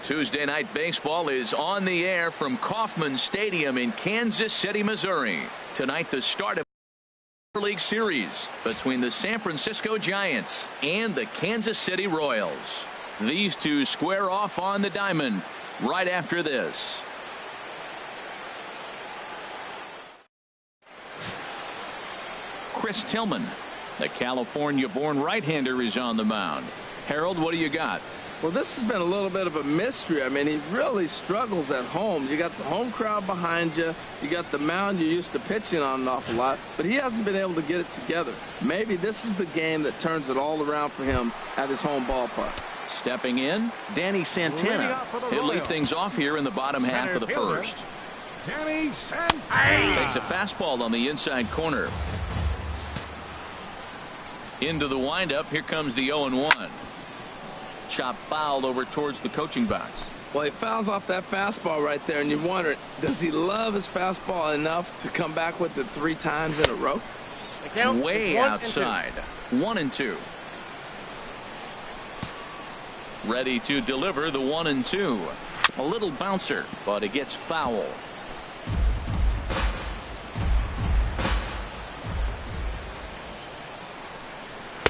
Tuesday Night Baseball is on the air from Kauffman Stadium in Kansas City, Missouri. Tonight, the start of the League Series between the San Francisco Giants and the Kansas City Royals. These two square off on the diamond right after this. Chris Tillman, the California-born right-hander, is on the mound. Harold, what do you got? Well, this has been a little bit of a mystery. I mean, he really struggles at home. You got the home crowd behind you. You got the mound you're used to pitching on an awful lot. But he hasn't been able to get it together. Maybe this is the game that turns it all around for him at his home ballpark. Stepping in, Danny Santana. He'll lead things off here in the bottom half of the first. Danny Santana takes a fastball on the inside corner. Into the windup. Here comes the 0-1. Chop fouled over towards the coaching box. Well, he fouls off that fastball right there, and you wonder, does he love his fastball enough to come back with it 3 times in a row? Way outside. 1-2. Ready to deliver the 1-2. A little bouncer, but it gets foul.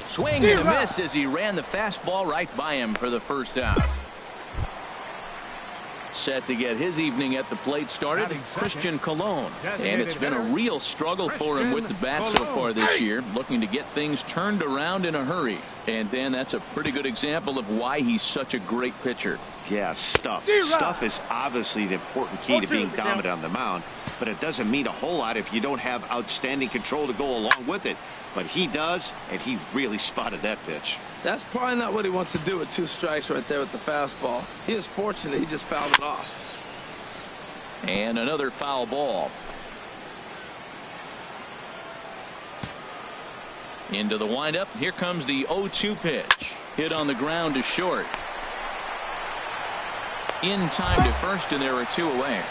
Swing and a miss as he ran the fastball right by him for the first out. Set to get his evening at the plate started, Christian Colon. And it's been a real struggle for him with the bat so far this year, looking to get things turned around in a hurry. And Dan, that's a pretty good example of why he's such a great pitcher. Yeah, stuff. Stuff is obviously the important key to being dominant on the mound, but it doesn't mean a whole lot if you don't have outstanding control to go along with it. But he does, and he really spotted that pitch. That's probably not what he wants to do with 2 strikes right there with the fastball. He is fortunate he just fouled it off. And another foul ball. Into the windup. Here comes the 0-2 pitch. Hit on the ground to short. In time to first, and there are 2 away.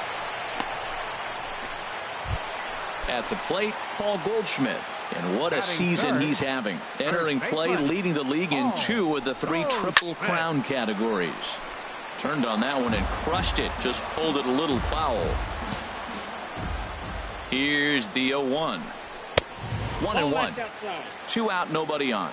At the plate, Paul Goldschmidt. And what a season he's having. Entering play, leading the league in 2 of the 3 Triple Crown categories. Turned on that one and crushed it. Just pulled it a little foul. Here's the 0-1. 1-1. 2 out, nobody on.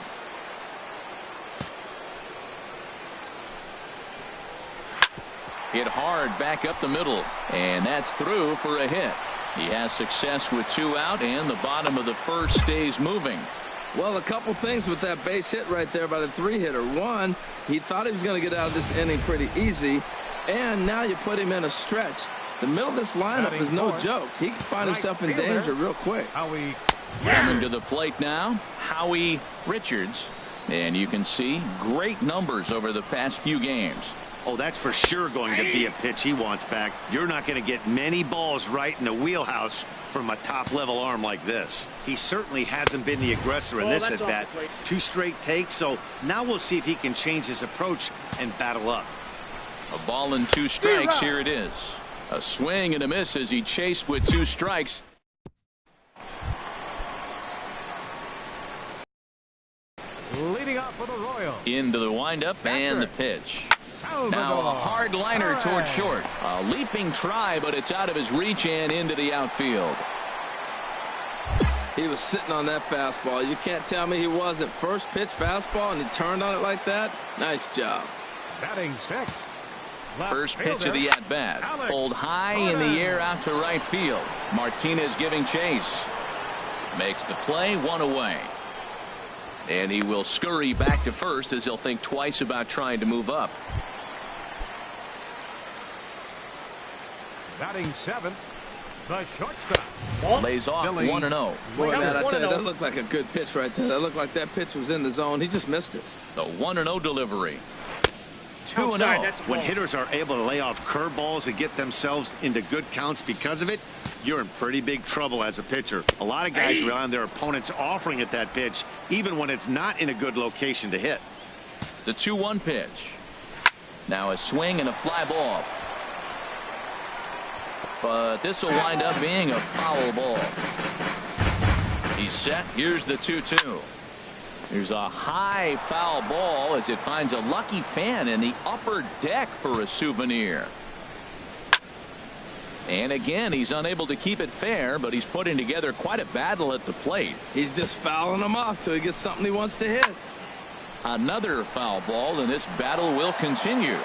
Hit hard back up the middle. And that's through for a hit. He has success with 2 out, and the bottom of the first stays moving. Well, a couple things with that base hit right there by the 3-hitter. One, he thought he was going to get out of this inning pretty easy, and now you put him in a stretch. The middle of this lineup is no joke. He can find himself in danger real quick. Coming to the plate now, Howie Richards. And you can see great numbers over the past few games. Oh, that's for sure going to be a pitch he wants back. You're not going to get many balls right in the wheelhouse from a top-level arm like this. He certainly hasn't been the aggressor in this at-bat. 2 straight takes, so now we'll see if he can change his approach and battle up. A ball and 2 strikes. Here it is. A swing and a miss as he chased with 2 strikes. leading off for the Royals. Into the windup and the pitch. Now a hard liner towards short. A leaping try, but it's out of his reach and into the outfield. He was sitting on that fastball. You can't tell me he wasn't. First pitch fastball, and he turned on it like that. Nice job. Batting sixth. First pitch of the at-bat. Pulled high in the air out to right field. Martinez giving chase. Makes the play, 1 away. And he will scurry back to first as he'll think twice about trying to move up. Batting seventh, the shortstop. Lays off 1-0. Boy, man, I tell you, that looked like a good pitch right there. That looked like that pitch was in the zone. He just missed it. The 1-0 delivery. 2-0. When hitters are able to lay off curveballs and get themselves into good counts because of it, you're in pretty big trouble as a pitcher. A lot of guys rely on their opponents offering at that pitch, even when it's not in a good location to hit. The 2-1 pitch. Now a swing and a fly ball. But this will wind up being a foul ball. He's set. Here's the 2-2. There's a high foul ball as it finds a lucky fan in the upper deck for a souvenir. And again, he's unable to keep it fair, but he's putting together quite a battle at the plate. He's just fouling them off till he gets something he wants to hit. Another foul ball, and this battle will continue.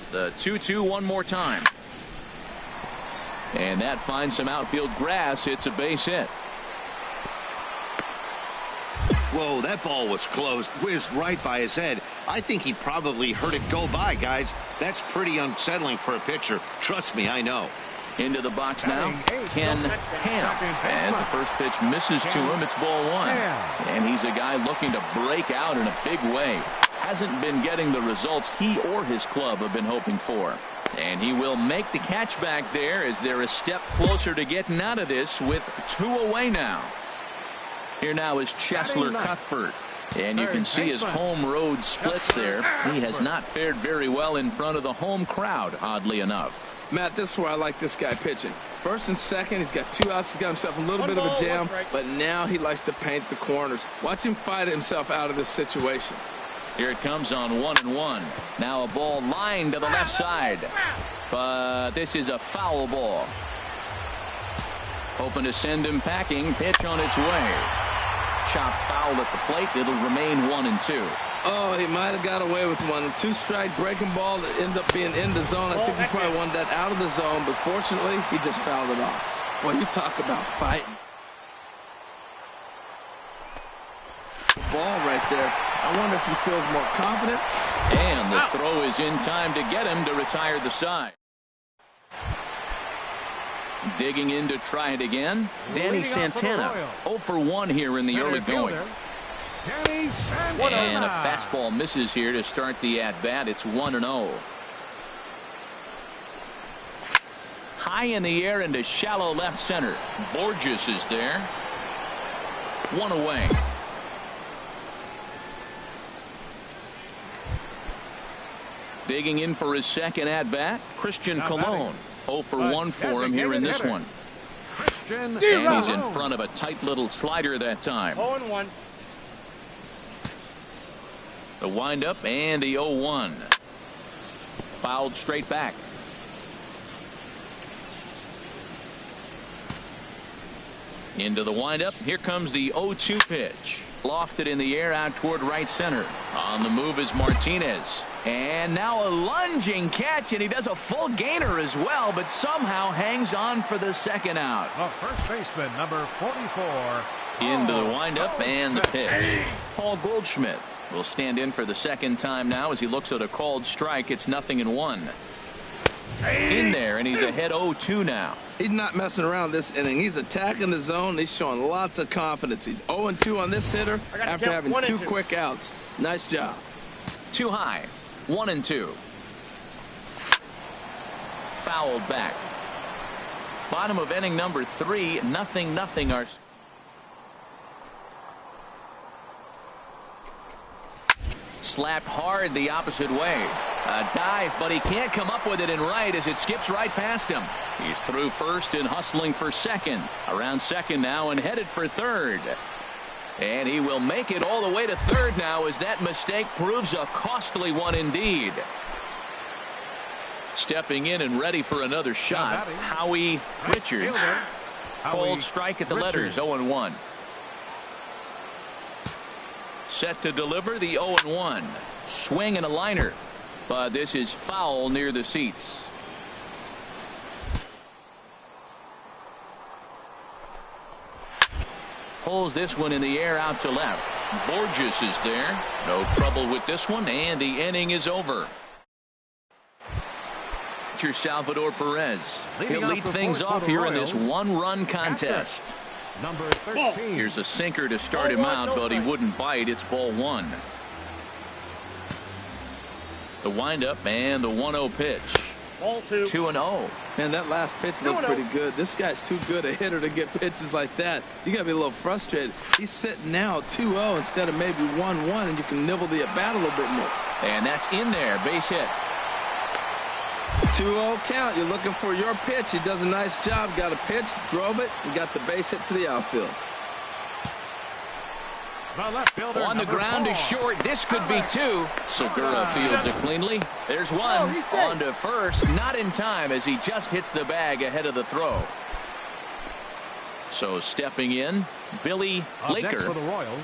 The 2-2 one more time. And that finds some outfield grass. It's a base hit. Whoa, that ball was close. Whizzed right by his head. I think he probably heard it go by, guys. That's pretty unsettling for a pitcher. Trust me, I know. Into the box now, Ken Ham. As the first pitch misses to him, it's ball one. And he's a guy looking to break out in a big way. Hasn't been getting the results he or his club have been hoping for. And he will make the catch back there as they're a step closer to getting out of this with 2 away now. Here now is Cheslor Cuthbert. And you can see his home road splits there. He has not fared very well in front of the home crowd, oddly enough. Matt, this is where I like this guy pitching. First and second, he's got 2 outs. He's got himself a little bit of a jam, but now he likes to paint the corners. Watch him fight himself out of this situation. Here it comes on 1-1. Now a ball lined to the left side. But this is a foul ball. Hoping to send him packing. Pitch on its way. Chopped foul at the plate. It'll remain 1-2. Oh, he might have got away with one. 2-strike breaking ball that ended up being in the zone. I think he probably wanted that out of the zone, but fortunately, he just fouled it off. Boy, you talk about fighting. Ball right there. I wonder if he feels more confident. And the throw is in time to get him to retire the side. Digging in to try it again. Danny Santana. 0 for 1 here in the early going. And a fastball misses here to start the at-bat. It's 1-0. High in the air into shallow left center. Borges is there. 1 away. Digging in for his second at-bat, Christian Colon. 0 for 1 for him here in this one. And he's in front of a tight little slider that time. 0-1. The windup and the 0-1. Fouled straight back. Into the windup. Here comes the 0-2 pitch. Lofted in the air out toward right center. On the move is Martinez. And now a lunging catch, and he does a full gainer as well, but somehow hangs on for the second out. The first baseman, number 44. Into the windup and the pitch. Paul Goldschmidt will stand in for the second time now as he looks at a called strike. It's 0-1. In there, and he's ahead 0-2 now. He's not messing around this inning. He's attacking the zone. He's showing lots of confidence. He's 0-2 on this hitter after having 2 quick outs. Nice job. Too high. 1-2. Fouled back. Bottom of inning number 3. 0-0. Our slapped hard the opposite way. A dive, but he can't come up with it in right as it skips right past him. He's through first and hustling for second. Around second now and headed for third. And he will make it all the way to third now as that mistake proves a costly one indeed. Stepping in and ready for another shot, Howie Richards. Called strike at the letters, 0-1. Set to deliver the 0-1. Swing and a liner. But this is foul near the seats. Pulls this one in the air out to left. Borges is there. No trouble with this one, and the inning is over. Salvador Perez. He'll lead things off here in this one-run contest. Number 13. Here's a sinker to start him out, but he wouldn't bite. It's ball 1. The windup and the 1-0 pitch. Ball 2. 2-0. Man, that last pitch looked pretty good. This guy's too good a hitter to get pitches like that. You got to be a little frustrated. He's sitting now 2-0 instead of maybe 1-1, and you can nibble the at-bat a little bit more. And that's in there. Base hit. 2-0 count. You're looking for your pitch. He does a nice job. Got a pitch, drove it, and got the base hit to the outfield. The left fielder, On the ground to short. This could be 2. Segura fields it cleanly. There's 1. On to first. Not in time as he just hits the bag ahead of the throw. So stepping in, Billy Laker. For the Royals,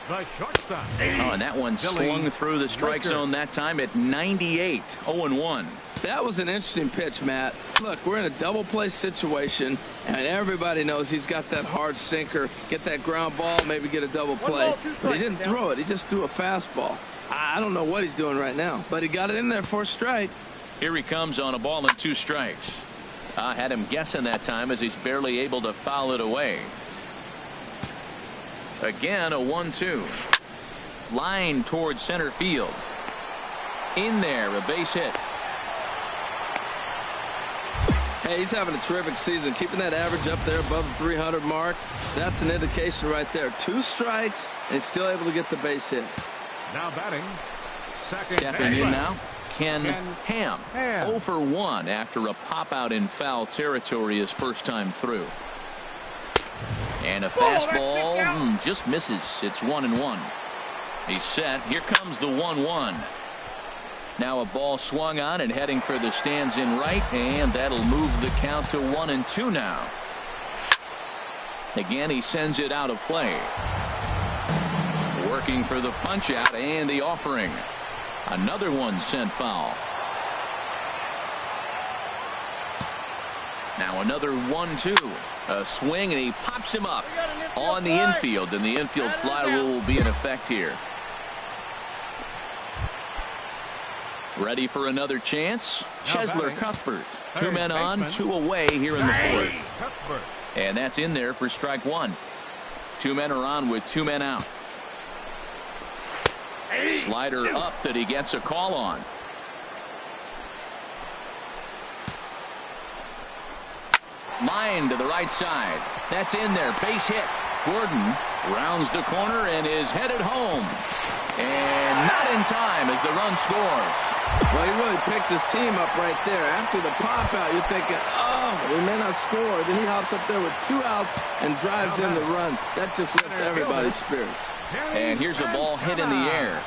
the shortstop. Oh, and that one swung through the strike zone that time at 98. 0-1. That was an interesting pitch, Matt. Look, we're in a double play situation, and everybody knows he's got that hard sinker. Get that ground ball, maybe get a double play. But he didn't throw it. He just threw a fastball. I don't know what he's doing right now, but he got it in there for a strike. Here he comes on a ball and 2 strikes. I had him guessing that time as he's barely able to foul it away. Again, a 1-2. Line towards center field. In there, a base hit. Hey, he's having a terrific season, keeping that average up there above the 300 mark. That's an indication right there. 2 strikes, and he's still able to get the base hit. Now batting, second. Stepping in now, Ken Ham. 0 for 1 after a pop out in foul territory his first time through. And a fastball just misses. It's 1-1. He's set. Here comes the 1-1. Now a ball swung on and heading for the stands in right, and that'll move the count to 1-2 now. Again, he sends it out of play. Working for the punch out and the offering. Another one sent foul. Now another 1-2. A swing, and he pops him up on the infield, and the infield fly rule will be in effect here. Ready for another chance. Chesler Cuthbert. 2 men on, 2 away here in the 4th. And that's in there for strike 1. 2 men are on with 2 men out. Slider up that he gets a call on. Line to the right side. That's in there. Base hit. Gordon rounds the corner and is headed home. And not in time as the run scores. Well, he really picked his team up right there. After the pop out, you're thinking, oh, we may not score. Then he hops up there with 2 outs and drives in the run. That just lifts everybody's spirits. And here's a ball hit in the air.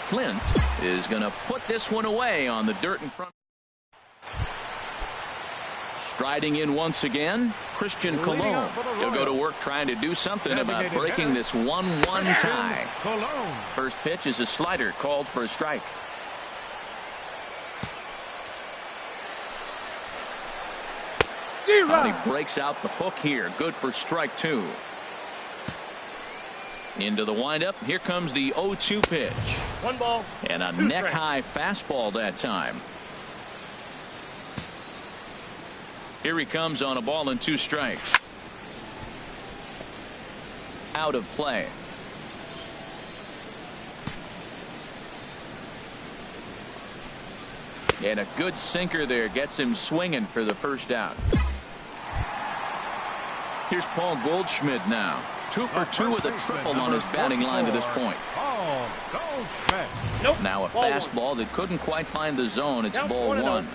Flint is going to put this one away on the dirt in front. Striding in once again, Christian Colon. He'll go to work trying to do something about breaking this 1-1 tie. First pitch is a slider called for a strike. He breaks out the hook here. Good for strike 2. Into the windup. Here comes the 0-2 pitch. 1 ball. And a neck-high fastball that time. Here he comes on a ball and 2 strikes. Out of play. And a good sinker there gets him swinging for the first out. Here's Paul Goldschmidt now. 2 for 2 with a triple on his batting line to this point. Nope. Now a fastball that couldn't quite find the zone. It's ball 1.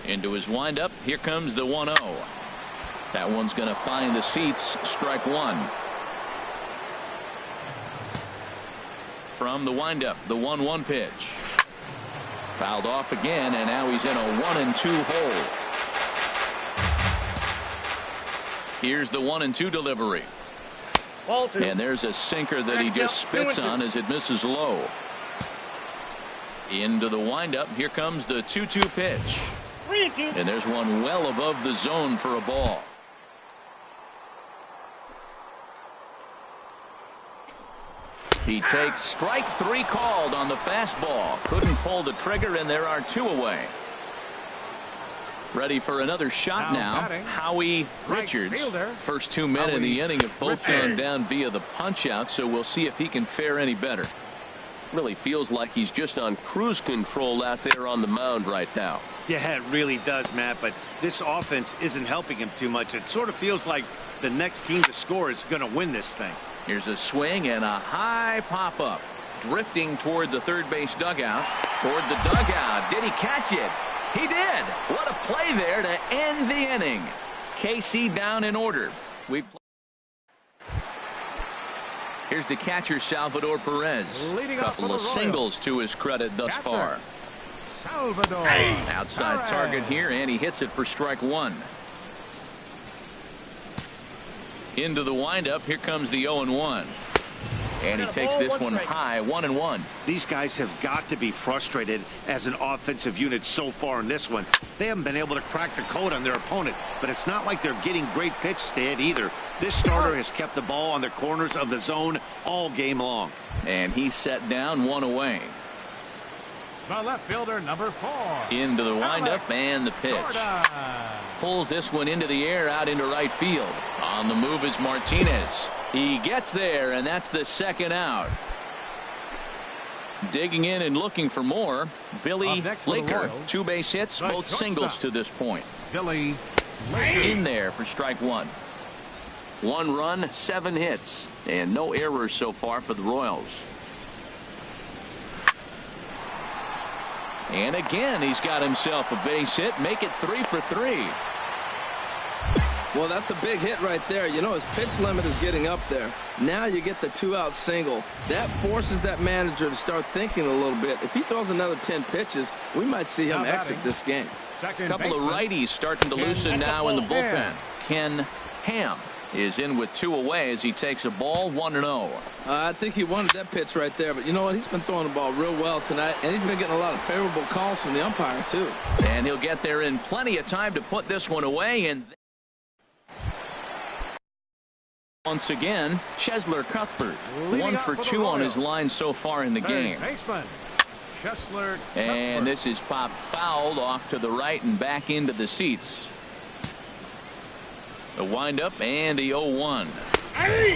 Into his windup. Here comes the 1-0. That one's going to find the seats. Strike 1. From the windup, the 1-1 pitch. Fouled off again, and now he's in a 1-2 hole. Here's the 1-2 delivery. Ball 2. And there's a sinker that he just spits on as it misses low. Into the windup. Here comes the 2-2 pitch. 3-2. And there's one well above the zone for a ball. He takes strike 3 called on the fastball. Couldn't pull the trigger, and there are 2 away. Ready for another shot Now now. batting, Howie right Richards. fielder. First 2 men in the inning have both gone down via the punch out, so we'll see if he can fare any better. Really feels like he's just on cruise control out there on the mound right now. Yeah, it really does, Matt, but this offense isn't helping him too much. It sort of feels like the next team to score is going to win this thing. Here's a swing and a high pop-up. Drifting toward the third base dugout. Toward the dugout. Did he catch it? He did. What a play there to end the inning. KC down in order. Here's the catcher, Salvador Perez. Leading A off for couple the of Royals. singles to his credit thus Catcher, far. Salvador. Outside Perez. target here, and he hits it for strike one. Into the windup. Here comes the 0-1. And he takes this one high, 1-1. These guys have got to be frustrated as an offensive unit so far in this one. They haven't been able to crack the code on their opponent, but it's not like they're getting great pitches to hit either. This starter has kept the ball on the corners of the zone all game long. And he's set down, one away. The left fielder, number 4. Into the windup Alex and the pitch. Jordan. Pulls this one into the air, out into right field. On the move is Martinez. He gets there, and that's the second out. Digging in and looking for more, Billy Up next for the Laker. Royals, 2 base hits, the both singles shortstop. to this point. Billy Laker. In there for strike one. 1 run, 7 hits, and no errors so far for the Royals. And again, he's got himself a base hit. Make it 3 for 3. Well, that's a big hit right there. You know, his pitch limit is getting up there. Now you get the 2-out single. That forces that manager to start thinking a little bit. If he throws another 10 pitches, we might see him Now exit batting. this game. Second A couple of baseman, righties starting to Ken loosen now in the bullpen. Ham. Ken Ham is in with 2 away as he takes a ball, 1-0. I think he wanted that pitch right there, but you know what? He's been throwing the ball real well tonight, and he's been getting a lot of favorable calls from the umpire, too. And he'll get there in plenty of time to put this one away. And once again, Chesler Cuthbert, Leading 1 off for for the 2 on his Royals. line so far in the Third game. baseman, Chesler And Cuthbert. this is popped fouled off to the right and back into the seats. The windup and the 0-1.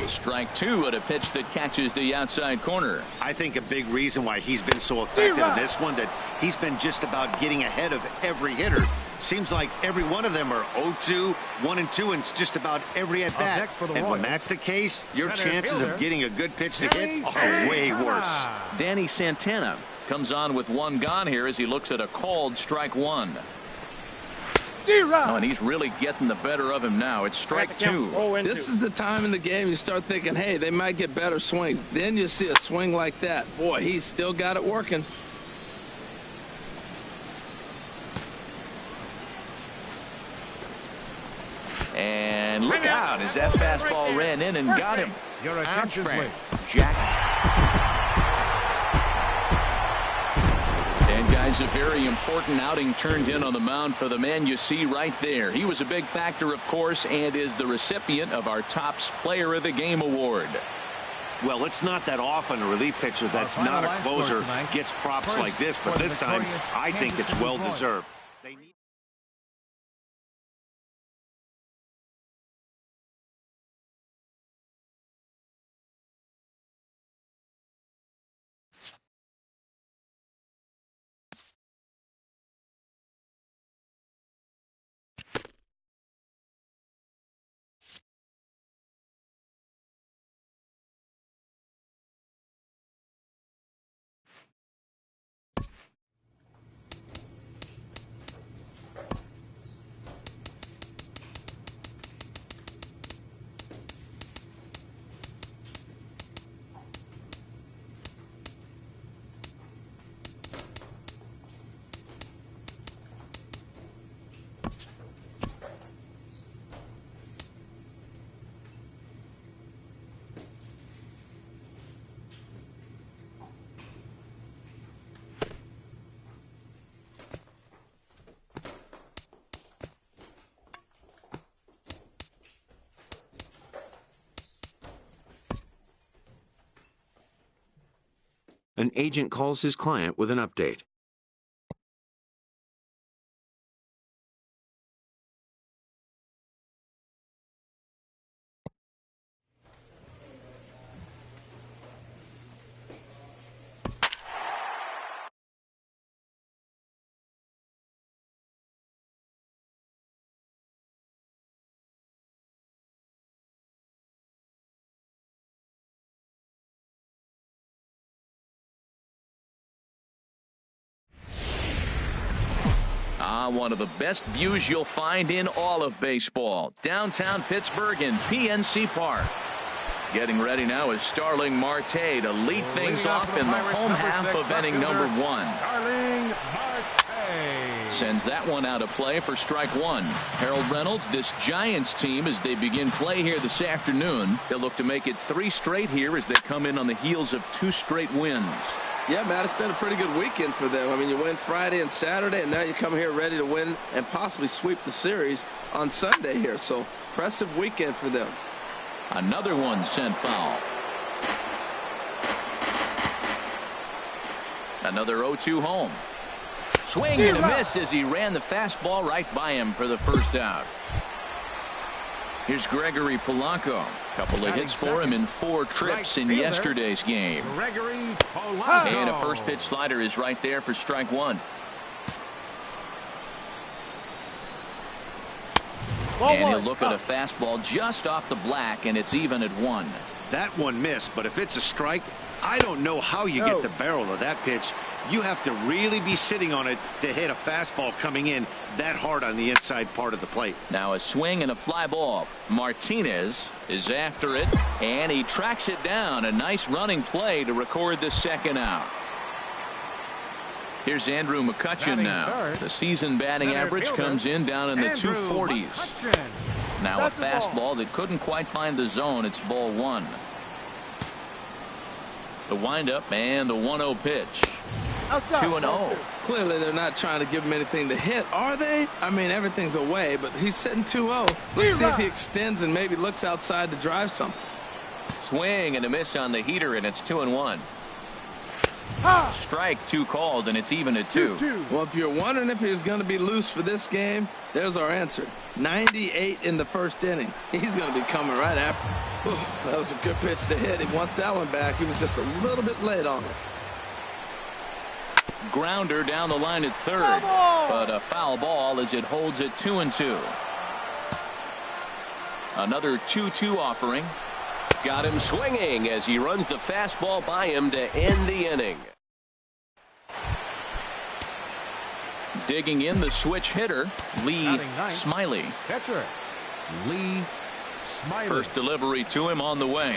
Strike 2 at a pitch that catches the outside corner. I think a big reason why he's been so effective in this one, that he's been just about getting ahead of every hitter. Seems like every one of them are 0-2, 1-2, and just about every at bat. next for the And when Royals, that's the case, your center chances fielder, of getting a good pitch to Danny hit are way Santana. worse. Danny Santana comes on with 1 gone here as he looks at a called strike 1. Oh, and he's really getting the better of him now. It's strike 2. This is the time in the game you start thinking, hey, they might get better swings. Then you see a swing like that. Boy, he's still got it working. And look out as that fastball ran in and got him. Your attention, Outspan. please. Jack. And guys, a very important outing turned in on the mound for the man you see right there. He was a big factor, of course, and is the recipient of our Topps Player of the Game award. Well, it's not that often a relief pitcher that's Our not a final line score closer tonight. gets props First, like this, but for the this time victorious I think Kansas it's City well Royals. deserved. They need An agent calls his client with an update. One of the best views you'll find in all of baseball. Downtown Pittsburgh in PNC Park. Getting ready now is Starling Marte to lead things off in the home half of inning number 1. Starling Marte Sends that one out of play for strike 1. Harold Reynolds, this Giants team, as they begin play here this afternoon, they'll look to make it 3 straight here as they come in on the heels of 2 straight wins. Yeah, Matt, it's been a pretty good weekend for them. I mean, you win Friday and Saturday, and now you come here ready to win and possibly sweep the series on Sunday here. So, impressive weekend for them. Another one sent foul. Another 0-2 home. Swing and a miss as he ran the fastball right by him for the first out. Here's Gregory Polanco. Couple of hits for him in 4 trips in yesterday's game. Gregory Polanco. And a first pitch slider is right there for strike 1. And he'll look at a fastball just off the black, and it's even at 1. That one missed, but if it's a strike, I don't know how you get the barrel of that pitch. You have to really be sitting on it to hit a fastball coming in that hard on the inside part of the plate. Now a swing and a fly ball. Martinez is after it, and he tracks it down. A nice running play to record the second out. Here's Andrew McCutchen now. The season batting average comes in down in the 240s. Now a fastball that couldn't quite find the zone. It's ball 1. The windup and the 1-0 pitch. 2-0. Clearly, they're not trying to give him anything to hit, are they? I mean, everything's away, but he's sitting 2-0. Let's see if he extends and maybe looks outside to drive something. Swing and a miss on the heater, and it's 2-1. Strike 2 called, and it's even at 2. Well, if you're wondering if he's going to be loose for this game, there's our answer. 98 in the first inning. He's going to be coming right after. Ooh, that was a good pitch to hit. He wants that one back. He was just a little bit late on it. Grounder down the line at third, but a foul ball as it holds it 2-2. Another 2-2 offering. Got him swinging as he runs the fastball by him to end the inning. Digging in the switch hitter, Lee Smiley. Catcher Lee Smiley. First delivery to him on the way.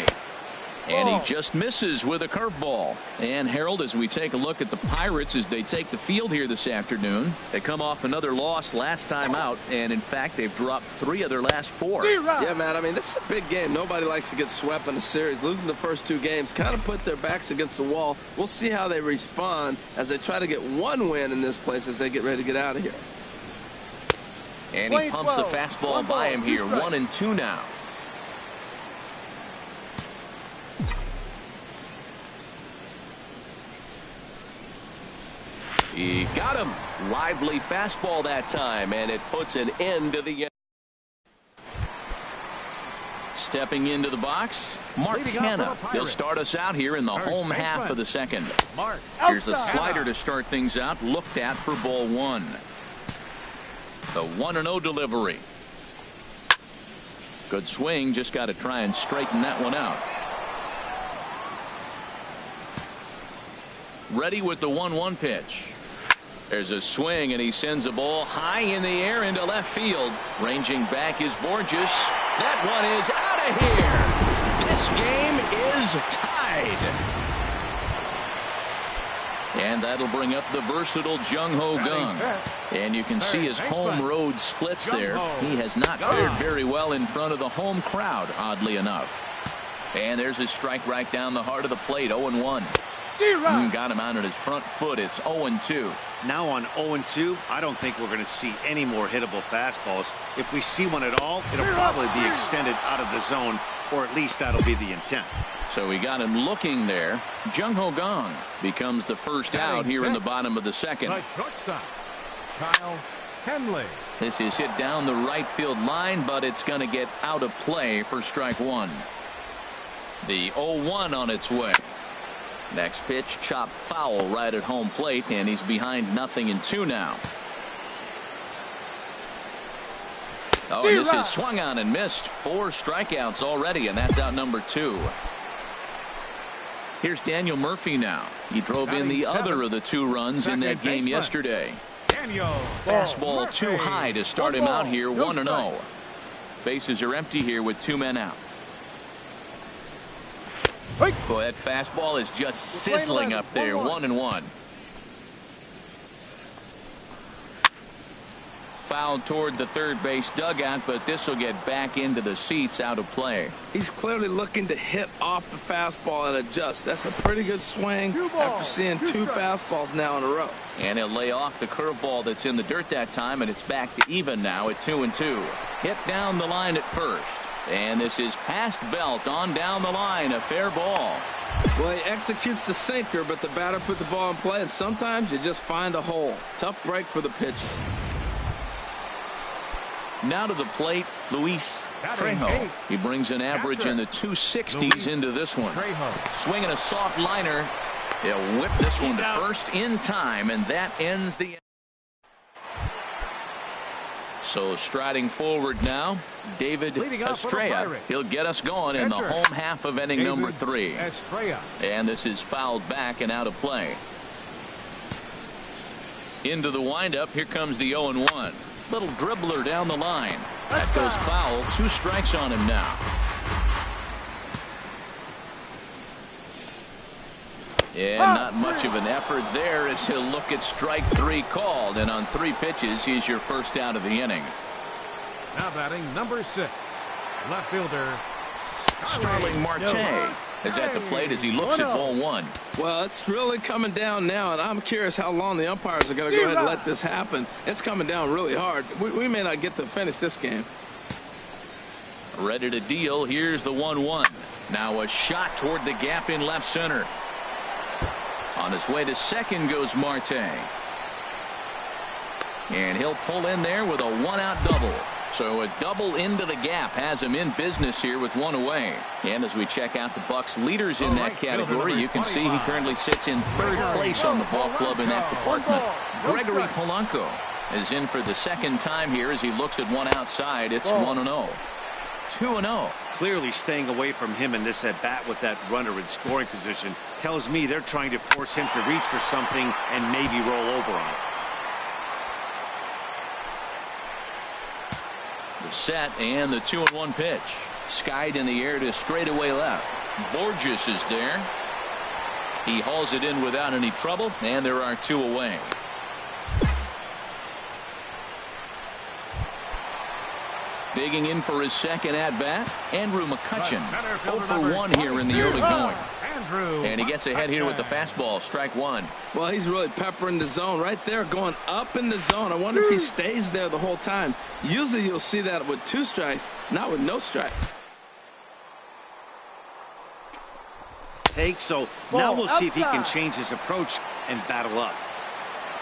And he just misses with a curveball. And Harold, as we take a look at the Pirates as they take the field here this afternoon, they come off another loss last time out, and in fact they've dropped 3 of their last 4. Yeah, man, I mean, this is a big game. Nobody likes to get swept in a series. Losing the first 2 games kind of put their backs against the wall. We'll see how they respond as they try to get 1 win in this place as they get ready to get out of here. And he pumps the fastball by him here. 1-2 now. He got him. Lively fastball that time, and it puts an end to the inning. Stepping into the box, Mark Hanna. He'll start us out here in the home half of the second. Here's a slider to start things out, looked at for ball 1. The 1-0 delivery. Good swing, just got to try and straighten that one out. Ready with the 1-1 pitch. There's a swing, and he sends a ball high in the air into left field. Ranging back is Borges. That one is out of here. This game is tied. And that'll bring up the versatile Jung-Ho Kang. And you can see his home road splits there. He has not fared very well in front of the home crowd, oddly enough. And there's his strike right down the heart of the plate, 0-1. Got him out on his front foot. It's 0-2. Now on 0-2, I don't think we're going to see any more hittable fastballs. If we see one at all, it'll probably be extended out of the zone, or at least that'll be the intent. So we got him looking there. Jung-Ho Kang becomes the first out here in the bottom of the second. The shortstop, Kyle Henley. This is hit down the right field line, but it's going to get out of play for strike 1. The 0-1 on its way. Next pitch, chopped foul right at home plate, and he's behind 0-2 now. Oh, and this is swung on and missed. 4 strikeouts already, and that's out number 2. Here's Daniel Murphy now. He drove in the other of the 2 runs in that game yesterday. Daniel. Fastball too high to start him out here, 1-0. Bases are empty here with 2 men out. Boy, that fastball is just sizzling up there, 1-1. Fouled toward the third base dugout, but this will get back into the seats, out of play. He's clearly looking to hit off the fastball and adjust. That's a pretty good swing after seeing 2 fastballs now in a row. And he'll lay off the curveball that's in the dirt that time, and it's back to even now at 2-2. Hit down the line at first. And this is past Belt on down the line, a fair ball. Well, he executes the sinker, but the batter put the ball in play, and sometimes you just find a hole. Tough break for the pitcher. Now to the plate, Luis Trejo. He brings an average in the 260s into this one. Swinging a soft liner. He'll whip this one to first in time, and that ends the. So striding forward now, David Estrella. He'll get us going in the home half of inning number 3. And this is fouled back and out of play. Into the windup. Here comes the 0-1. Little dribbler down the line. That goes foul. 2 strikes on him now. And not much of an effort there as he'll look at strike 3 called. And on 3 pitches, he's your first out of the inning. Now batting number 6. Left fielder Starling Marte is at the plate as he looks at ball 1. Well, it's really coming down now, and I'm curious how long the umpires are going to go ahead and let this happen. It's coming down really hard. We may not get to finish this game. Ready to deal. Here's the 1-1. Now a shot toward the gap in left center. On his way to second goes Marte. And he'll pull in there with a 1-out double. So a double into the gap has him in business here with 1 away. And as we check out the Bucks leaders in that category, you can see he currently sits in 3rd place on the ball club in that department. Gregory Polanco is in for the 2nd time here as he looks at one outside. It's 1-0. 2-0. Clearly staying away from him in this at-bat with that runner in scoring position tells me they're trying to force him to reach for something and maybe roll over on it. The set and the 2-1 pitch. Skied in the air to straightaway left. Borges is there. He hauls it in without any trouble, and there are 2 away. Digging in for his 2nd at-bat, Andrew McCutchen. 0 for 1 here in the early going. And he gets ahead here with the fastball. Strike 1. Well, he's really peppering the zone right there, going up in the zone. I wonder if he stays there the whole time. Usually you'll see that with 2 strikes, not with no strikes. So now we'll see if he can change his approach and battle up.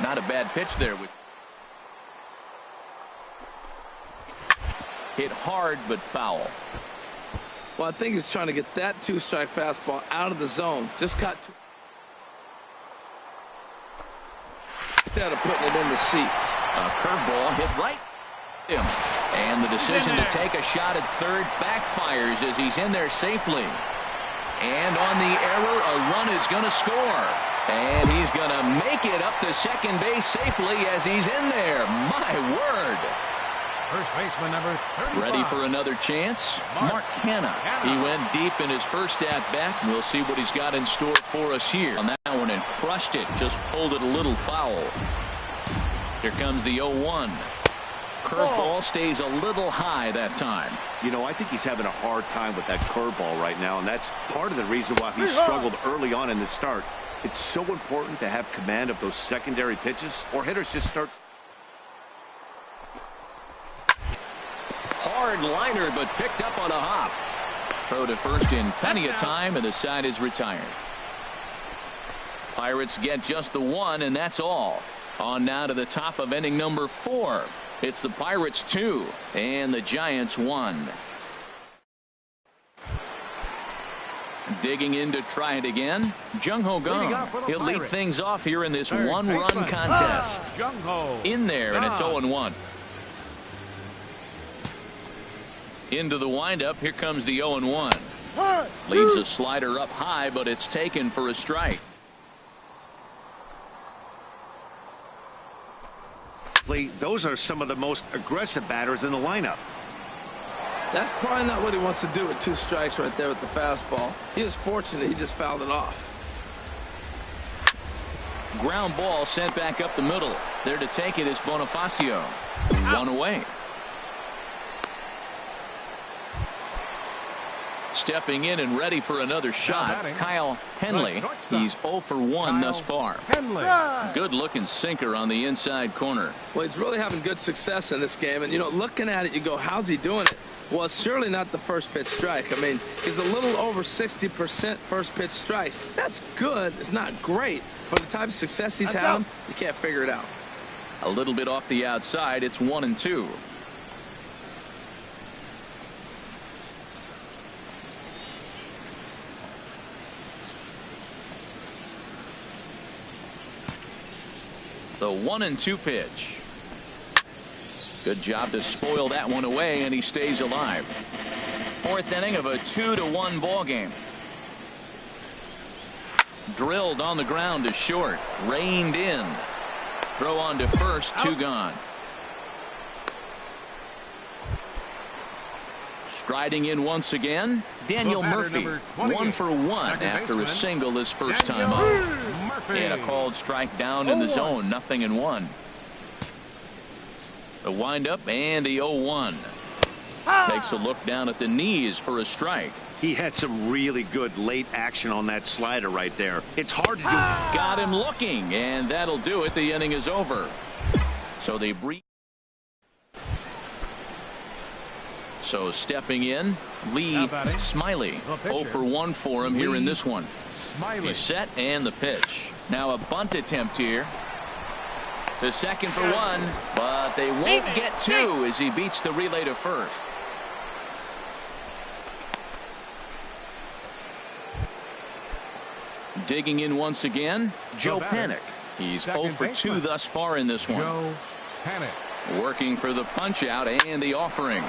Not a bad pitch there. Hit hard but foul. Well, I think he's trying to get that 2-strike fastball out of the zone. Just got to. Instead of putting it in the seats. A curveball hit right. And the decision to take a shot at third backfires as he's in there safely. And on the error, a run is going to score. And he's going to make it up to second base safely as he's in there. My word. First baseman number 35. Ready for another chance? Mark Hanna. He went deep in his first at-bat, and we'll see what he's got in store for us here. On that one and crushed it. Just pulled it a little foul. Here comes the 0-1. Curveball stays a little high that time. You know, I think he's having a hard time with that curveball right now, and that's part of the reason why he struggled early on in the start. It's so important to have command of those secondary pitches, or hitters just start. Hard liner, but picked up on a hop. Throw to first in plenty of time, and the side is retired. Pirates get just the 1, and that's all. On now to the top of inning number 4. It's the Pirates 2 and the Giants 1. Digging in to try it again. Jung-Ho Kang. He'll lead things off here in this one-run contest. In there, and it's 0-1. Into the windup. Here comes the 0-1. Leaves a slider up high, but it's taken for a strike. frankly, those are some of the most aggressive batters in the lineup. That's probably not what he wants to do with 2 strikes right there with the fastball. He is fortunate he just fouled it off. Ground ball sent back up the middle. There to take it is Bonifacio. 1 away. Stepping in and ready for another shot, Kyle Henley. He's 0 for 1 thus far. Good looking sinker on the inside corner. Well, he's really having good success in this game. And, you know, looking at it, you go, how's he doing it? Well, it's surely not the first pitch strike. I mean, he's a little over 60% first pitch strikes. That's good. It's not great. For the type of success he's having, you can't figure it out. A little bit off the outside. It's 1-2. The 1-2 pitch. Good job to spoil that one away, and he stays alive. 4th inning of a 2-1 ball game. Drilled on the ground to short. Reined in. Throw on to first. 2 gone. Striding in once again, Daniel Murphy. 1 for 1 after a single his first time up. And a called strike down in the zone. 0-1. The windup and the 0-1. Takes a look down at the knees for a strike. He had some really good late action on that slider right there. It's hard to do. Got him looking, and that'll do it. The inning is over. So they breathe. So stepping in, Lee Smiley. 0 for 1 for him here in this one. He's set, and the pitch. Now a bunt attempt here. To second for 1, but they won't get 2 as he beats the relay to first. Digging in once again, Joe Panik. He's 0 for 2 thus far in this one. Joe Panik. Working for the punch out and the offering.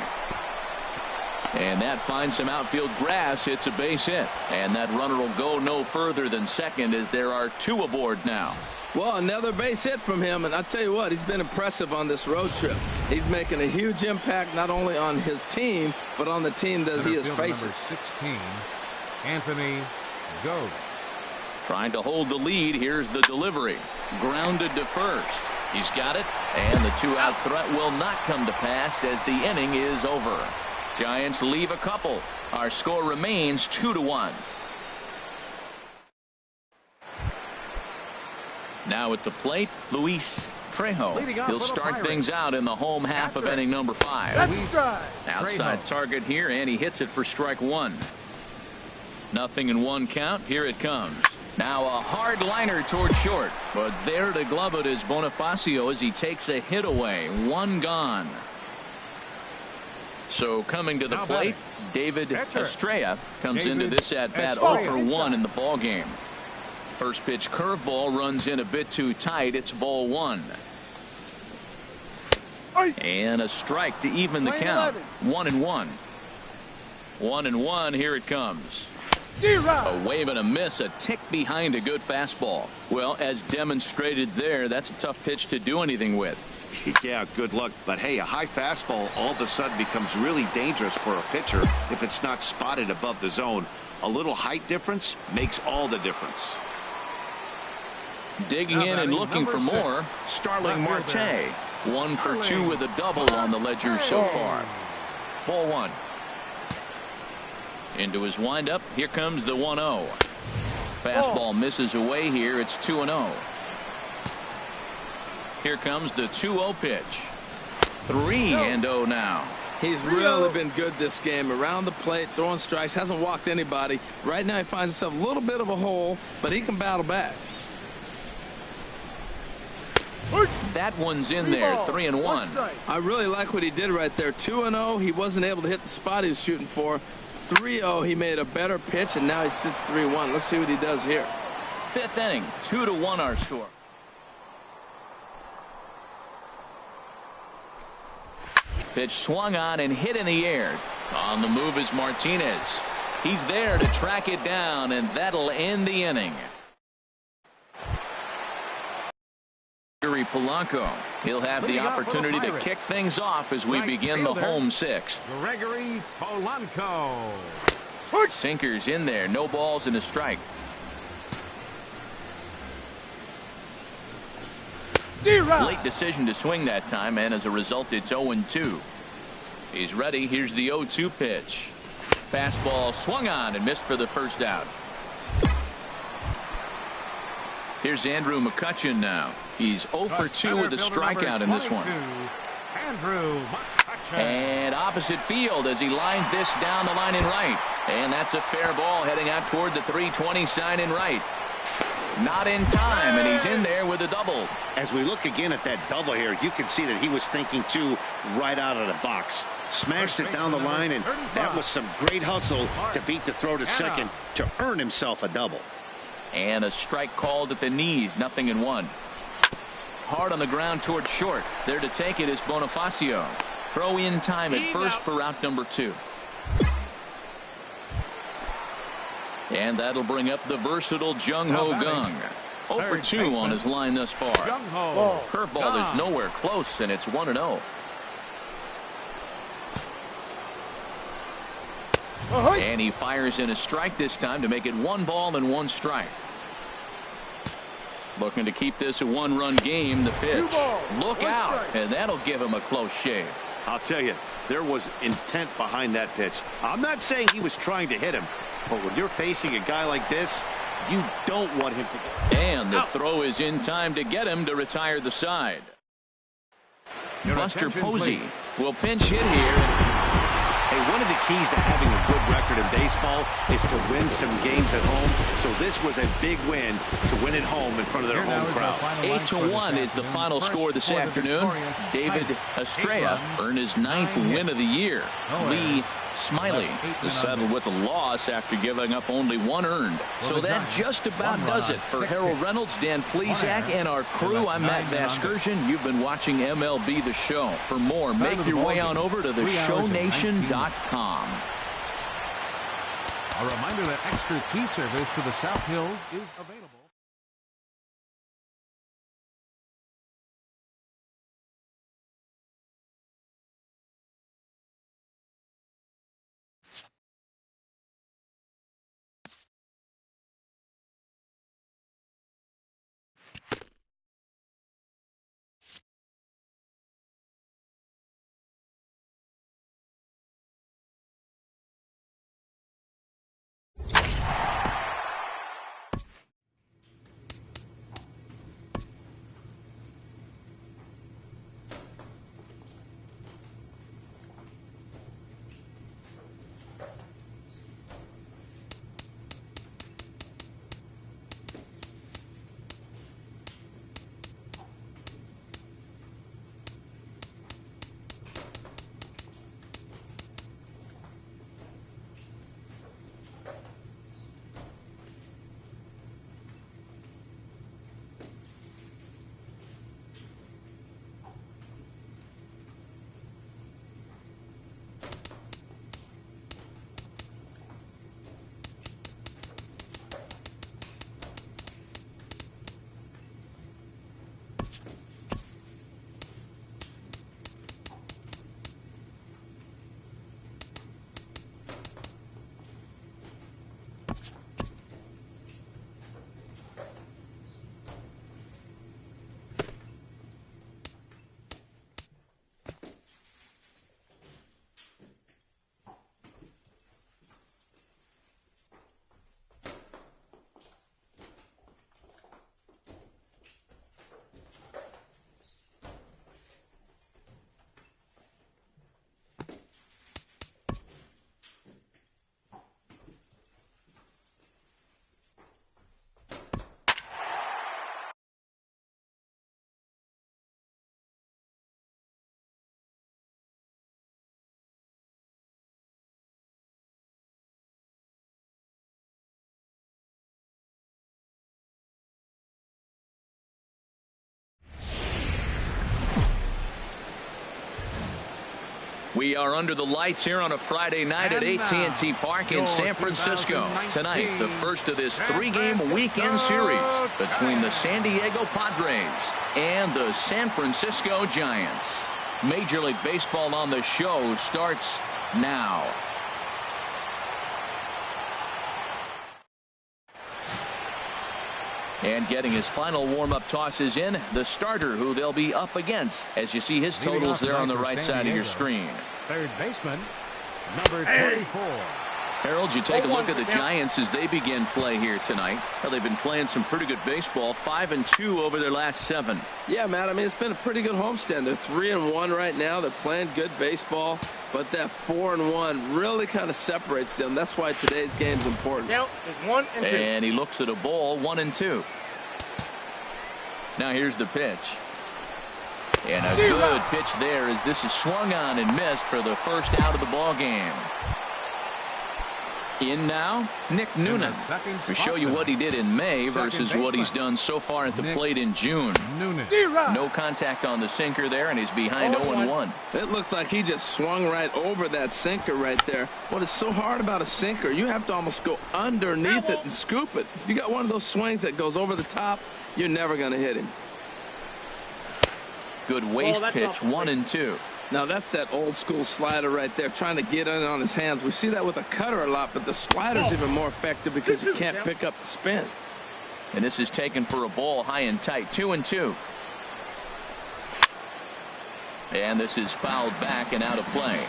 And that finds some outfield grass. It's a base hit. And that runner will go no further than second as there are 2 aboard now. Well, another base hit from him, and I tell you what, he's been impressive on this road trip. He's making a huge impact not only on his team, but on the team that he is facing. Number 16, Anthony Goes. Trying to hold the lead. Here's the delivery. Grounded to first. He's got it, and the 2-out threat will not come to pass as the inning is over. Giants leave a couple. Our score remains 2-1. Now at the plate, Luis Trejo. He'll start things out in the home half of inning number 5. Outside target here, and he hits it for strike 1. 0-1 count. Here it comes. Now a hard liner toward short, but there to glove it is Bonifacio as he takes a hit away. 1 gone. So coming to the plate, David Estrella comes into this at bat 0 for 1 in the ball game. First pitch curveball runs in a bit too tight. It's ball 1. And a strike to even the count. 1-1. 1-1. Here it comes. A wave and a miss, a tick behind a good fastball. Well, as demonstrated there, that's a tough pitch to do anything with. Yeah, good luck. But hey, a high fastball all of a sudden becomes really dangerous for a pitcher if it's not spotted above the zone. A little height difference makes all the difference. Digging in and looking for more, Starling Marte. 1 for 2 with a double on the ledger so far. Ball 1. Into his windup. Here comes the 1-0. Fastball misses away here. It's 2-0. Here comes the 2-0 pitch. 3-0 now. He's really been good this game. Around the plate, throwing strikes, hasn't walked anybody. Right now he finds himself a little bit of a hole, but he can battle back. That one's in there. 3-1. I really like what he did right there. 2-0. He wasn't able to hit the spot he was shooting for. 3-0. He made a better pitch, and now he sits 3-1. Let's see what he does here. 5th inning. 2-1 our score. Pitch swung on and hit in the air. On the move is Martinez. He's there to track it down, and that'll end the inning. Polanco. He'll have the opportunity to kick things off as we begin the home sixth. Gregory Polanco. Sinkers in there. No balls and a strike. Late decision to swing that time, and as a result, it's 0-2. He's ready. Here's the 0-2 pitch. Fastball swung on and missed for the first out. Here's Andrew McCutchen now. He's 0 for 2 with a strikeout in this one. Andrew McCutchen. And opposite field as he lines this down the line in right. And that's a fair ball heading out toward the 320 sign in right. Not in time, and he's in there with a double. As we look again at that double here, you can see that he was thinking too right out of the box. Smashed it down the line, and that was some great hustle to beat the throw to second to earn himself a double. And a strike called at the knees, 0-1. Hard on the ground toward short. There to take it is Bonifacio. Throw in time at first for out number 2. And that'll bring up the versatile Jung-Ho Kang. 0 for 2 on his line thus far. Curveball is nowhere close, and it's 1-0. And he fires in a strike this time to make it 1 ball and 1 strike. Looking to keep this a 1-run game. The pitch. Look out, and that'll give him a close shave. I'll tell you, there was intent behind that pitch. I'm not saying he was trying to hit him, but when you're facing a guy like this, you don't want him to get. And the throw is in time to get him to retire the side. Buster Posey will pinch hit here. Hey, one of the keys to having a good record in baseball is to win some games at home. So this was a big win to win at home in front of their home crowd. 8-1 is the final score this afternoon. David Estrella earned his 9th win of the year. Lee Smiley is settled with a loss after giving up only 1 earned. So that just about does it for Harold Reynolds, Dan Plesac, and our crew. I'm Matt Vasgersian. You've been watching MLB The Show. For more, make your way on over to theshownation.com. A reminder that extra key service to the South Hills is available. We are under the lights here on a Friday night at AT&T Park in San Francisco. Tonight, the first of this three-game weekend series between the San Diego Padres and the San Francisco Giants. Major League Baseball on the show starts now. And getting his final warm-up tosses in, the starter who they'll be up against. As you see his totals there on the right side of your screen. Third baseman, number 24. Harold, you take a look at the Giants as they begin play here tonight. Well, they've been playing some pretty good baseball, 5-2 over their last 7. Yeah, Matt, I mean, it's been a pretty good homestand. They're 3-1 right now. They're playing good baseball, but that 4-1 really kind of separates them. That's why today's game's important. Count is 1 and 2. And he looks at a ball, 1-2. Now here's the pitch. And a good pitch there as this is swung on and missed for the first out of the ball game. In now, Nick Noonan, to show you what he did in May versus what he's done so far at the plate in June. No contact on the sinker there, and he's behind 0-1. It looks like he just swung right over that sinker right there. What is so hard about a sinker, you have to almost go underneath it and scoop it. If you got one of those swings that goes over the top, you're never going to hit him. Good waist pitch, 1-2. Now that's that old school slider right there, trying to get in on his hands. We see that with a cutter a lot, but the slider's even more effective because you can't pick up the spin. And this is taken for a ball high and tight, 2-2. And this is fouled back and out of play.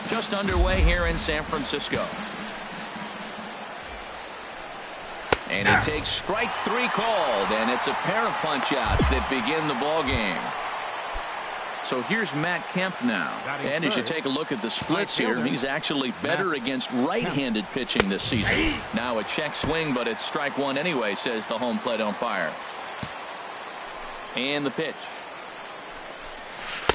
Just underway here in San Francisco. And it takes strike 3 called, and it's a pair of punch-outs that begin the ball game. So here's Matt Kemp now. And as you take a look at the splits here, he's actually better against right-handed pitching this season. Now a check swing, but it's strike 1 anyway, says the home plate umpire. And the pitch.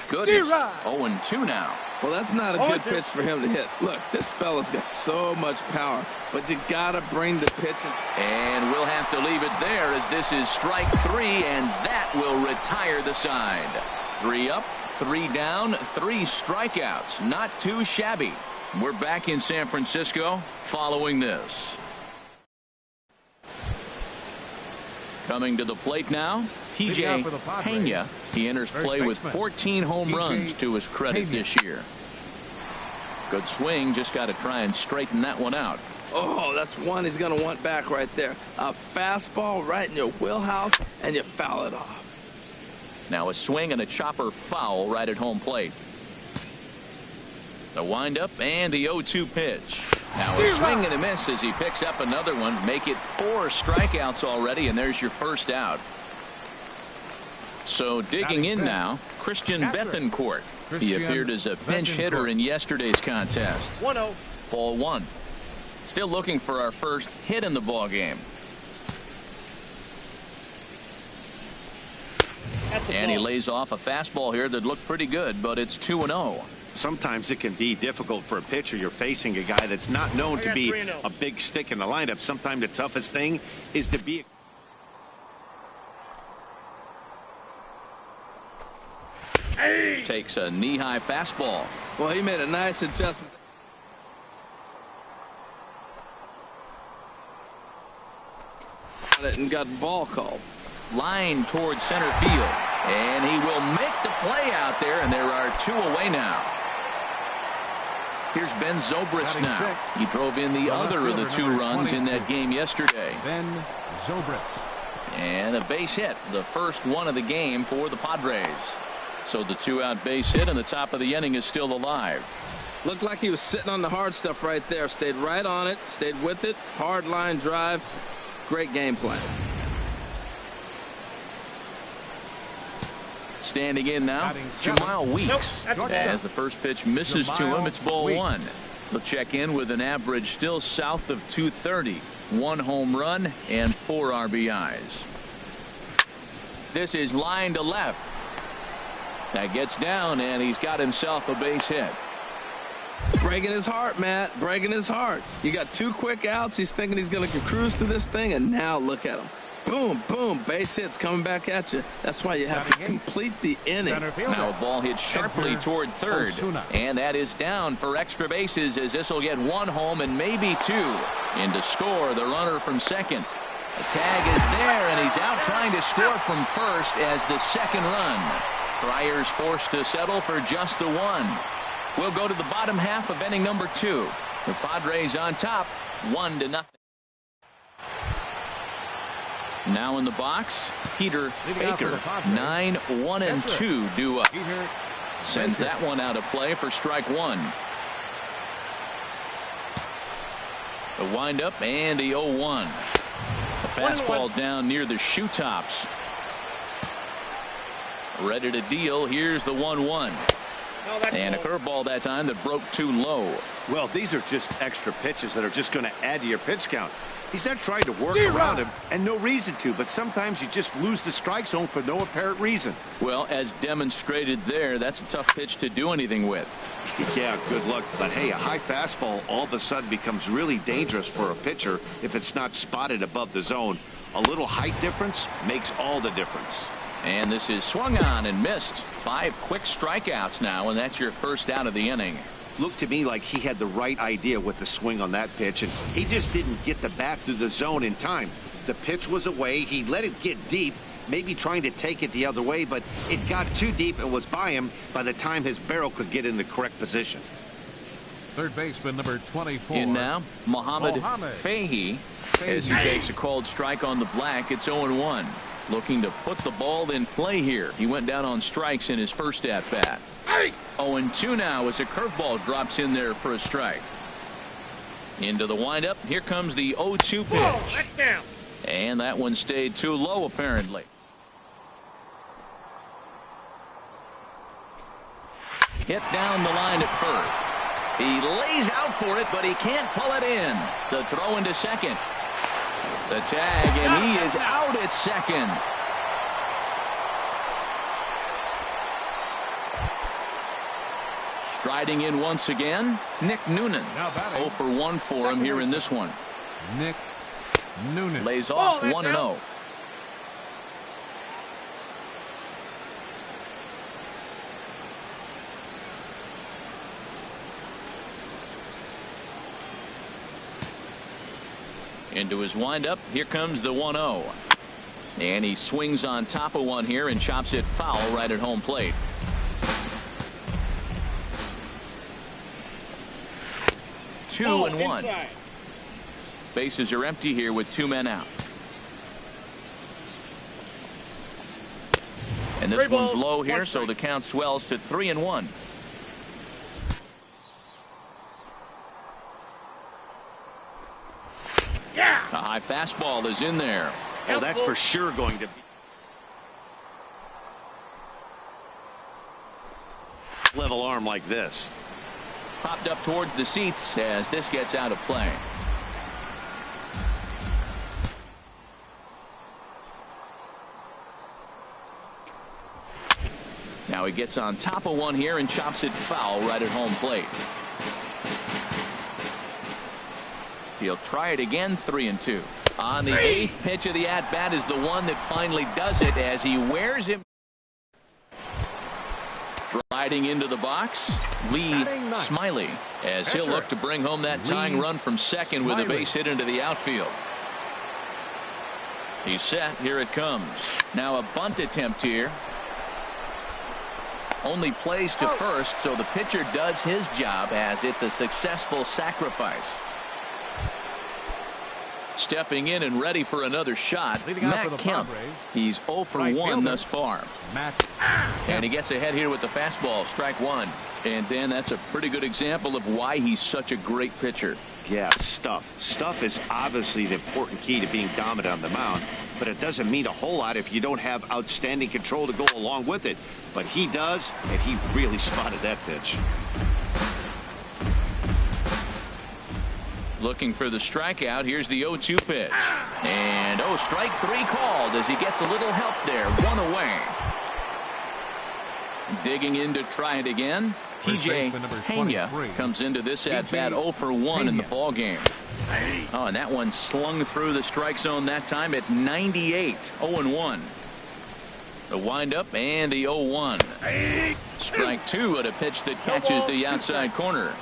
Goodness. 0-2 now. Well, that's not a good pitch for him to hit. Look, this fella's got so much power, but you got to bring the pitch in. And we'll have to leave it there as this is strike 3, and that will retire the side. 3 up, 3 down, 3 strikeouts. Not too shabby. We're back in San Francisco following this. Coming to the plate now, TJ Pena. He enters play with 14 home runs to his credit this year. Good swing, just got to try and straighten that one out. Oh, that's one he's going to want back right there. A fastball right in your wheelhouse, and you foul it off. Now a swing and a chopper foul right at home plate. The windup and the 0-2 pitch. Now a swing and a miss as he picks up another one. Make it 4 strikeouts already, and there's your first out. So digging in now, Christian Bethancourt. He appeared as a pinch hitter in yesterday's contest. 1-0. Ball 1. Still looking for our first hit in the ball game. And he lays off a fastball here that looked pretty good, but it's 2-0. Sometimes it can be difficult for a pitcher. You're facing a guy that's not known to be a big stick in the lineup. Sometimes the toughest thing is to be. Takes a knee-high fastball. Well, he made a nice adjustment. And got the ball called. Line towards center field. And he will make the play out there, and there are 2 away now. Here's Ben Zobrist now. He drove in the other of the 2 runs in that game yesterday. Ben Zobrist. And a base hit, the first one of the game for the Padres. So the 2-out base hit, and the top of the inning is still alive. Looked like he was sitting on the hard stuff right there. Stayed right on it, stayed with it. Hard line drive. Great game plan. Standing in now, Jamal Weeks. As the first pitch misses to him, it's ball 1. He'll check in with an average still south of 230. 1 home run and 4 RBIs. This is line to left. That gets down, and he's got himself a base hit. Breaking his heart, Matt. Breaking his heart. You got 2 quick outs. He's thinking he's going to cruise through this thing, and now look at him. boom, boom, base hits coming back at you. That's why you have to complete the inning. Now a ball hit sharply toward third, and that is down for extra bases, as this will get one home and maybe two. In to score the runner from second. The tag is there, and he's out trying to score from first as the second run. Fryer's forced to settle for just the one. We'll go to the bottom half of inning number 2. The Padres on top, 1-0. Now in the box, Peter Baker, 9-1-2 due up. Sends that one out of play for strike one. The windup and the 0-1. The fastball down near the shoe tops. Ready to deal. Here's the 1-1. And a curveball that time that broke too low. Well, these are just extra pitches that are just going to add to your pitch count. He's not trying to work around him, and no reason to, but sometimes you just lose the strike zone for no apparent reason. Well, as demonstrated there, that's a tough pitch to do anything with. Yeah, good luck. But hey, a high fastball all of a sudden becomes really dangerous for a pitcher if it's not spotted above the zone. A little height difference makes all the difference. And this is swung on and missed. 5 quick strikeouts now, and that's your first out of the inning. Looked to me like he had the right idea with the swing on that pitch, and he just didn't get the bat through the zone in time. The pitch was away. He let it get deep, maybe trying to take it the other way, but it got too deep and was by him by the time his barrel could get in the correct position. Third baseman number 24. In now, Mohamed Fahy, as he takes a called strike on the black. It's 0-1. Looking to put the ball in play here. He went down on strikes in his first at-bat. 0-2 now as a curveball drops in there for a strike. Into the windup. Here comes the 0-2 pitch. And that one stayed too low, apparently. Hit down the line at first. He lays out for it, but he can't pull it in. The throw into second. The tag, and he is out at second. Striding in once again, Nick Noonan. 0 for 1 for him here in this one. Nick Noonan lays off 1-0. Into his windup. Here comes the 1-0. And he swings on top of one here and chops it foul right at home plate. Two and one. Bases are empty here with 2 men out. And this one's low here, so the count swells to 3-1. A high fastball is in there. Oh, that's for sure going to be level arm like this. Popped up towards the seats as this gets out of play. Now he gets on top of one here and chops it foul right at home plate. He'll try it again. 3-2. On the 8th pitch of the at-bat is the one that finally does it as he wears him. Riding into the box, Lee Smiley, as he'll look to bring home that tying run from second with a base hit into the outfield. He's set. Here it comes. Now a bunt attempt here. Only plays to first, so the pitcher does his job as it's a successful sacrifice. Stepping in and ready for another shot, Matt Kemp. He's 0 for 1 thus far. And he gets ahead here with the fastball, strike one. And then that's a pretty good example of why he's such a great pitcher. Yeah, stuff. Stuff is obviously the important key to being dominant on the mound, but it doesn't mean a whole lot if you don't have outstanding control to go along with it. But he does, and he really spotted that pitch. Looking for the strikeout. Here's the 0-2 pitch. And strike 3 called as he gets a little help there. 1 away. Digging in to try it again. TJ Pena comes into this at bat 0 for 1 in the ball game. Oh, and that one slung through the strike zone that time at 98. 0-1. The windup and the 0-1. Strike 2 at a pitch that catches the outside corner.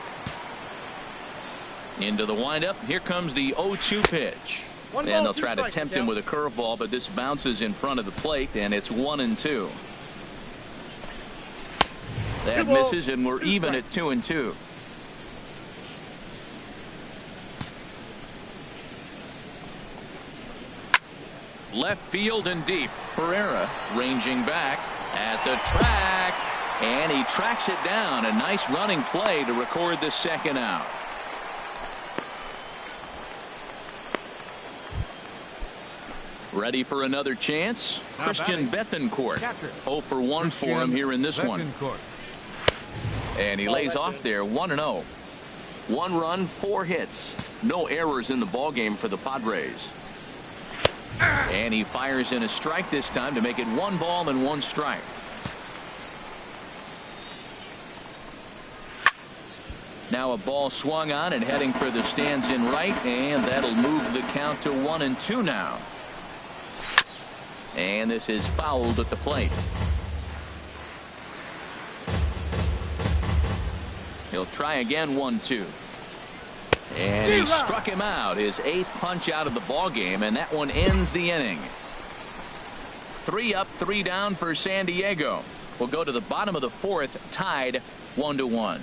Into the windup. Here comes the 0-2 pitch. And they'll try to tempt him with a curveball, but this bounces in front of the plate, and it's 1-2. That misses, and we're even at 2-2. Left field and deep. Pereira ranging back at the track, and he tracks it down. A nice running play to record the second out. Ready for another chance. Christian Bethancourt. 0 for 1 for him here in this one. And he lays off there 1-0. 1 run, 4 hits. No errors in the ball game for the Padres. And he fires in a strike this time to make it 1 ball and 1 strike. Now a ball swung on and heading for the stands in right, and that'll move the count to 1-2 now. And this is fouled at the plate. He'll try again. 1-2. And he struck him out. His 8th punch out of the ball game, and that one ends the inning. 3 up, 3 down for San Diego. We'll go to the bottom of the 4th, tied 1-1.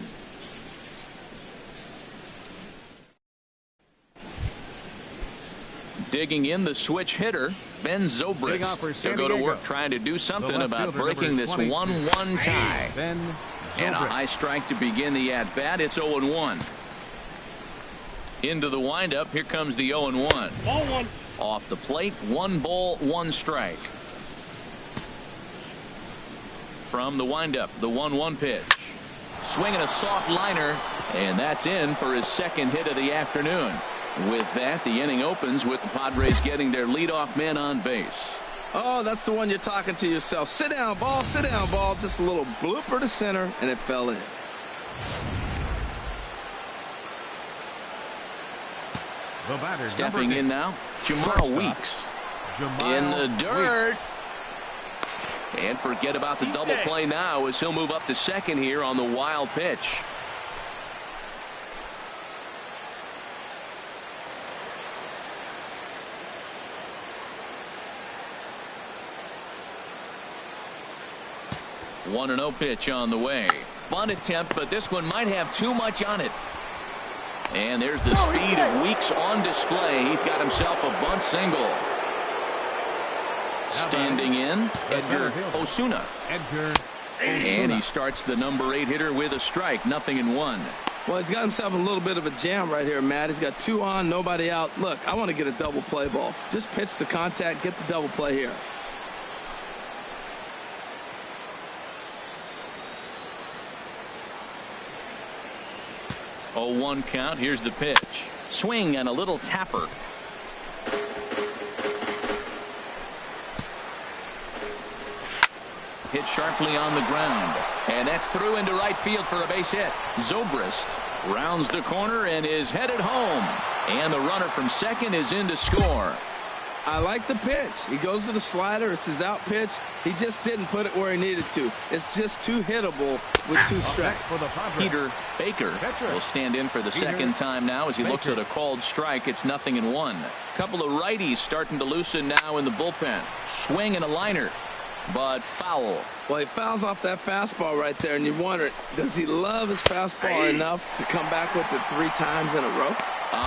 Digging in, the switch hitter, Ben Zobrist. He'll go to work trying to do something about breaking this 1-1 tie. And a high strike to begin the at-bat. It's 0-1. Into the windup. Here comes the 0-1. Ball 1. Off the plate. 1 ball, 1 strike. From the windup, the 1-1 pitch. Swinging a soft liner, and that's in for his 2nd hit of the afternoon. With that, the inning opens with the Padres getting their leadoff man on base. Oh, that's the one you're talking to yourself. Sit down, ball, sit down, ball. Just a little blooper to center, and it fell in. Stepping in now, Jamal Weeks. In the dirt. And forget about the double play now as he'll move up to second here on the wild pitch. The 1-0 pitch on the way. Bunt attempt, but this one might have too much on it. And there's the speed of Weeks on display. He's got himself a bunt single. Standing in, Edgar Osuna. And he starts the number 8 hitter with a strike. 0-1. Well, he's got himself a little bit of a jam right here, Matt. He's got 2 on, nobody out. Look, I want to get a double play ball. Just pitch the contact, get the double play here. Oh, 1 count. Here's the pitch. Swing and a little tapper. Hit sharply on the ground. And that's through into right field for a base hit. Zobrist rounds the corner and is headed home. And the runner from second is in to score. I like the pitch. He goes to the slider. It's his out pitch. He just didn't put it where he needed to. It's just too hittable with 2 strikes. Peter Baker will stand in for the second time now as he looks at a called strike. It's 0-1. Couple of righties starting to loosen now in the bullpen. Swing and a liner, but foul. Well, he fouls off that fastball right there, and you wonder, does he love his fastball enough to come back with it 3 times in a row?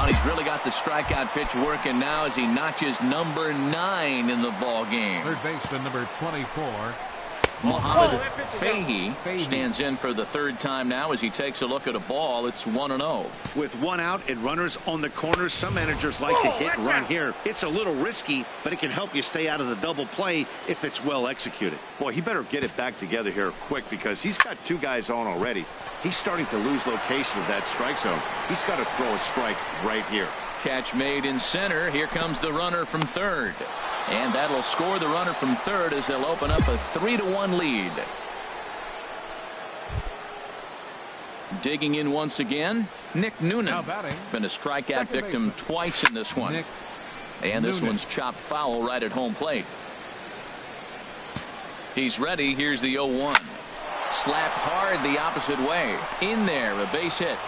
He's really got the strikeout pitch working now as he notches number 9 in the ball game. Third baseman number 24. Mohamed Fahey stands in for the 3rd time now as he takes a look at a ball. It's 1-0. With 1 out and runners on the corners, some managers like to hit and run here. It's a little risky, but it can help you stay out of the double play if it's well executed. Boy, he better get it back together here quick because he's got 2 guys on already. He's starting to lose location of that strike zone. He's got to throw a strike right here. Catch made in center. Here comes the runner from third. And that'll score the runner from third as they'll open up a 3-1 lead. Digging in once again, Nick Noonan. Now batting, Been a strikeout second victim baseman, twice in this one. Nick And this Noonan. one's chopped foul right at home plate. He's ready. Here's the 0-1. Slapped hard the opposite way. In there, a base hit.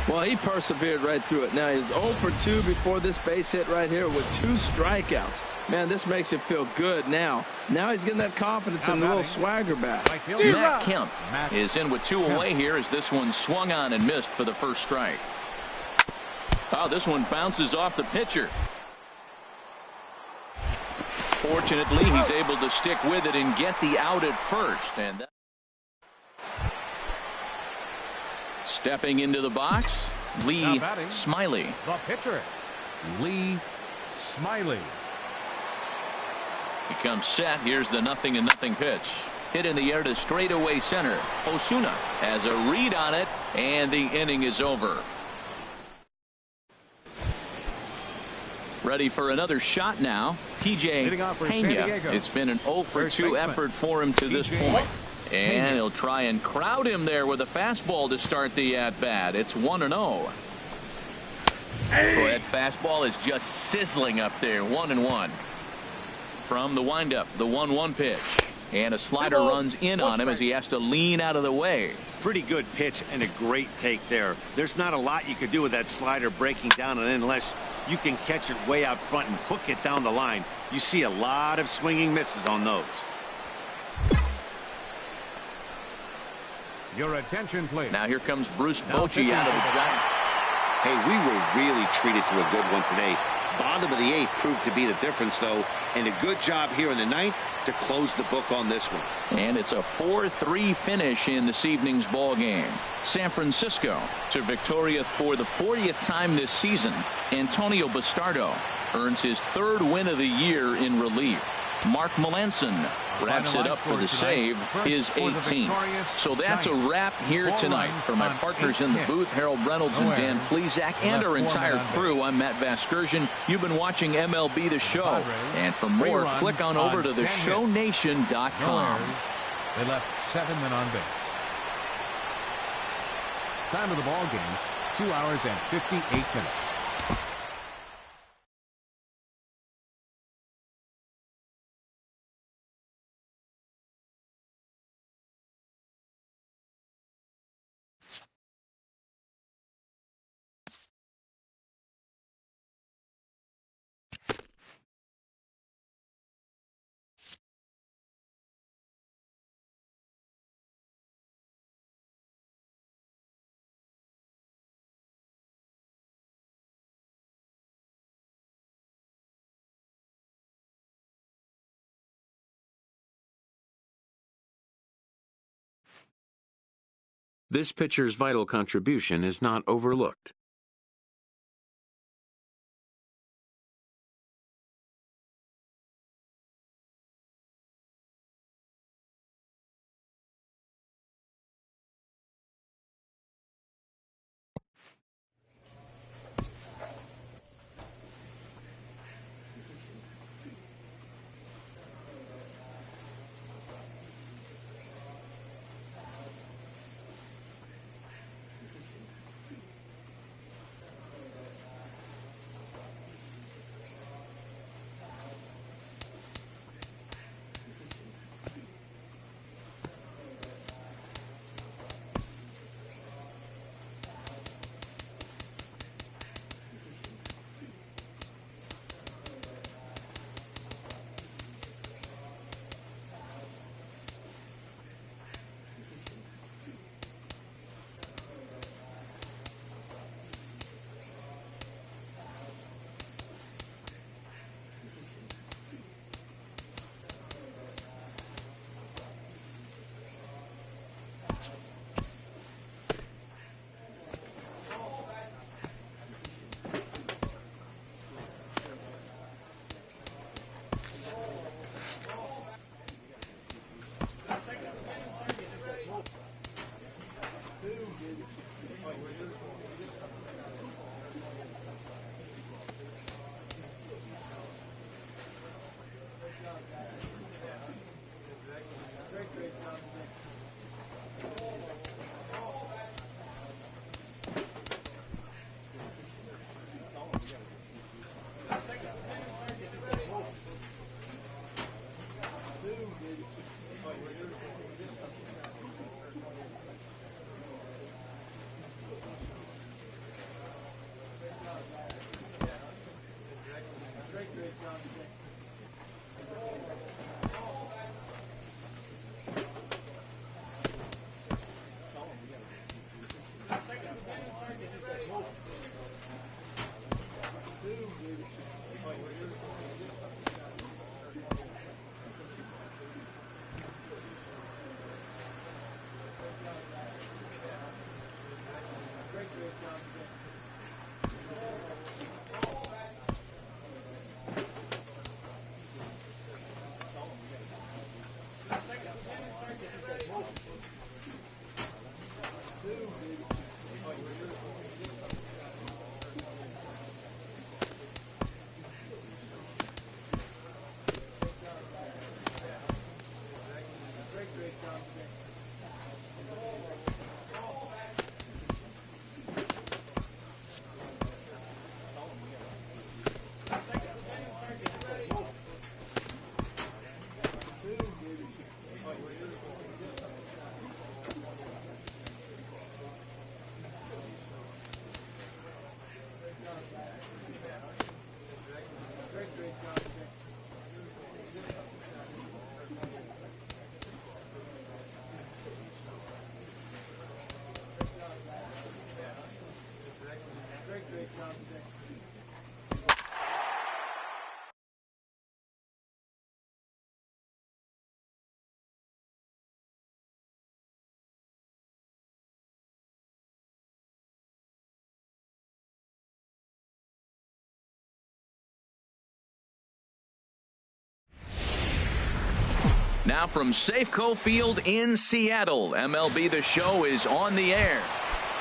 Well, he persevered right through it. Now he's 0 for 2 before this base hit right here with 2 strikeouts. Man, this makes you feel good now. Now he's getting that confidence and a little swagger back. Right field, Matt Kemp Matt is in with 2 away here as this one swung on and missed for the first strike. Oh, this one bounces off the pitcher. Fortunately, he's able to stick with it and get the out at first. And stepping into the box, Lee Now batting, Smiley. the pitcher, Lee Smiley. He comes set. Here's the 0-0 pitch. Hit in the air to straightaway center. Osuna has a read on it, and the inning is over. Ready for another shot now. TJ Leading off for San Pena. Diego. It's been an 0 for First 2 baseman, effort for him to this TJ point. And Pena. he'll try and crowd him there with a fastball to start the at-bat. It's 1-0. Boy, that fastball is just sizzling up there. 1-1. From the windup, the 1-1 pitch. And a slider runs in on him as he has to lean out of the way. Pretty good pitch and a great take there. There's not a lot you could do with that slider breaking down and in unless you can catch it way out front and hook it down the line. You see a lot of swinging misses on those. Your attention, please. Now here comes Bruce Now Bochy out of the Giants. Hey, we were really treated to a good one today. Bottom of the 8th proved to be the difference, though, and a good job here in the 9th to close the book on this one. And it's a 4-3 finish in this evening's ball game. San Francisco to victoria for the 40th time this season. Antonio Bastardo earns his 3rd win of the year in relief. Mark Melanson wraps it up for the save, his 18th. So that's a wrap here tonight. For my partners in the booth, Harold Reynolds and Dan Plesac, and our entire crew, I'm Matt Vasgersian. You've been watching MLB The Show. And for more, click on over to theshownation.com. They left 7 men on base. Time of the ball game, 2 hours and 58 minutes. This pitcher's vital contribution is not overlooked. Now from Safeco Field in Seattle, MLB The Show is on the air.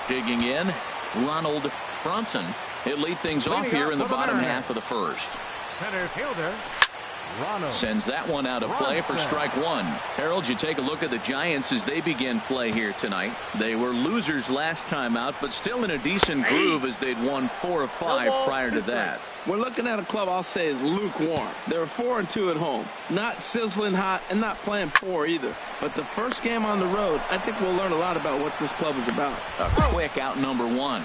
Digging in, Ronald Bronson. He'll lead things off here in the bottom half of the first. Center fielder, Ronald. Sends that one out of play for strike one. Harold, you take a look at the Giants as they begin play here tonight. They were losers last time out, but still in a decent groove as they'd won 4 of 5 prior to that. We're looking at a club I'll say is lukewarm. They were 4-2 at home. Not sizzling hot and not playing poor either. But the first game on the road, I think we'll learn a lot about what this club is about. A quick out number one.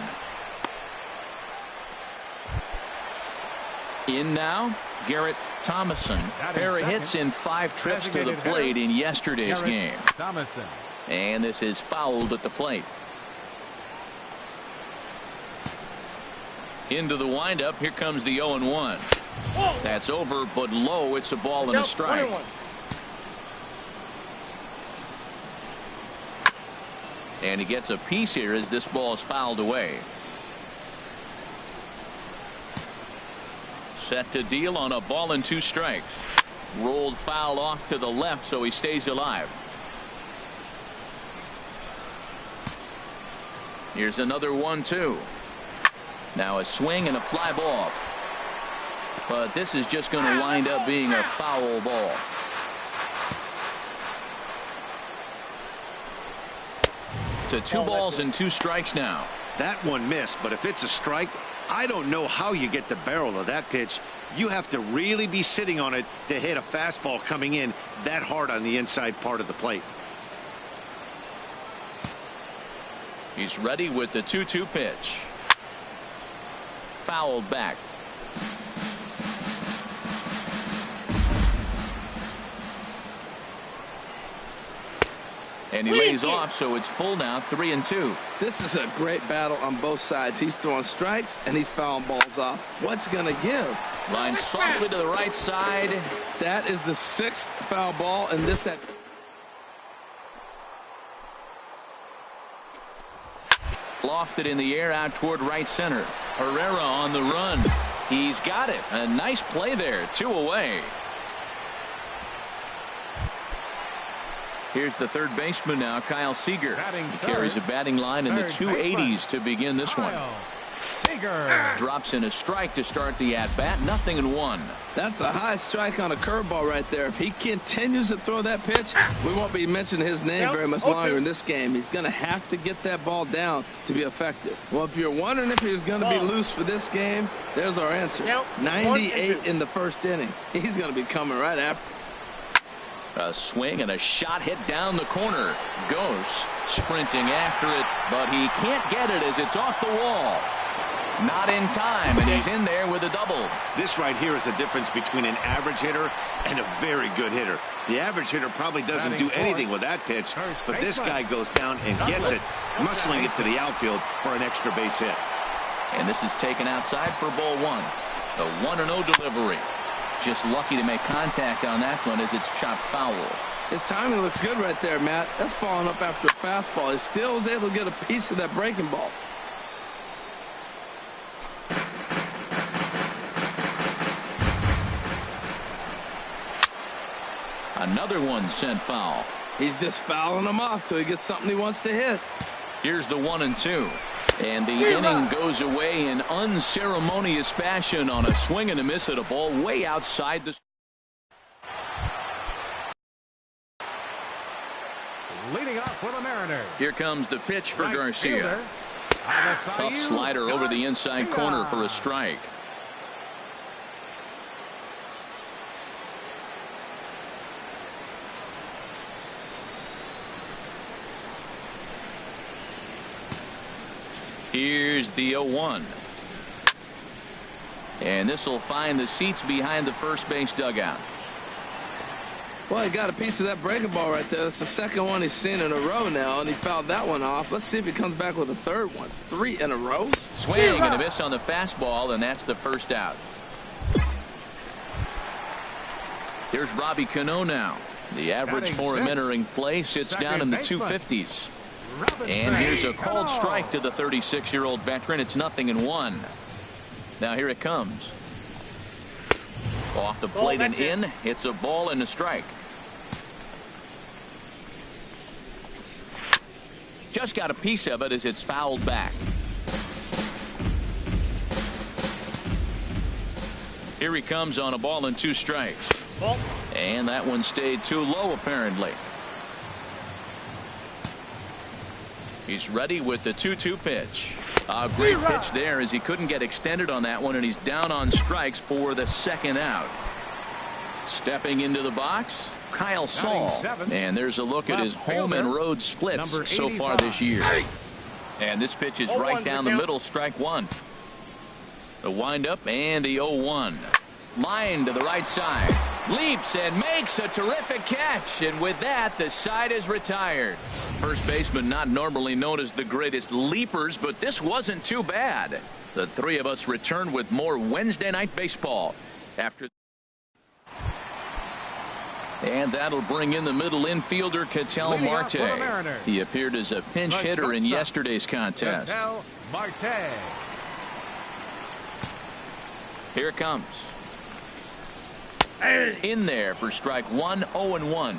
In now, Garrett Thomason. Pair of hits in 5 trips to the plate in yesterday's game. Thomason. And this is fouled at the plate. Into the windup. Here comes the 0-1. That's over, but low. It's a ball and a strike. And he gets a piece here as this ball is fouled away. Set to deal on a ball and 2 strikes. Rolled foul off to the left, so he stays alive. Here's another 1-2. Now a swing and a fly ball. But this is just going to wind up being a foul ball. To 2 balls and 2 strikes now. That one missed, but if it's a strike, I don't know how you get the barrel of that pitch. You have to really be sitting on it to hit a fastball coming in that hard on the inside part of the plate. He's ready with the 2-2 pitch. Fouled back. And he lays off, so it's full now, 3-2. This is a great battle on both sides. He's throwing strikes and he's fouling balls off. What's going to give? Line softly to the right side. That is the 6th foul ball, and this that. Lofted in the air out toward right center. Herrera on the run. He's got it. A nice play there. 2 away. Here's the third baseman now, Kyle Seager. He carries a batting line in the 280s to begin this one. Seager drops in a strike to start the at-bat. 0-1. That's a high strike on a curveball right there. If he continues to throw that pitch, we won't be mentioning his name very much longer in this game. He's going to have to get that ball down to be effective. Well, if you're wondering if he's going to be loose for this game, there's our answer. 98 in the first inning. He's going to be coming right after. A swing and a shot hit down the corner. Goes sprinting after it, but he can't get it as it's off the wall. Not in time, and he's in there with a double. This right here is the difference between an average hitter and a very good hitter. The average hitter probably doesn't do anything with that pitch, but this guy goes down and gets it, muscling it to the outfield for an extra base hit. And this is taken outside for ball 1. The 1-0 delivery. Just lucky to make contact on that one as it's chopped foul. His timing looks good right there, Matt. That's following up after a fastball. He still was able to get a piece of that breaking ball. Another one sent foul. He's just fouling them off till he gets something he wants to hit. Here's the 1-2. And the inning goes away in unceremonious fashion on a swing and a miss at a ball way outside the. Leading off for the Mariners. Here comes the pitch for Right Garcia. fielder, Tough slider over the inside corner for a strike. Here's the 0-1. And this will find the seats behind the first base dugout. Well, he got a piece of that breaking ball right there. That's the second one he's seen in a row now, and he fouled that one off. Let's see if he comes back with a third one. 3 in a row. Swing and a miss on the fastball, and that's the first out. Here's Robbie Cano now. The average for him entering play sits down in the 250s. And here's a called strike to the 36-year-old veteran. It's 0-1. Now here it comes. Off the plate and in. It's a ball and a strike. Just got a piece of it as it's fouled back. Here he comes on a ball and 2 strikes. And that one stayed too low apparently. He's ready with the 2-2 pitch. A great pitch there as he couldn't get extended on that one, and he's down on strikes for the second out. Stepping into the box, Kyle Saul. And there's a look at his home and road splits so far this year. And this pitch is right down the middle, strike 1. The windup and the 0-1. Line to the right side. Leaps and makes a terrific catch. And with that, the side is retired. First baseman not normally known as the greatest leapers, but this wasn't too bad. The three of us return with more Wednesday Night Baseball after. And that'll bring in the middle infielder, Ketel Marte. He appeared as a pinch hitter in yesterday's contest. Here it comes. In there for strike 1, 0-1.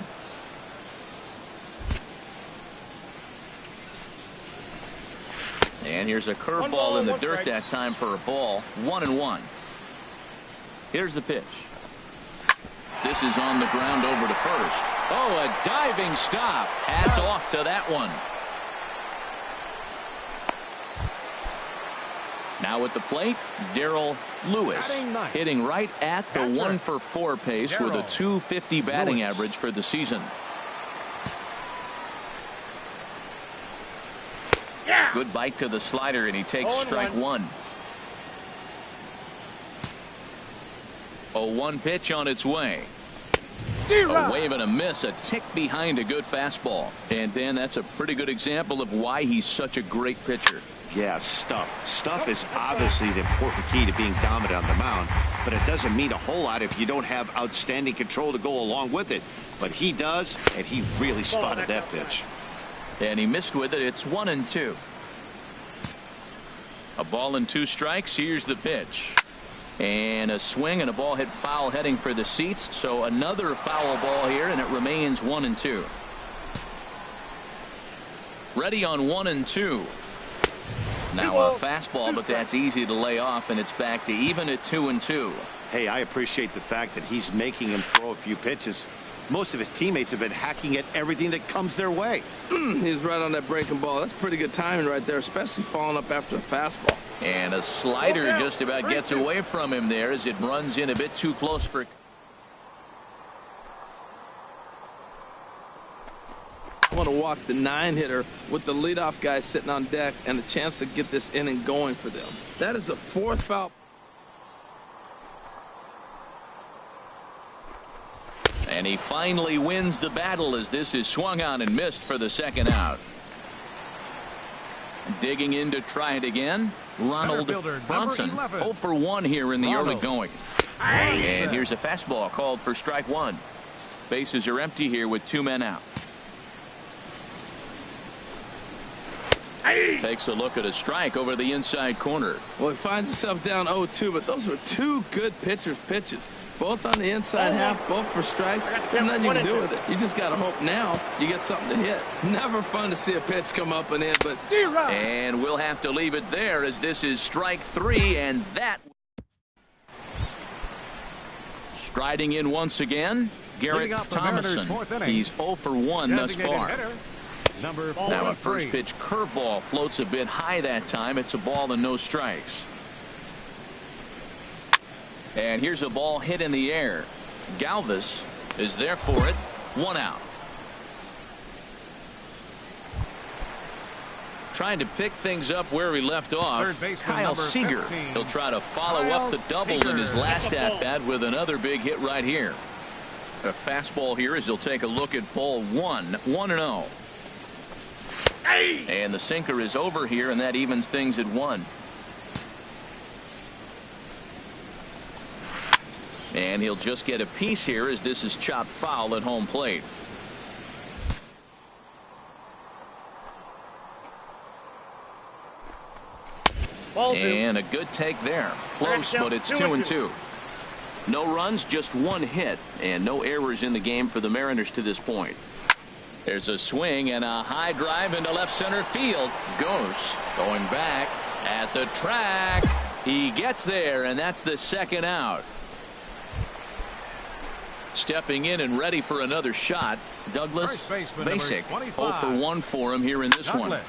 And here's a curveball in the dirt that time for a ball. 1-1. Here's the pitch. This is on the ground over to first. Oh, a diving stop. Hats off to that one. Now at the plate, Darrell Lewis hitting right at the 1-for-4 pace with a .250 batting average for the season. Good bite to the slider, and he takes strike 1. 0-1 pitch on its way. A wave and a miss, a tick behind a good fastball. And Dan, that's a pretty good example of why he's such a great pitcher. Yeah, stuff. Stuff is obviously the important key to being dominant on the mound, but it doesn't mean a whole lot if you don't have outstanding control to go along with it. But he does, and he really spotted that pitch. And he missed with it. It's 1-2. A ball and 2 strikes. Here's the pitch. And a swing and a ball hit foul heading for the seats. So another foul ball here, and it remains 1-2. Ready on 1-2. Now a fastball, but that's easy to lay off, and it's back to even at 2-2. Hey, I appreciate the fact that he's making him throw a few pitches. Most of his teammates have been hacking at everything that comes their way. He's right on that breaking ball. That's pretty good timing right there, especially following up after a fastball. And a slider just about gets away from him there as it runs in a bit too close for. I want to walk the 9-hitter with the leadoff guy sitting on deck and a chance to get this inning going for them. That is the 4th foul. And he finally wins the battle as this is swung on and missed for the second out. Digging in to try it again. Ronald Bronson. 0 for 1 here in the early going. And here's a fastball called for strike one. Bases are empty here with 2 men out. Takes a look at a strike over the inside corner. Well, he finds himself down 0-2, but those were 2 good pitchers' pitches. Both on the inside half, both for strikes. There's nothing you can do with it. You just got to hope now you get something to hit. Never fun to see a pitch come up and in, but... And we'll have to leave it there as this is strike 3, and that... Striding in once again, Garrett Thomason. He's 0 for 1 thus far. Now a first pitch curveball floats a bit high that time. It's a ball and no strikes. And here's a ball hit in the air. Galvis is there for it. 1 out. Trying to pick things up where he left off. Kyle Seager. He'll try to follow up the double in his last at bat with another big hit right here. A fastball here as he'll take a look at ball 1. 1-0. And the sinker is over here, and that evens things at 1. And he'll just get a piece here as this is chopped foul at home plate. And a good take there. Close, but it's 2-2. No runs, just 1 hit, and no errors in the game for the Mariners to this point. There's a swing and a high drive into left center field. Goes going back at the track. He gets there, and that's the 2nd out. Stepping in and ready for another shot, Douglas Basic. 0 for 1 for him here in this one.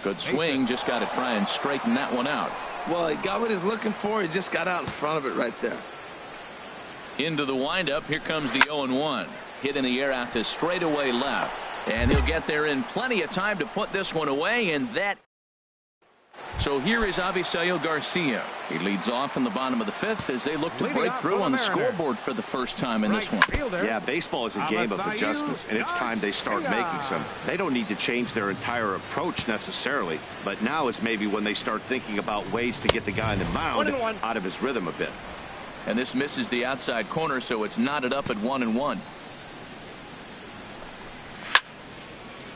Good swing, just got to try and straighten that one out. Well, he got what he's looking for. He just got out in front of it right there. Into the windup. Here comes the 0-1. Hit in the air out to straightaway left. And he'll get there in plenty of time to put this one away, and that. So here is Avisail Garcia. He leads off in the bottom of the 5th as they look to break through on the scoreboard for the first time in this one. Yeah, baseball is a game of adjustments, and it's time they start making some. They don't need to change their entire approach necessarily, but now is maybe when they start thinking about ways to get the guy in the mound out of his rhythm a bit. And this misses the outside corner, so it's knotted up at 1-1.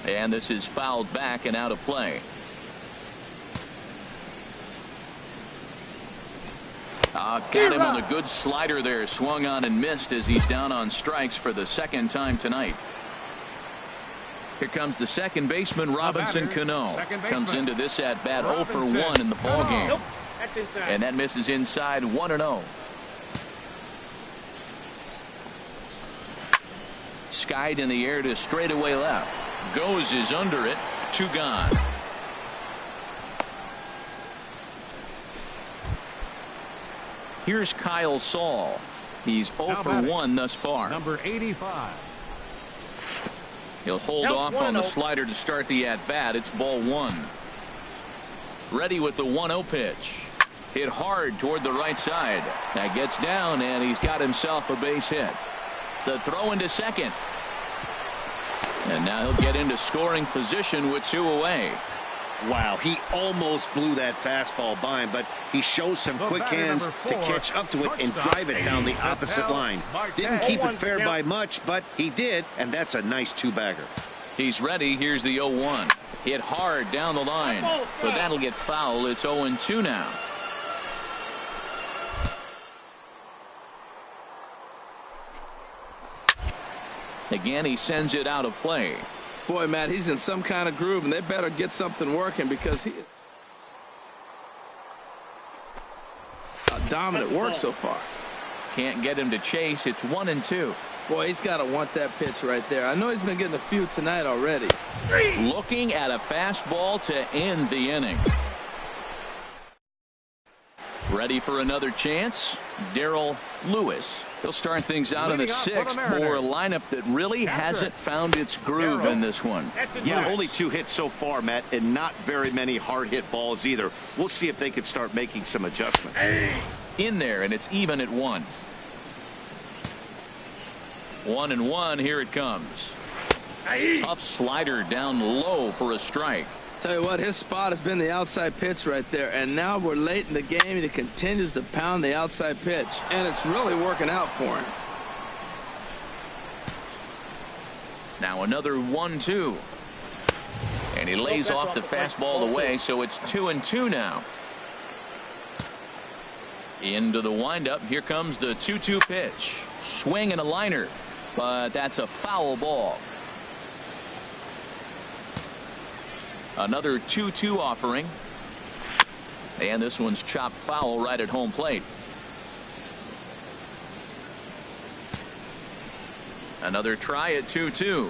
And this is fouled back and out of play. Got him on a good slider there. Swung on and missed as he's down on strikes for the 2nd time tonight. Here comes the second baseman, Robinson Cano. Comes into this at bat 0 for 1 in the ball game. And that misses inside. 1-0. Skied in the air to straightaway left. Goes is under it. 2 gone. Here's Kyle Saul. He's 0 for 1 thus far. Number 85. He'll hold off on the slider to start the at-bat. It's ball 1. Ready with the 1-0 pitch. Hit hard toward the right side. That gets down, and he's got himself a base hit. The throw into second. And now he'll get into scoring position with 2 away. Wow, he almost blew that fastball by him, but he shows some quick hands to catch up to it and drive it down the opposite line. Didn't keep it fair by much, but he did, and that's a nice 2-bagger. He's ready. Here's the 0-1. Hit hard down the line, but that'll get foul. It's 0-2 now. Again, he sends it out of play. Boy, Matt, he's in some kind of groove, and they better get something working because he dominant work so far. Can't get him to chase. It's 1-2. Boy, he's got to want that pitch right there. I know he's been getting a few tonight already. Looking at a fastball to end the inning. Ready for another chance? Darrell Lewis. He'll start things out in the 6th for a lineup that really hasn't found its groove in this one. Yeah, only 2 hits so far, Matt, and not very many hard hit balls either. We'll see if they can start making some adjustments. In there, and it's even at 1. 1-1. Here it comes. Tough slider down low for a strike. Tell you what, his spot has been the outside pitch right there, and now we're late in the game and he continues to pound the outside pitch, and it's really working out for him. Now another 1-2. And he lays off the fastball away, so it's 2-2 now. Into the windup. Here comes the 2-2 pitch. Swing and a liner, but that's a foul ball. Another 2-2 offering. And this one's chopped foul right at home plate. Another try at 2-2.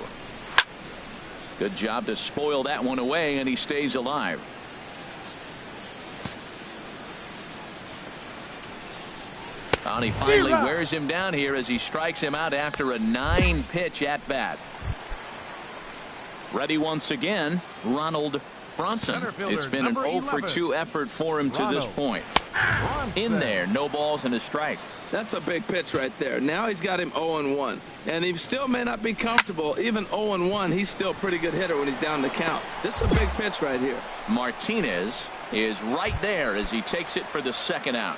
Good job to spoil that one away, and he stays alive. And he finally wears him down here as he strikes him out after a 9-pitch at bat. Ready once again, Ronald Bronson. It's been an 0-for-2 effort for him to this point. In there, no balls and a strike. That's a big pitch right there. Now he's got him 0-1, and he still may not be comfortable. Even 0-1, he's still a pretty good hitter when he's down the count. This is a big pitch right here. Martinez is right there as he takes it for the second out.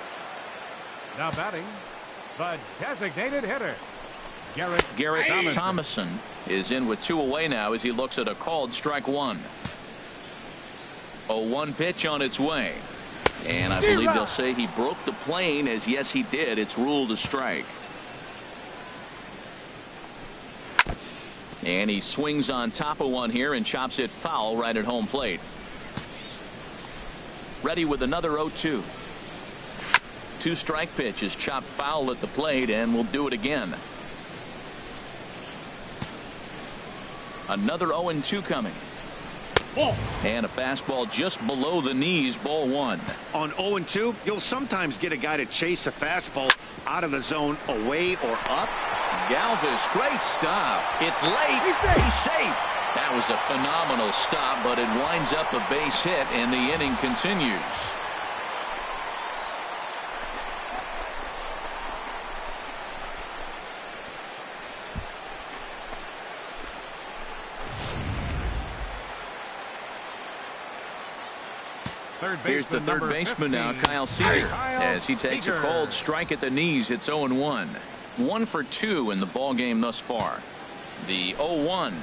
Now batting, the designated hitter, Garrett Thomason is in with 2 away now as he looks at a called strike 1. 0-1 pitch on its way. And I believe they'll say he broke the plane, as yes he did. It's ruled a strike. And he swings on top of one here and chops it foul right at home plate. Ready with another 0-2. 2-strike pitch is chopped foul at the plate, and we'll do it again. Another 0-2 coming. And a fastball just below the knees, ball 1. On 0-2, you'll sometimes get a guy to chase a fastball out of the zone away or up. Galvis, great stop. It's late. He's safe. That was a phenomenal stop, but it winds up a base hit, and the inning continues. Here's the third baseman now, Kyle Seager, as he takes a cold strike at the knees. It's 0-1. 1 for 2 in the ball game thus far. The 0-1.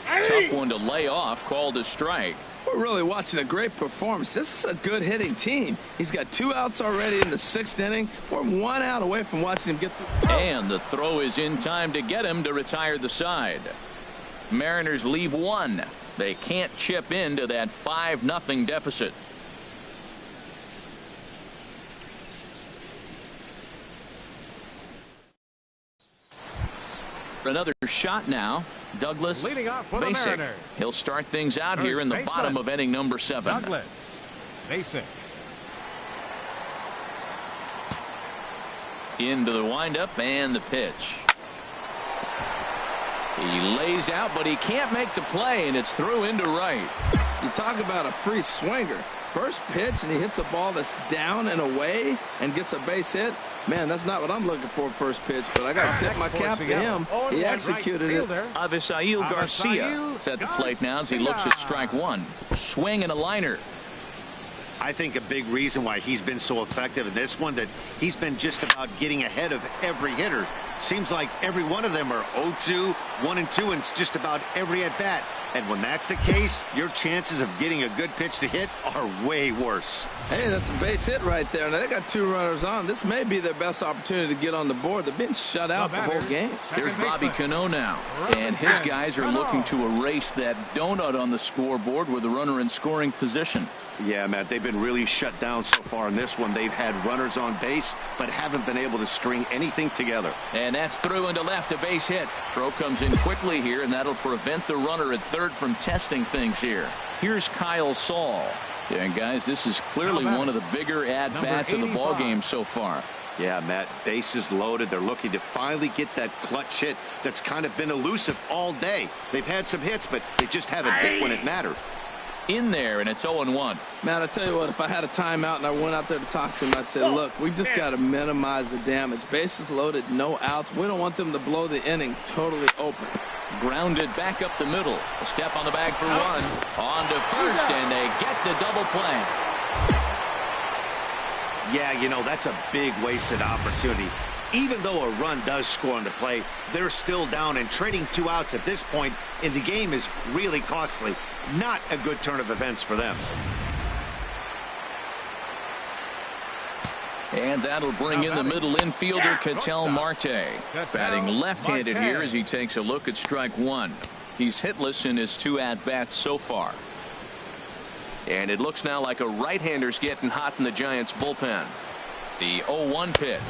Tough one to lay off, called a strike. We're really watching a great performance. This is a good hitting team. He's got 2 outs already in the 6th inning. We're 1 out away from watching him get through. And the throw is in time to get him to retire the side. Mariners leave 1. They can't chip into that 5-0 deficit. Another shot now. Douglas Basic. He'll start things out here in the bottom of inning number 7. Douglas Basic. Into the windup and the pitch. He lays out, but he can't make the play, and it's through into right. You talk about a free swinger. First pitch, and he hits a ball that's down and away and gets a base hit. Man, that's not what I'm looking for first pitch, but I got to tip my cap to him. He executed it. Avisail Garcia is at the plate now as he looks at strike 1. Swing and a liner. I think a big reason why he's been so effective in this one, that he's been just about getting ahead of every hitter. Seems like every one of them are 0-2, 1-2, and it's just about every at bat. And when that's the case, your chances of getting a good pitch to hit are way worse. Hey, that's a base hit right there. Now they got 2 runners on. This may be their best opportunity to get on the board. They've been shut out the whole game. Here's Robbie Cano now, and his guys are looking to erase that donut on the scoreboard with a runner in scoring position. Yeah, Matt, they've been really shut down so far in this one. They've had runners on base, but haven't been able to string anything together. And that's through into left, a base hit. Throw comes in quickly here, and that'll prevent the runner at third from testing things here. Here's Kyle Saul. Yeah, and guys, this is clearly one of the bigger at-bats of the ball game so far. Yeah, Matt, bases loaded. They're looking to finally get that clutch hit that's kind of been elusive all day. They've had some hits, but they just haven't hit when it mattered. in there, and it's 0-1. Man, I tell you what, if I had a timeout and I went out there to talk to him, I'd say, look, we just got to minimize the damage. Bases loaded, no outs. We don't want them to blow the inning totally open. Grounded back up the middle. A step on the bag for one. On to first, and they get the double play. Yeah, you know, that's a big wasted opportunity. Even though a run does score on the play, they're still down, and trading 2 outs at this point in the game is really costly. Not a good turn of events for them. And that'll bring in the middle infielder, Ketel Marte. Batting left-handed here as he takes a look at strike one. He's hitless in his 2 at-bats so far. And it looks now like a right-hander's getting hot in the Giants bullpen. The 0-1 pitch.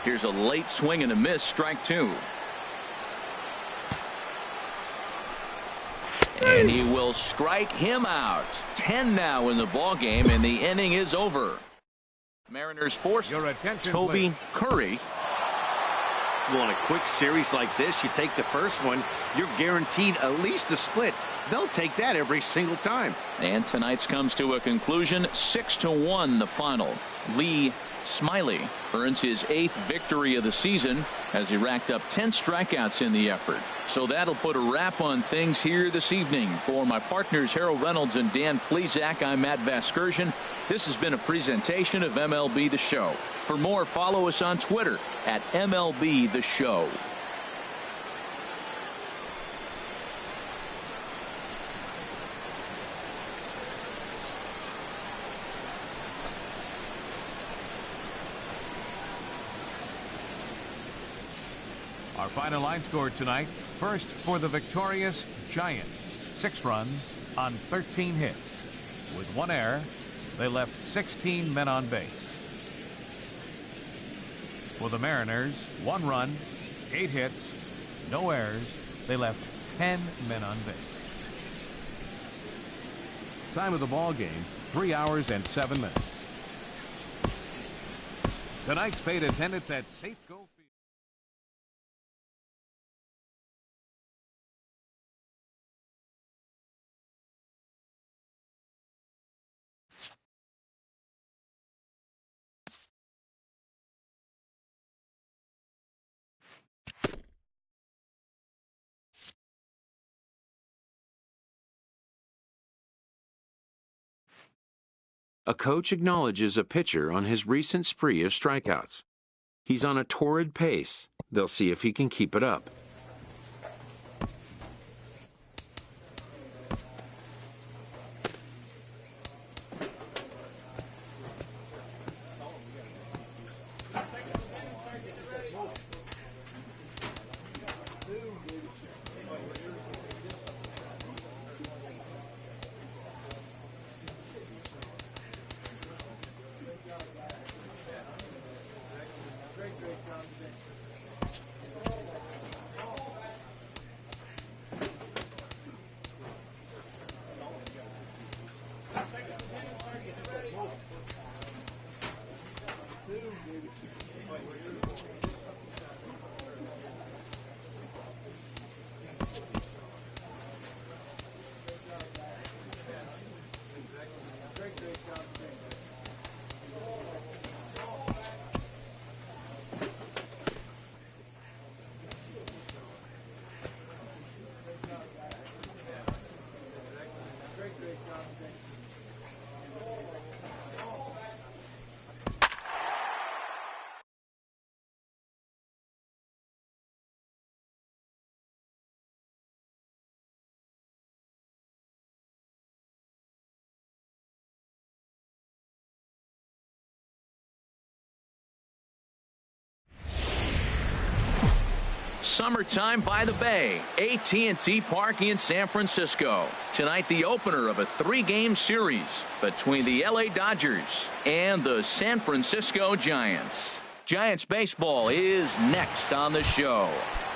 Here's a late swing and a miss, strike 2. And he will strike him out. 10 now in the ball game, and the inning is over. Mariners force Toby Curry. Well, in a quick series like this, you take the first one, you're guaranteed at least a split. They'll take that every single time. And tonight's comes to a conclusion, 6-1 the final. Lee Smiley earns his 8th victory of the season as he racked up 10 strikeouts in the effort. So that'll put a wrap on things here this evening. For my partners Harold Reynolds and Dan Plesac, I'm Matt Vasgersian. This has been a presentation of MLB The Show. For more, follow us on Twitter at MLB The Show. Our final line score tonight. First for the victorious Giants. 6 runs on 13 hits. With 1 error, they left 16 men on base. For the Mariners, 1 run, 8 hits, no errors. They left 10 men on base. Time of the ball game, 3 hours and 7 minutes. Tonight's paid attendance at Safeco Field. A coach acknowledges a pitcher on his recent spree of strikeouts. He's on a torrid pace. They'll see if he can keep it up. Summertime by the Bay, AT&T Park in San Francisco. Tonight, the opener of a 3-game series between the LA Dodgers and the San Francisco Giants. Giants baseball is next on the show.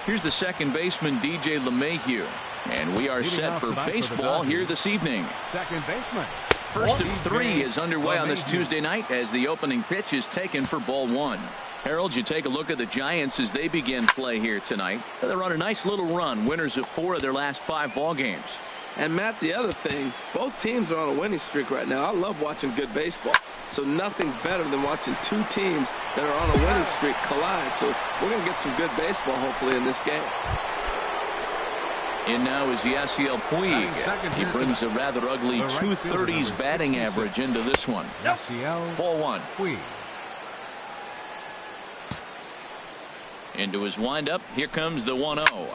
Here's the second baseman, DJ LeMahieu. And we are set for baseball here this evening. Second baseman. First of 3 is underway on this Tuesday night as the opening pitch is taken for ball 1. Harold, you take a look at the Giants as they begin play here tonight. They're on a nice little run, winners of 4 of their last 5 ball games. And, Matt, the other thing, both teams are on a winning streak right now. I love watching good baseball. So nothing's better than watching two teams that are on a winning streak collide. So we're going to get some good baseball, hopefully, in this game. And now is Yasiel Puig. He brings a rather ugly 230s batting average into this one. Ball one. Puig. Into his windup. Here comes the 1-0.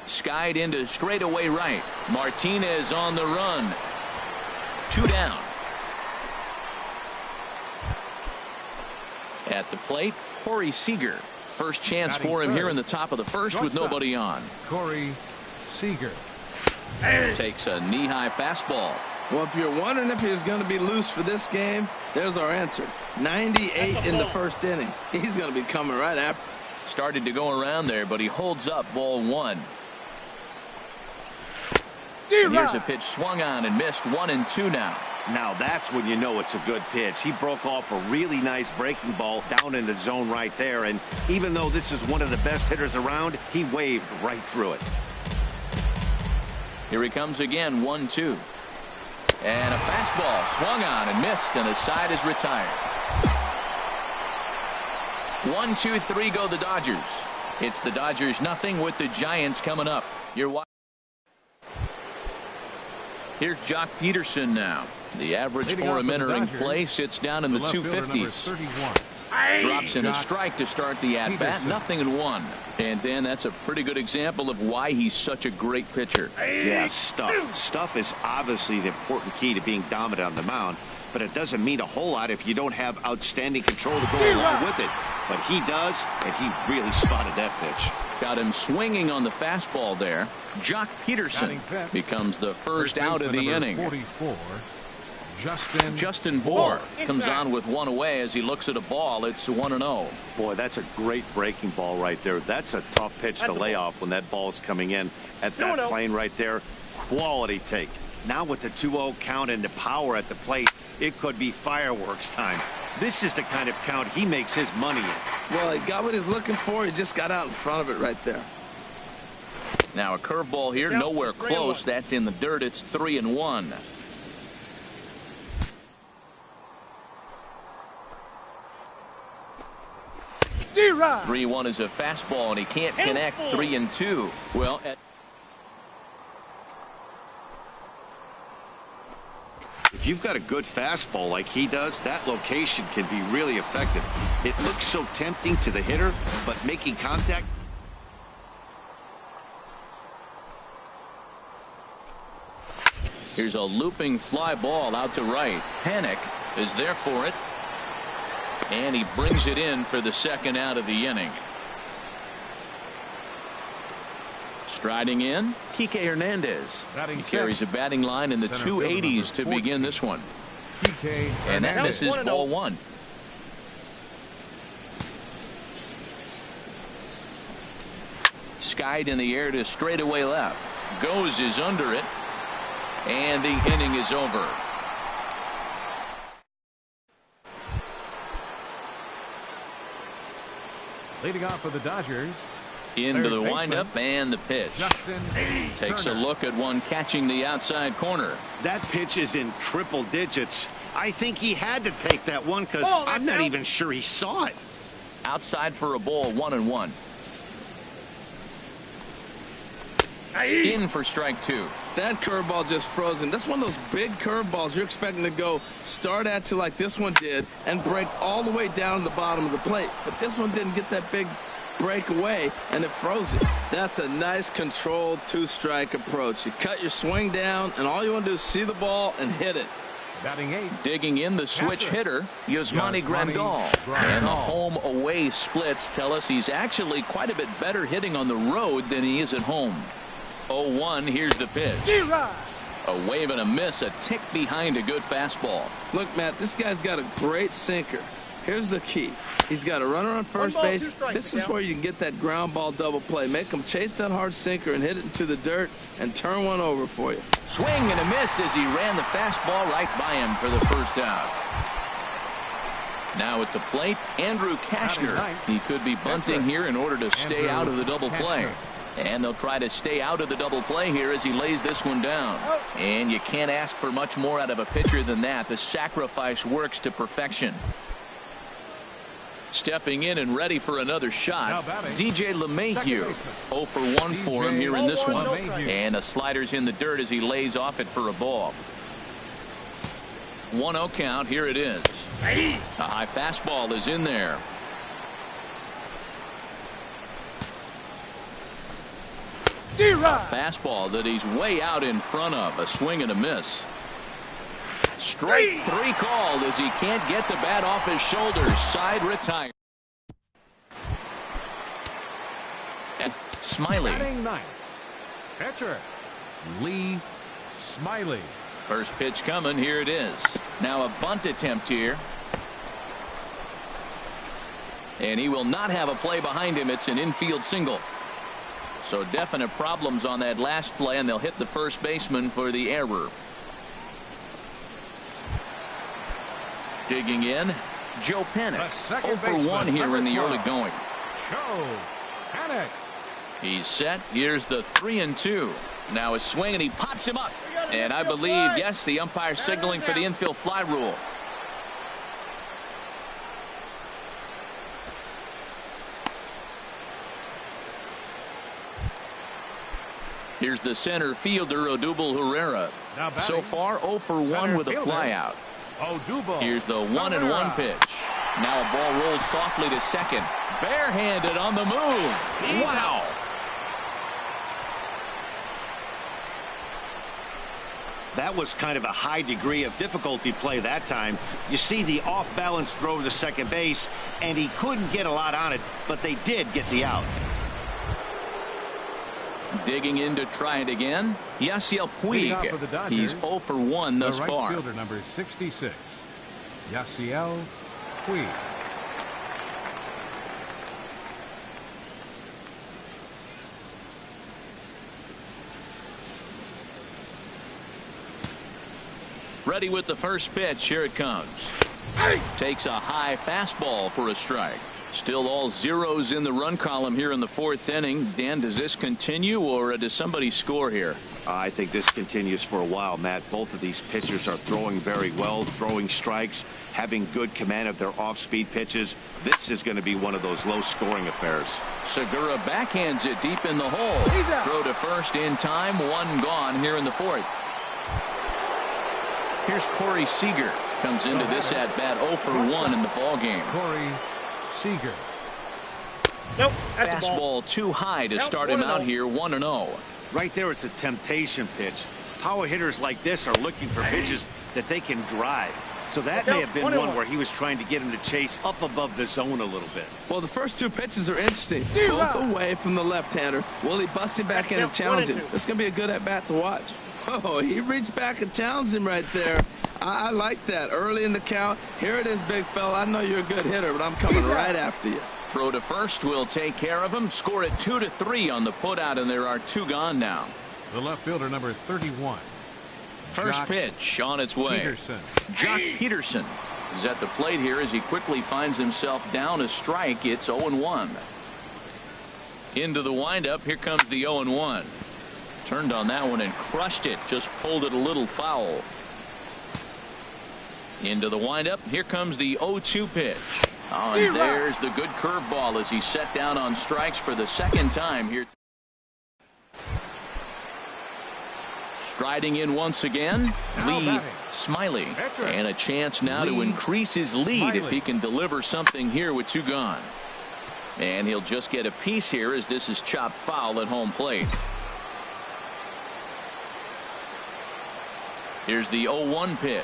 Skied into straightaway right. Martinez on the run. 2 down. At the plate, Corey Seager. First chance for him here in the top of the first with nobody on. Corey Seager takes a knee-high fastball. Well, if you're wondering if he's going to be loose for this game, there's our answer. 98 in the first inning. He's going to be coming right after. Started to go around there, but he holds up ball one. And here's a pitch swung on and missed. 1-2 now. Now that's when you know it's a good pitch. He broke off a really nice breaking ball down in the zone right there. And even though this is one of the best hitters around, he waved right through it. Here he comes again. 1-2. And a fastball swung on and missed, and the side is retired. 1-2-3 go the Dodgers. It's the Dodgers nothing with the Giants coming up. You're watching. Here's Jock Peterson now. The average for him entering play sits down in the 250s. Drops in a strike to start the at-bat. 0-1. And then that's a pretty good example of why he's such a great pitcher. Yeah, stuff. Stuff is obviously the important key to being dominant on the mound, but it doesn't mean a whole lot if you don't have outstanding control to go along with it. But he does, and he really spotted that pitch. Got him swinging on the fastball there. Jock Peterson becomes the first out of the inning. 44, Justin Bour comes on with one away as he looks at a ball. It's 1-0. Boy, that's a great breaking ball right there. That's a tough pitch to lay off when that ball is coming in at that plane right there. Quality take. Now with the 2-0 count and the power at the plate, it could be fireworks time. This is the kind of count he makes his money in. Well, he got what he's looking for. He just got out in front of it right there. Now a curveball here, nowhere close. That's in the dirt. It's 3-1. D-Rod. 3-1 is a fastball, and he can't connect. 3-2. Well, if you've got a good fastball like he does, that location can be really effective. It looks so tempting to the hitter, but making contact. here's a looping fly ball out to right. Panic is there for it. And he brings it in for the second out of the inning. Striding in, Kike Hernandez. He carries a batting line in the 280s to begin this one. And that misses ball one. Skied in the air to straightaway left. Goes is under it. And the inning is over. Leading off for the Dodgers. Into the windup and the pitch. Takes a look at one catching the outside corner. That pitch is in triple digits. I think he had to take that one because I'm not even sure he saw it. Outside for a ball, 1-1. In for strike two. That curveball just frozen. That's one of those big curveballs you're expecting to go start at you like this one did and break all the way down the bottom of the plate. But this one didn't get that big break away, and it froze it. That's a nice controlled two-strike approach. You cut your swing down, and all you want to do is see the ball and hit it. Batting eight. Digging in the switch hitter, Yasmani Grandal. And the home-away splits tell us he's actually quite a bit better hitting on the road than he is at home. 0-1, here's the pitch. A wave and a miss, a tick behind a good fastball. Look, Matt, this guy's got a great sinker. Here's the key. He's got a runner on first base. This is where you can get that ground ball double play. Make him chase that hard sinker and hit it into the dirt and turn one over for you. Swing and a miss as he ran the fastball right by him for the first out. Now at the plate, Andrew Kashner. He could be bunting here in order to stay out of the double play. And they'll try to stay out of the double play here as he lays this one down. And you can't ask for much more out of a pitcher than that. The sacrifice works to perfection. Stepping in and ready for another shot, DJ LeMahieu. 0 for 1 for him here in this one. And the slider's in the dirt as he lays off it for a ball. 1-0 count. Here it is. A high fastball is in there. A fastball that he's way out in front of. A swing and a miss. Strike 3 called as he can't get the bat off his shoulders. Side retired. And Smiley. Pitcher Lee Smiley. First pitch coming. Here it is. Now a bunt attempt here. And he will not have a play behind him. It's an infield single. So definite problems on that last play, and they'll hit the first baseman for the error. Digging in, Joe Panik. 0 for 1 here in the early going. Joe Panik. He's set. Here's the 3-2. Now a swing, and he pops him up. And I believe, yes, the umpire signaling for the infield fly rule. Here's the center fielder, Odubel Herrera. So far, 0 for 1 with a flyout. Here's the 1-1 pitch. Now a ball rolls softly to second. Barehanded on the move. Wow. That was kind of a high degree of difficulty play that time. You see the off-balance throw to second base, and he couldn't get a lot on it, but they did get the out. Digging in to try it again. Yasiel Puig. He's 0 for 1 thus far. Right fielder number 66. Yasiel Puig. Ready with the first pitch. Here it comes. Takes a high fastball for a strike. Still all zeros in the run column here in the 4th inning. Dan, does this continue, or does somebody score here? I think this continues for a while, Matt. Both of these pitchers are throwing very well, throwing strikes, having good command of their off-speed pitches. This is going to be one of those low-scoring affairs. Segura backhands it deep in the hole. Throw to first in time. 1 gone here in the 4th. Here's Corey Seager. Comes into this at-bat 0 for 1 in the ballgame. Corey Seager. Nope. Fastball too high to start him out here. 1-0. Right there, it's a temptation pitch. Power hitters like this are looking for pitches that they can drive. So that may have been one where he was trying to get him to chase up above the zone a little bit. Well, the first 2 pitches are interesting. Both away from the left-hander. Will he bust him back in and challenge him? It's going to be a good at-bat to watch. Oh, he reached back and challenged him right there. I like that. Early in the count. Here it is, big fella. I know you're a good hitter, but I'm coming right after you. Throw to first will take care of him. Score it 2-3 on the putout, and there are 2 gone now. The left fielder, number 31. First Jock pitch on its way. Peterson. Jock Peterson is at the plate here as he quickly finds himself down a strike. It's 0-1. Into the windup. Here comes the 0-1. Turned on that one and crushed it. Just pulled it a little foul. Into the windup. Here comes the 0-2 pitch. Oh, and there's the good curveball as he's set down on strikes for the 2nd time here. Striding in once again, Lee Smiley. And a chance now to increase his lead if he can deliver something here with 2 gone. And he'll just get a piece here as this is chopped foul at home plate. Here's the 0-1 pitch.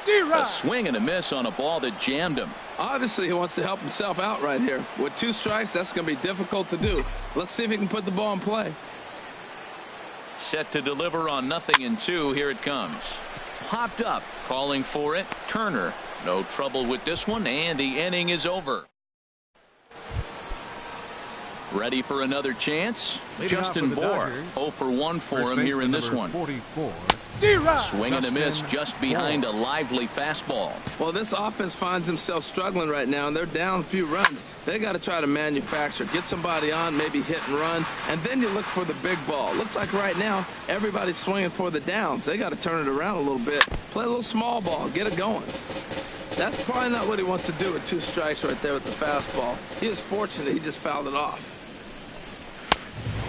A swing and a miss on a ball that jammed him. Obviously, he wants to help himself out right here. With 2 strikes, that's going to be difficult to do. Let's see if he can put the ball in play. Set to deliver on 0-2. Here it comes. Popped up, calling for it. Turner. No trouble with this one, and the inning is over. Ready for another chance? Leading off Justin for the Bour, Dodgers, 0 for 1 for first him here in baseman this number one. 44. Swing and a miss just behind a lively fastball. Well, this offense finds themselves struggling right now, and they're down a few runs. They got to try to manufacture, get somebody on, maybe hit and run, and then you look for the big ball. Looks like right now everybody's swinging for the downs. They got to turn it around a little bit, play a little small ball, get it going. That's probably not what he wants to do with 2 strikes right there with the fastball. He is fortunate he just fouled it off.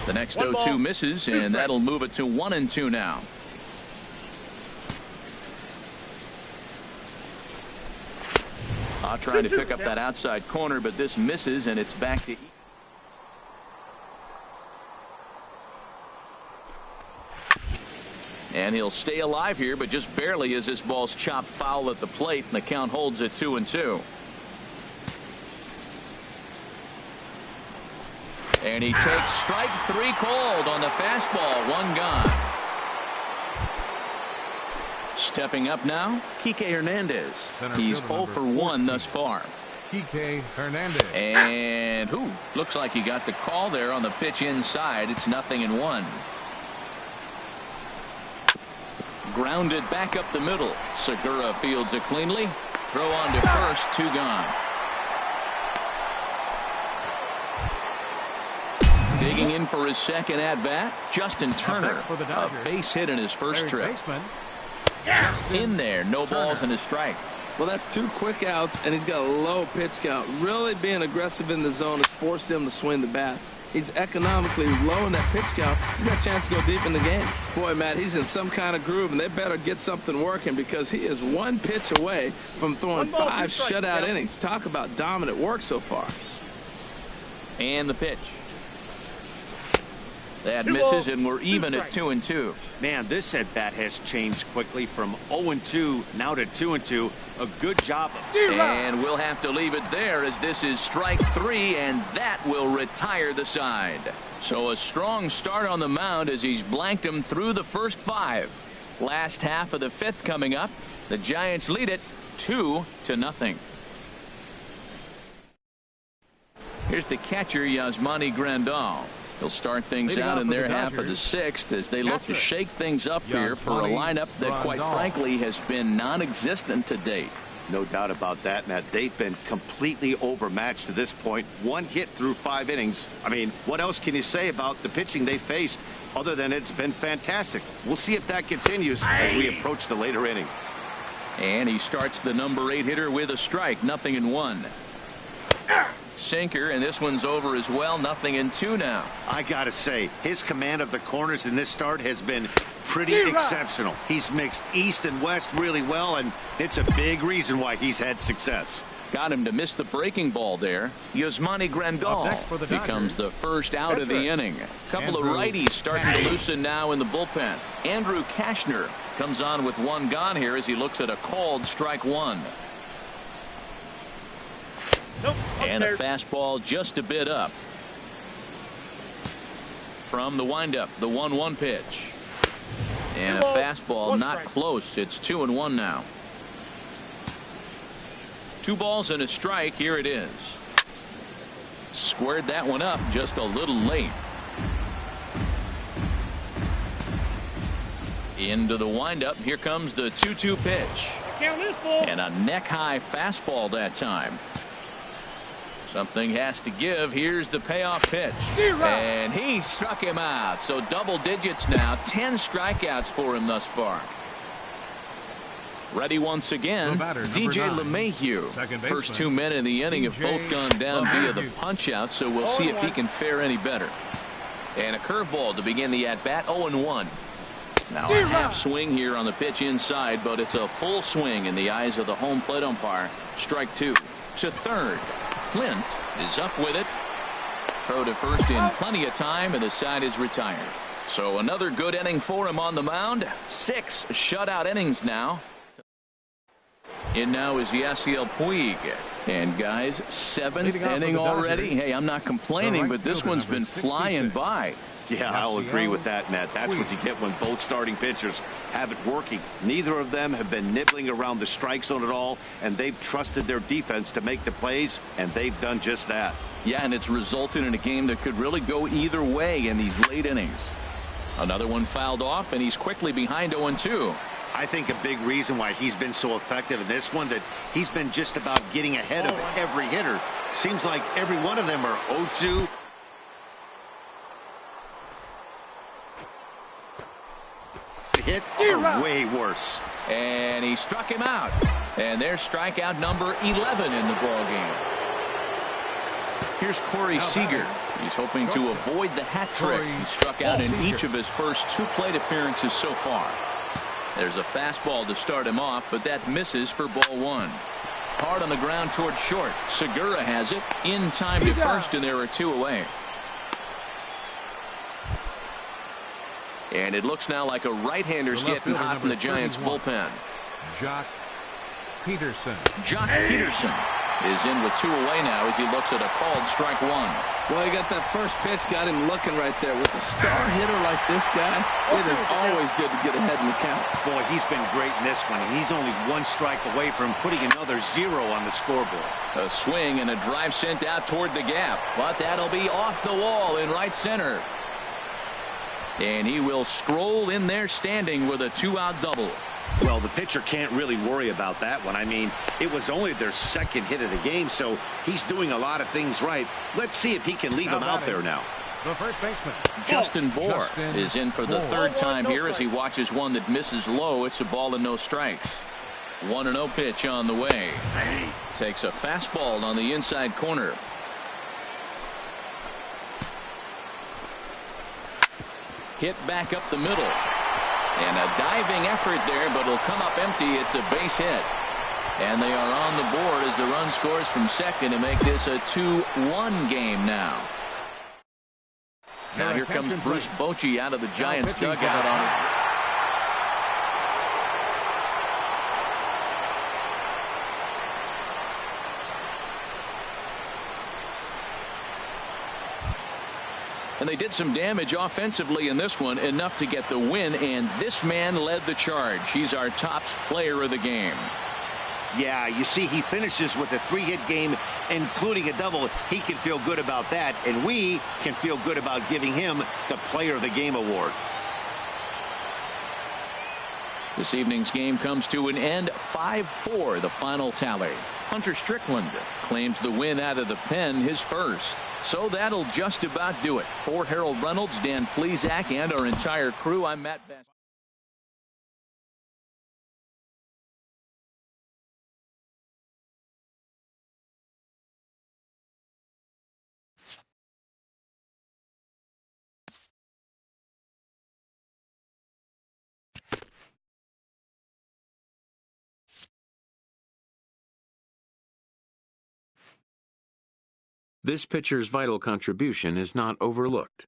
The next 0-2 misses, and that'll move it to 1-2 now. Trying to pick up that outside corner, but this misses, and it's back to. And he'll stay alive here, but just barely as this ball's chopped foul at the plate, and the count holds at 2-2. And he takes strike 3 called on the fastball. 1 gone. Stepping up now, Kike Hernandez. He's 0 for 1 thus far. Kike Hernandez. And looks like he got the call there on the pitch inside. It's 0-1. Grounded back up the middle. Segura fields it cleanly. Throw on to first, 2 gone. Digging in for his second at-bat, Justin Turner. A base hit in his first trip. In there, no balls and a strike. Well, that's 2 quick outs, and he's got a low pitch count. Really being aggressive in the zone has forced him to swing the bats. He's economically low in that pitch count. He's got a chance to go deep in the game. Boy, Matt, he's in some kind of groove, and they better get something working because he is 1 pitch away from throwing 5 shutout innings. Talk about dominant work so far. And the pitch. That misses, and we're even at 2-2. Man, this at bat has changed quickly from 0-2 now to 2-2. A good job. And we'll have to leave it there as this is strike 3, and that will retire the side. So a strong start on the mound as he's blanked him through the first 5. Last half of the 5th coming up. The Giants lead it 2-0. Here's the catcher, Yasmani Grandal. He'll start things out in their half of the 6th as they look to shake things up here for a lineup that, quite frankly, has been non-existent to date. No doubt about that, Matt. They've been completely overmatched to this point. 1 hit through 5 innings. I mean, what else can you say about the pitching they faced other than it's been fantastic? We'll see if that continues as we approach the later inning. And he starts the number 8 hitter with a strike. 0-1. Sinker, and this one's over as well. 0-2 now. I gotta say, his command of the corners in this start has been pretty exceptional. He's mixed east and west really well, and it's a big reason why he's had success. Got him to miss the breaking ball there. Yasmani Grandal becomes the first out of the inning. A couple of righties starting to loosen now in the bullpen. Andrew Kashner comes on with 1 gone here as he looks at a called strike 1. And a fastball just a bit up. From the windup, the 1-1 pitch. And a fastball not close. It's 2-1 now. 2 balls and a strike. Here it is. Squared that one up just a little late. Into the windup. Here comes the 2-2 pitch. And a neck-high fastball that time. Something has to give. Here's the payoff pitch. And he struck him out. So double digits now. 10 strikeouts for him thus far. Ready once again. DJ LeMahieu. First 2 men in the inning have both gone down via the punch out. So we'll see if he can fare any better. And a curveball to begin the at bat. 0-1. Now a half swing here on the pitch inside, but it's a full swing in the eyes of the home plate umpire. Strike 2. To third. Flint is up with it. Throw to first in plenty of time, and the side is retired. So another good inning for him on the mound. 6 shutout innings now. In now is Yasiel Puig. And guys, 7th inning already. Hey, I'm not complaining, but this one's been flying by. Yeah, I'll agree with that, Matt. That's what you get when both starting pitchers have it working. Neither of them have been nibbling around the strike zone at all, and they've trusted their defense to make the plays, and they've done just that. Yeah, and it's resulted in a game that could really go either way in these late innings. Another one fouled off, and he's quickly behind 0-2. I think a big reason why he's been so effective in this one, that he's been just about getting ahead of every hitter. Seems like every one of them are 0-2. Hit are way worse. And he struck him out. And there's strikeout number 11 in the ball game. Here's Corey Seager. He's hoping to avoid the hat trick. He struck out in each of his first 2 plate appearances so far. There's a fastball to start him off, but that misses for ball 1. Hard on the ground toward short. Segura has it in time to first, and there are 2 away. And it looks now like a right-hander's getting hot from the Giants bullpen. Jock Peterson. Jock Peterson is in with 2 away now as he looks at a called strike 1. Well, he got that first pitch, got him looking right there. With a star hitter like this guy, it is always good to get ahead in the count. Boy, he's been great in this one, and he's only 1 strike away from putting another 0 on the scoreboard. A swing and a drive sent out toward the gap, but that'll be off the wall in right center. And he will stroll in there standing with a 2-out double. Well, the pitcher can't really worry about that one. I mean, it was only their 2nd hit of the game, so he's doing a lot of things right. Let's see if he can leave him out there now. The first baseman, Justin Bour is in for the 3rd time here as he watches one that misses low. It's a ball and no strikes. 1-0 pitch on the way. Takes a fastball on the inside corner. Hit back up the middle. And a diving effort there, but it'll come up empty. It's a base hit. And they are on the board as the run scores from second to make this a 2-1 game now. Now here comes Bruce Bochy out of the Giants dugout on it. And they did some damage offensively in this one, enough to get the win, and this man led the charge. He's our top player of the game. Yeah, you see, he finishes with a 3-hit game, including a double. He can feel good about that, and we can feel good about giving him the Player of the Game award. This evening's game comes to an end, 5-4, the final tally. Hunter Strickland claims the win out of the pen, his first. So that'll just about do it. For Harold Reynolds, Dan Plesac, and our entire crew, I'm Matt Bass. This pitcher's vital contribution is not overlooked.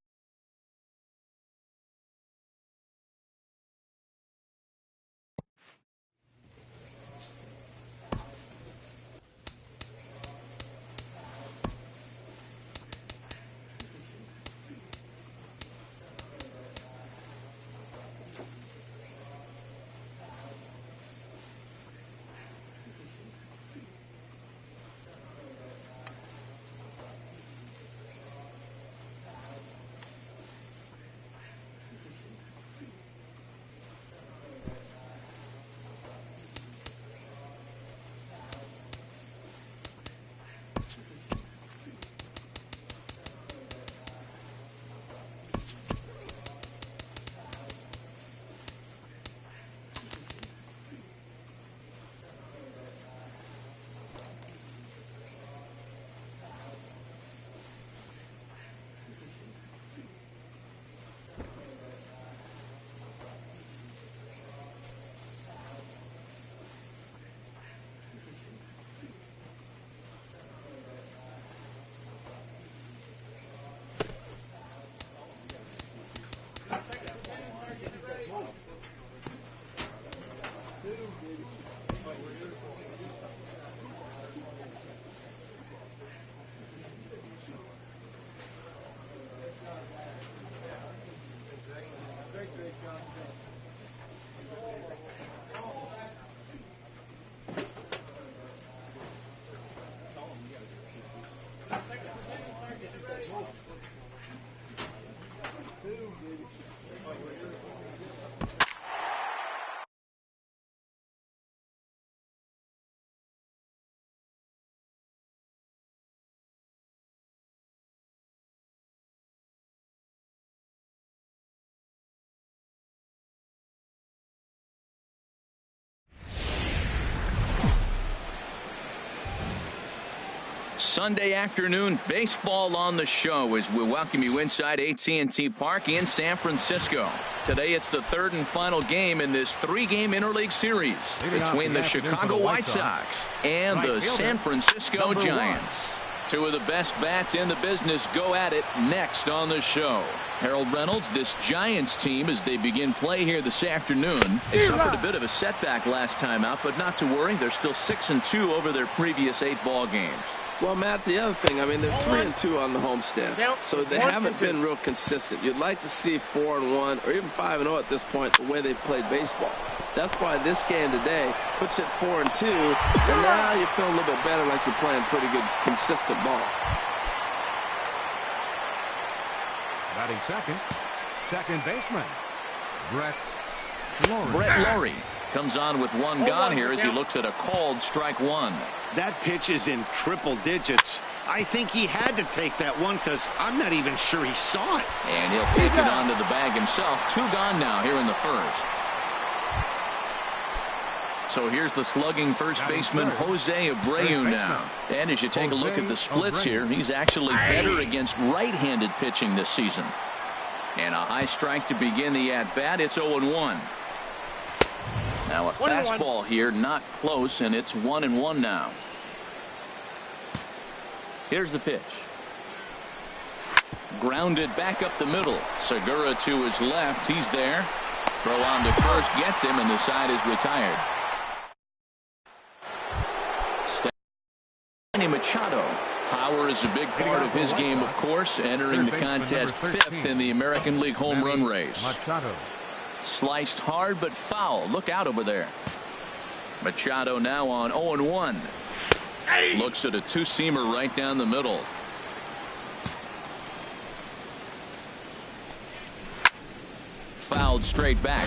Sunday afternoon baseball on the show as we welcome you inside AT&T Park in San Francisco. Today it's the third and final game in this three-game interleague series between the Chicago White Sox and the San Francisco Giants. Two of the best bats in the business go at it next on the show. Harold Reynolds, this Giants team, as they begin play here this afternoon, they suffered a bit of a setback last time out, but not to worry. They're still 6-2 over their previous 8 ball games. Well, Matt, the other thing, I mean, they're 3-2 on the homestand, so they haven't been real consistent. You'd like to see 4-1 or even 5-0 at this point, the way they've played baseball. That's why this game today puts it 4-2, and now you feel a little bit better, like you're playing pretty good, consistent ball. Batting second baseman, Brett Lawrie. Brett Lawrie comes on with one gone here as he looks at a called strike one. That pitch is in triple digits. I think he had to take that one because I'm not even sure he saw it. And he'll take it onto the bag himself. 2 gone now here in the first. So here's the slugging first baseman Jose Abreu now. And as you take a look at the splits here, he's actually better against right-handed pitching this season. And a high strike to begin the at-bat. It's 0-1. Now a fastball here, not close, and it's 1-1 now. Here's the pitch. Grounded back up the middle. Segura to his left. He's there. Throw on to first, gets him, and the side is retired. Machado. Power is a big part of his game, of course, entering the contest 5th in the American League home run race. Machado. Sliced hard but foul. Look out over there. Machado now on 0-1. Looks at a two-seamer right down the middle. Fouled straight back.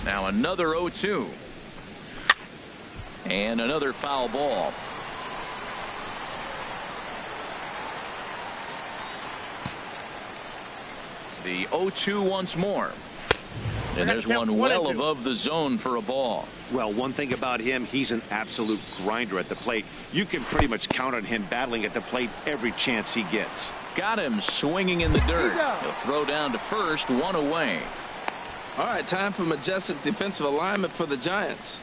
Now another 0-2. And another foul ball. The 0-2 once more. And there's one well above the zone for a ball. Well, one thing about him, he's an absolute grinder at the plate. You can pretty much count on him battling at the plate every chance he gets. Got him swinging in the dirt. He'll throw down to first, 1 away. All right, time for majestic defensive alignment for the Giants.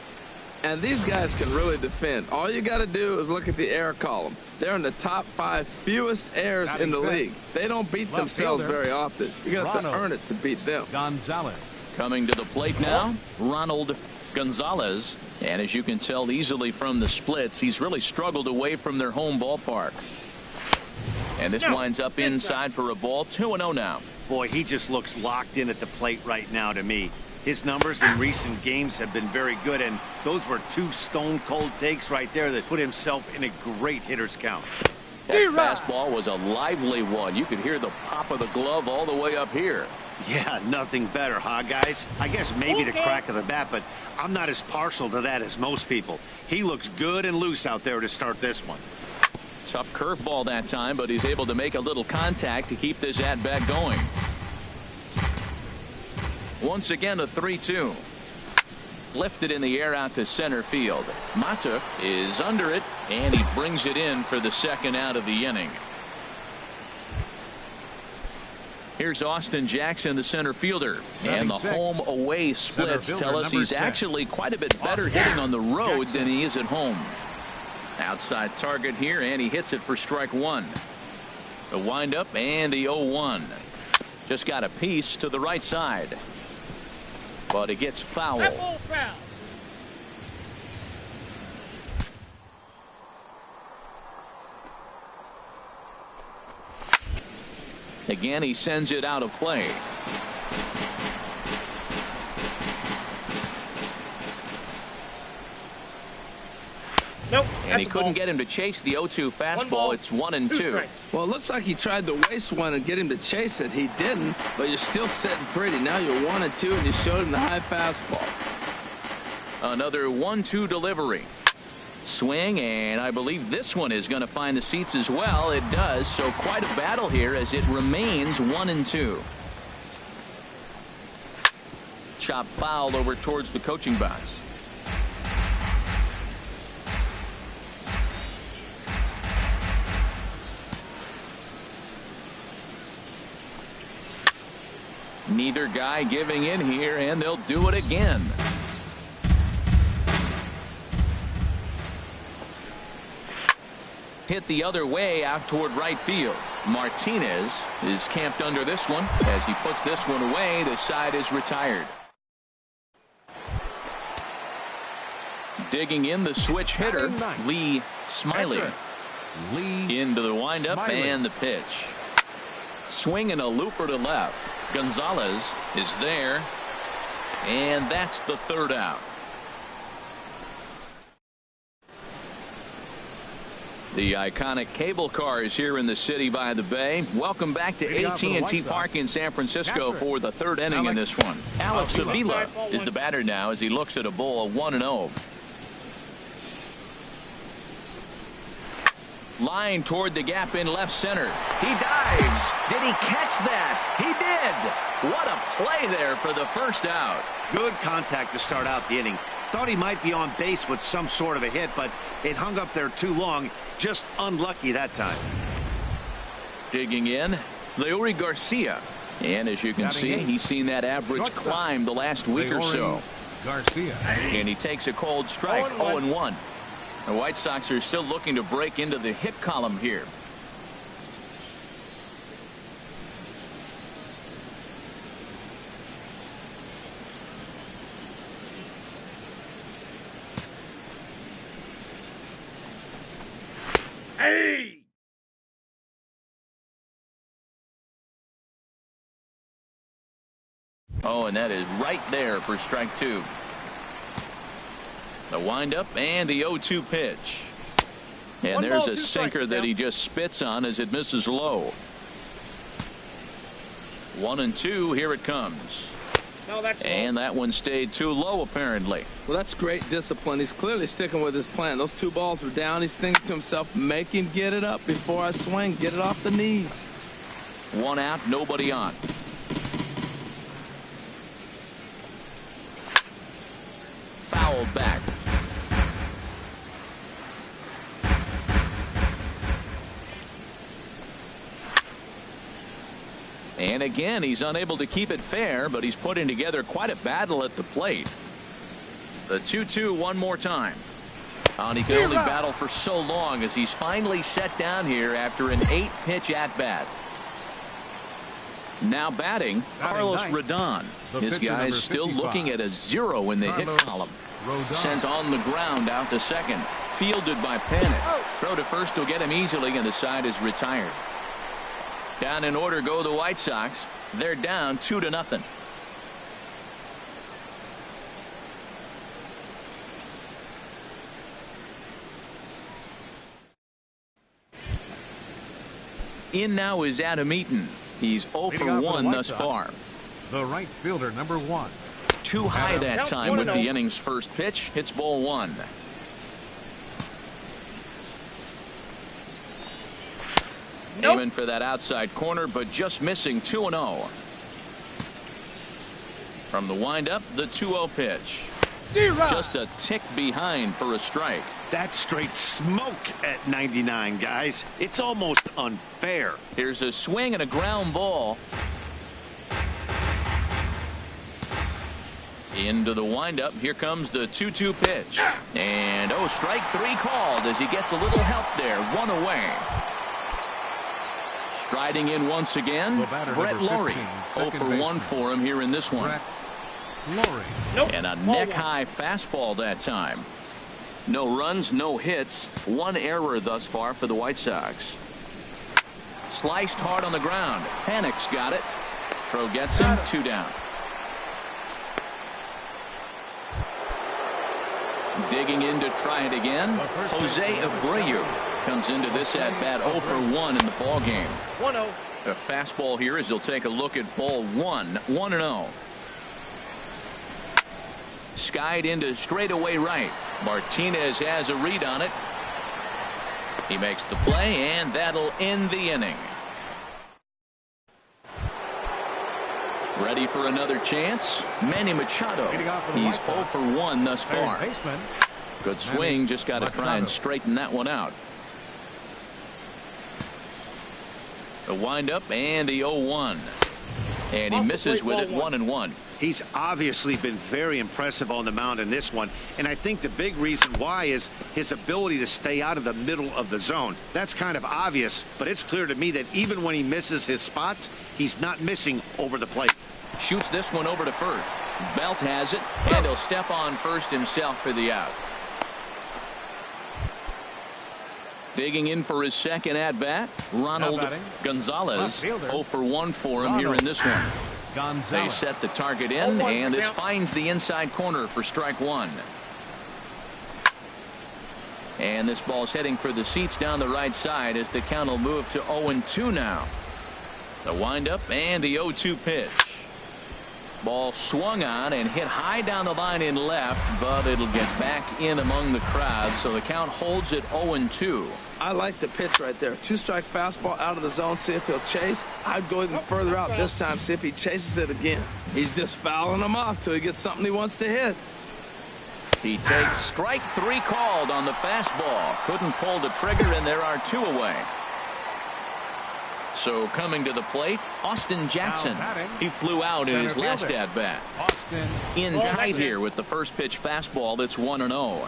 And these guys can really defend. All you got to do is look at the error column. They're in the top 5 fewest errors in the league. They don't beat themselves very often. You're going to have to earn it to beat them. Gonzalez. Coming to the plate now, Ronald Gonzalez. And as you can tell easily from the splits, he's really struggled away from their home ballpark. And this winds up inside for a ball. 2-0 now. Boy, he just looks locked in at the plate right now to me. His numbers in recent games have been very good, and those were 2 stone-cold takes right there that put himself in a great hitter's count. That fastball was a lively one. You could hear the pop of the glove all the way up here. Yeah, nothing better, huh, guys? I guess maybe the crack of the bat, but I'm not as partial to that as most people. He looks good and loose out there to start this one. Tough curveball that time, but he's able to make a little contact to keep this at-bat going. Once again, a 3-2. Lifted in the air out to center field. Mata is under it, and he brings it in for the second out of the inning. Here's Austin Jackson, the center fielder. And the home-away splits tell us he's actually quite a bit better hitting on the road than he is at home. Outside target here, and he hits it for strike 1. The windup and the 0-1. Just got a piece to the right side. But it gets foul. Again, he sends it out of play. Nope. And he couldn't get him to chase the 0-2 fastball. It's 1-2. Well, it looks like he tried to waste one and get him to chase it. He didn't, but you're still sitting pretty. Now you're 1-2, and you showed him the high fastball. Another 1-2 delivery. Swing, and I believe this one is going to find the seats as well. It does, so quite a battle here as it remains 1-2. Chop foul over towards the coaching box. Neither guy giving in here, and they'll do it again. Hit the other way out toward right field. Martinez is camped under this one. As he puts this one away, the side is retired. Digging in, the switch hitter, Lee Smiley. Into the windup and the pitch. Swinging a looper to left. Gonzalez is there. And that's the third out. The iconic cable cars here in the city by the bay. Welcome back to AT&T Park in San Francisco for the third inning in this one. Alex Avila is the batter now as he looks at a ball of 1-0. Line toward the gap in left center. He dives. Did he catch that? He did. What a play there for the first out. Good contact to start out the inning. Thought he might be on base with some sort of a hit, but it hung up there too long. Just unlucky that time. Digging in, Leury Garcia. And as you can see, he's seen that average climb the last week or so. Garcia. And he takes a cold strike, 0-1. The White Sox are still looking to break into the hit column here. Hey! Oh, and that is right there for strike two. The windup and the 0-2 pitch. And there's a sinker that he just spits on as it misses low. 1-2. Here it comes. And that one stayed too low, apparently. Well, that's great discipline. He's clearly sticking with his plan. Those two balls were down. He's thinking to himself, make him get it up before I swing. Get it off the knees. One out, nobody on. Fouled back. And again, he's unable to keep it fair, but he's putting together quite a battle at the plate. The 2-2 one more time. And he can only battle for so long as he's finally set down here after an 8-pitch at-bat. Now batting, Carlos Rodon. His guy's still looking at a 0 in the hit column. Sent on the ground out to second. Fielded by Panic. Throw to first will get him easily, and the side is retired. Down in order go the White Sox. They're down 2-0. In now is Adam Eaton. He's 0 for 1 thus far. The right fielder, number 1. Too high that time with the inning's first pitch. Hits ball 1. Aiming for that outside corner, but just missing. 2-0. From the windup, the 2-0 pitch. Just a tick behind for a strike. That's straight smoke at 99, guys. It's almost unfair. Here's a swing and a ground ball. Into the windup. Here comes the 2-2 pitch. And strike 3 called as he gets a little help there. 1 away. Striding in once again, Brett Lawrie. 0 for 1 for him here in this one. And a neck-high fastball that time. No runs, no hits. 1 error thus far for the White Sox. Sliced hard on the ground. Panic's got it. Throw gets him. 2 down. Digging in to try it again. Jose Abreu comes into this at bat 0 for 1 in the ball game. 1-0. A fastball here as he'll take a look at ball 1. 1-0. Skied into straightaway right. Martinez has a read on it. He makes the play, and that'll end the inning. Ready for another chance? Manny Machado. He's 0 for 1 thus far. Good swing. Just got to try and straighten that one out. The windup and the 0-1. And he misses with it 1-1. He's obviously been very impressive on the mound in this one, and I think the big reason why is his ability to stay out of the middle of the zone. That's kind of obvious, but it's clear to me that even when he misses his spots, he's not missing over the plate. Shoots this one over to first. Belt has it, and he'll step on first himself for the out. Digging in for his second at-bat, Ronald Gonzalez. 0 for 1 for him here in this one. They set the target in, and this finds the inside corner for strike one. And this ball's heading for the seats down the right side as the count will move to 0-2 now. The windup and the 0-2 pitch. Ball swung on and hit high down the line in left, but it'll get back in among the crowd, so the count holds at 0-2. I like the pitch right there. 2-strike fastball out of the zone, see if he'll chase. I'd go even further out this time, see if he chases it again. He's just fouling him off till he gets something he wants to hit. He takes strike 3 called on the fastball. Couldn't pull the trigger, and there are 2 away. So coming to the plate, Austin Jackson. He flew out in his last at-bat. In tight here with the first pitch fastball that's 1-0.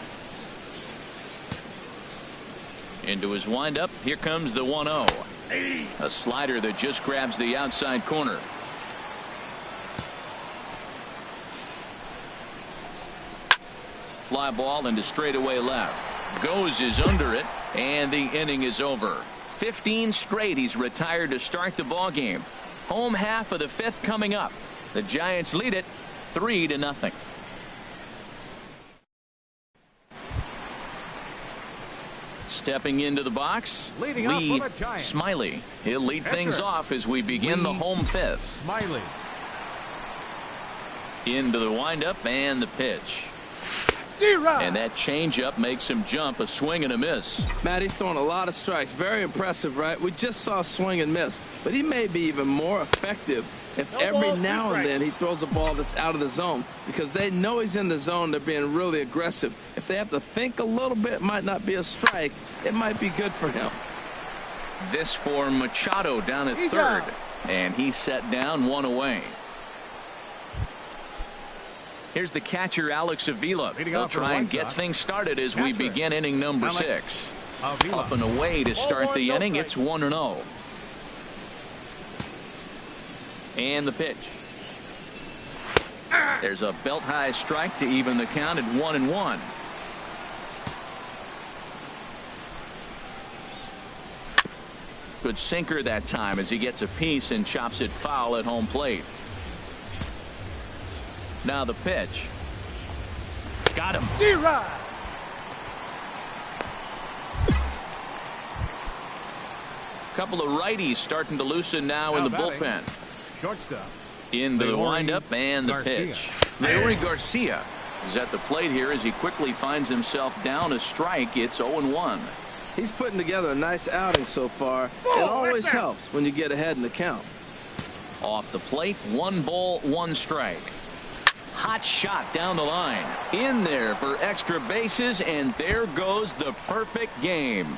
Into his windup, here comes the 1-0. A slider that just grabs the outside corner. Fly ball into straightaway left. Goes is under it, and the inning is over. 15 straight he's retired to start the ball game. Home half of the 5th coming up. The Giants lead it 3-0. Stepping into the box, Lee Smiley. He'll lead things off as we begin the home 5th. Smiley. Into the windup and the pitch. And that changeup makes him jump. A swing and a miss. Matt, he's throwing a lot of strikes. Very impressive, right? We just saw a swing and miss. But he may be even more effective if every now and then he throws a ball that's out of the zone, because they know he's in the zone. They're being really aggressive. If they have to think a little bit, it might not be a strike. It might be good for him. This for Machado down at third. And he's set down, 1 away. Here's the catcher, Alex Avila. He'll try and get things started as we begin inning number 6. Up and away to start the inning. It's 1-0. And the pitch. There's a belt high strike to even the count at 1-1. Good sinker that time as he gets a piece and chops it foul at home plate. Now the pitch. Got him. Couple of righties starting to loosen now in the bullpen. Shortstop. Into the windup and the pitch. Leury Garcia is at the plate here as he quickly finds himself down a strike. It's 0-1. He's putting together a nice outing so far. It always helps when you get ahead in the count. Off the plate, 1 ball, 1 strike. Hot shot down the line. In there for extra bases, and there goes the perfect game.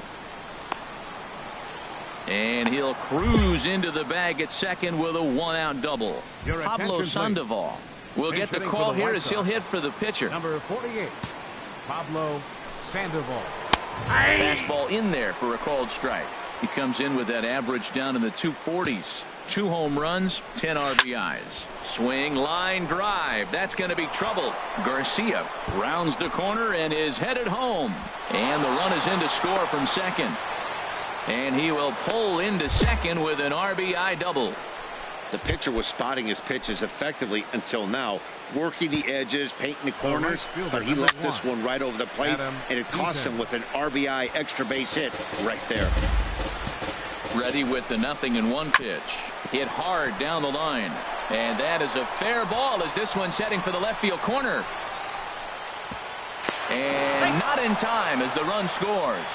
And he'll cruise into the bag at second with a 1-out double. Pablo Sandoval will get the call here as he'll hit for the pitcher. Number 48, Pablo Sandoval. Fastball in there for a called strike. He comes in with that average down in the 240s. 2 home runs, 10 RBIs. Swing, line drive. That's going to be trouble. Garcia rounds the corner and is headed home. And the run is in to score from second. And he will pull into second with an RBI double. The pitcher was spotting his pitches effectively until now, working the edges, painting the corners, but he left this one right over the plate, and it cost him with an RBI extra base hit right there. Ready with the 0-1 pitch. Hit hard down the line. And that is a fair ball as this one's heading for the left field corner. And not in time as the run scores.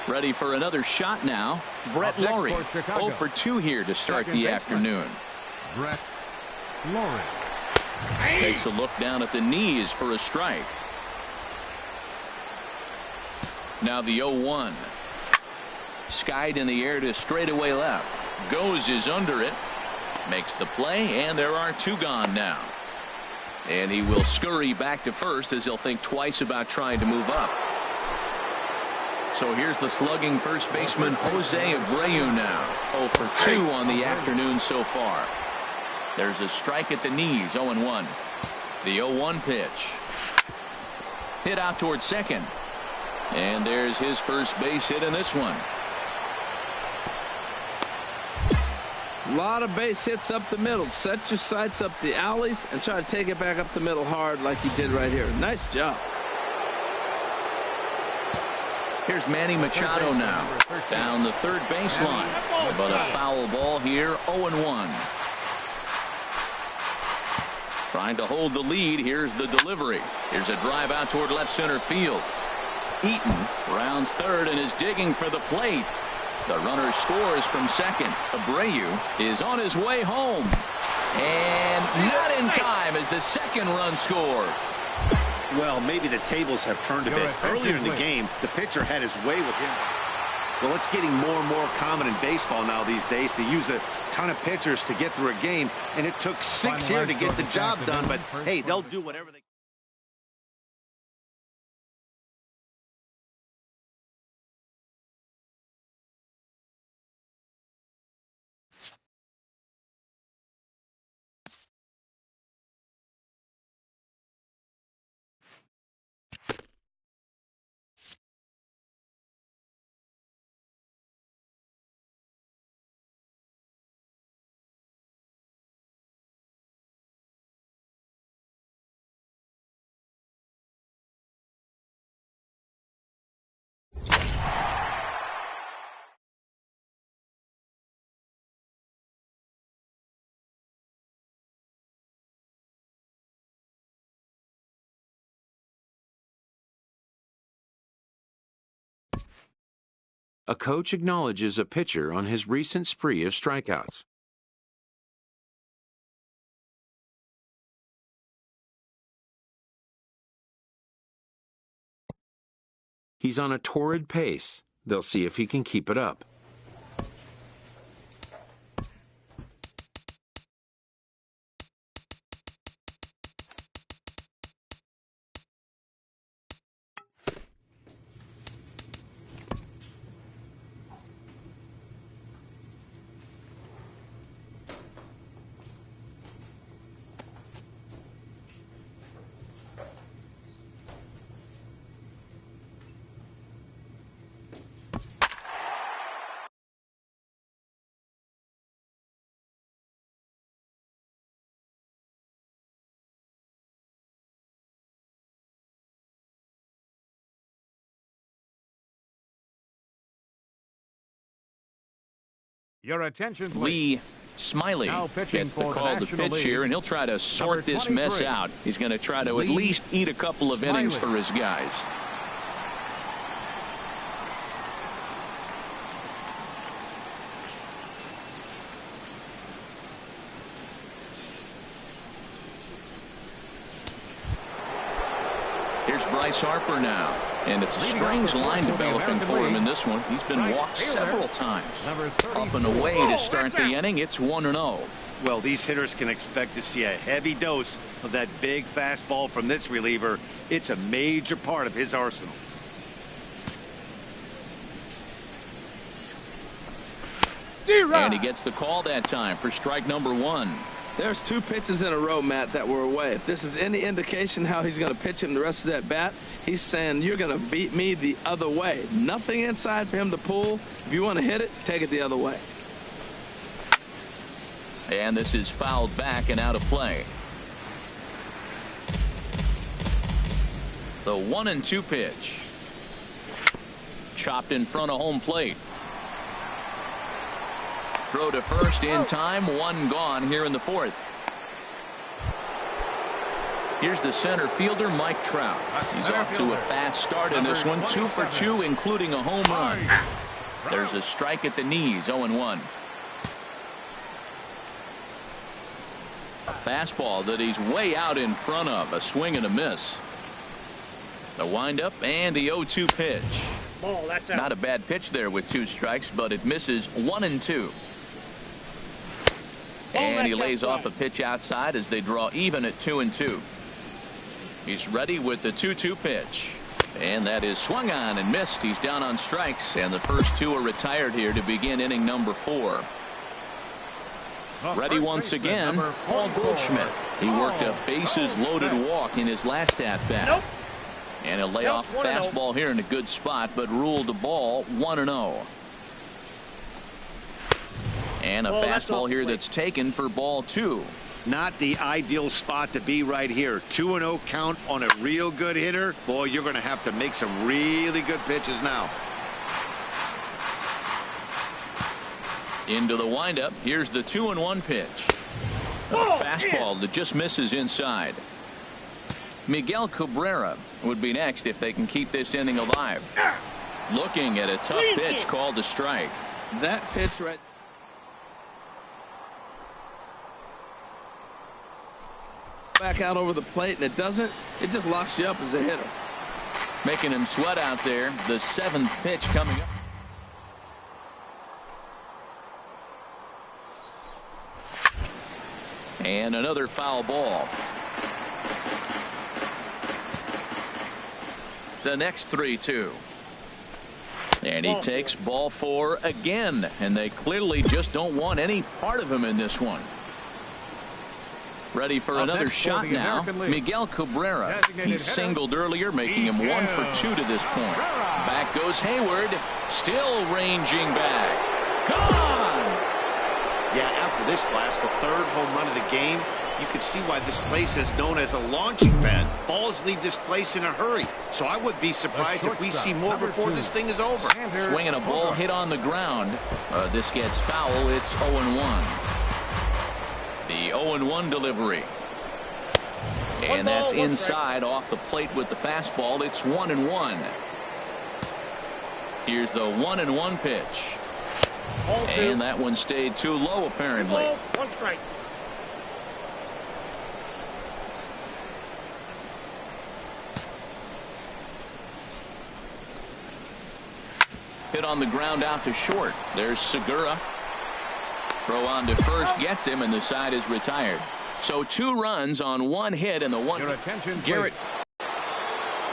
Ready for another shot now. Brett Lawrie. 0 for 2 here to start the afternoon. Brett Lawrie takes a look down at the knees for a strike. Now the 0-1. Skied in the air to straightaway left. Goes is under it. Makes the play, and there are 2 gone now. And he will scurry back to first as he'll think twice about trying to move up. So here's the slugging first baseman Jose Abreu now. 0 for 2 on the afternoon so far. There's a strike at the knees. 0-1. The 0-1 pitch. Hit out towards second. And there's his first base hit in this one. A lot of base hits up the middle. Set your sights up the alleys and try to take it back up the middle hard like he did right here. Nice job. Here's Manny Machado now. Down the third baseline. But a foul ball here. 0-1. Trying to hold the lead. Here's the delivery. Here's a drive out toward left center field. Eaton rounds third and is digging for the plate. The runner scores from second. Abreu is on his way home. And not in time as the second run scores. Well, maybe the tables have turned a bit. Earlier in the game, the pitcher had his way with him. Well, it's getting more and more common in baseball now these days to use a ton of pitchers to get through a game. And it took 6 here to get the job done. But, hey, they'll do whatever they can. A coach acknowledges a pitcher on his recent spree of strikeouts. He's on a torrid pace. They'll see if he can keep it up. Your attention, please. Lee Smiley gets the call to pitch here, and he'll try to sort this mess out. He's going to try to at least eat a couple of innings for his guys. Here's Bryce Harper now. And it's a strange line developing for him in this one. He's been walked several times. Up and away to start the inning. It's 1-0. Well, these hitters can expect to see a heavy dose of that big fastball from this reliever. It's a major part of his arsenal. And he gets the call that time for strike number 1. There's 2 pitches in a row, Matt, that were away. If this is any indication how he's going to pitch him the rest of that bat, he's saying you're going to beat me the other way. Nothing inside for him to pull. If you want to hit it, take it the other way. And this is fouled back and out of play. The 1-2 pitch. Chopped in front of home plate. Throw to first in time. 1 gone here in the 4th. Here's the center fielder, Mike Trout. He's off to a fast start in this one. 2 for 2, including a home run. There's a strike at the knees. 0-1. A fastball that he's way out in front of. A swing and a miss. The windup and the 0-2 pitch. Not a bad pitch there with 2 strikes, but it misses. 1-2. And he lays off a pitch outside as they draw even at 2-2. He's ready with the 2-2 pitch. And that is swung on and missed. He's down on strikes, and the first two are retired here to begin inning number 4. Ready once again, Paul Goldschmidt. He worked a bases-loaded walk in his last at-bat. And a layoff fastball here in a good spot, but ruled the ball 1-0. And a fastball here that's taken for ball 2. Not the ideal spot to be right here. 2-0 count on a real good hitter. Boy, you're going to have to make some really good pitches now. Into the windup. Here's the 2-1 pitch. A fastball that just misses inside. Miguel Cabrera would be next if they can keep this inning alive. Looking at a tough pitch called a strike. That pitch right back out over the plate, and it just locks you up as a hitter. Making him sweat out there. The 7th pitch coming up. And another foul ball. The next 3-2. And he takes ball 4 again, and they clearly just don't want any part of him in this one. Ready for another shot now. Miguel Cabrera. He singled earlier, making him 1 for 2 to this point. Back goes Hayward. Still ranging back. Gone! Yeah, after this blast, the 3rd home run of the game, you can see why this place is known as a launching pad. Balls leave this place in a hurry. So I would be surprised if we see more before this thing is over. Swinging a ball hit on the ground. This gets foul. It's 0-1. The 0-1 delivery. And that's inside off the plate with the fastball. It's 1-1. Here's the 1-1 pitch. And that one stayed too low, apparently. 1 strike. Hit on the ground out to short. There's Segura. Throw on to first gets him, and the side is retired. So 2 runs on 1 hit, and the one. Your attention, Garrett.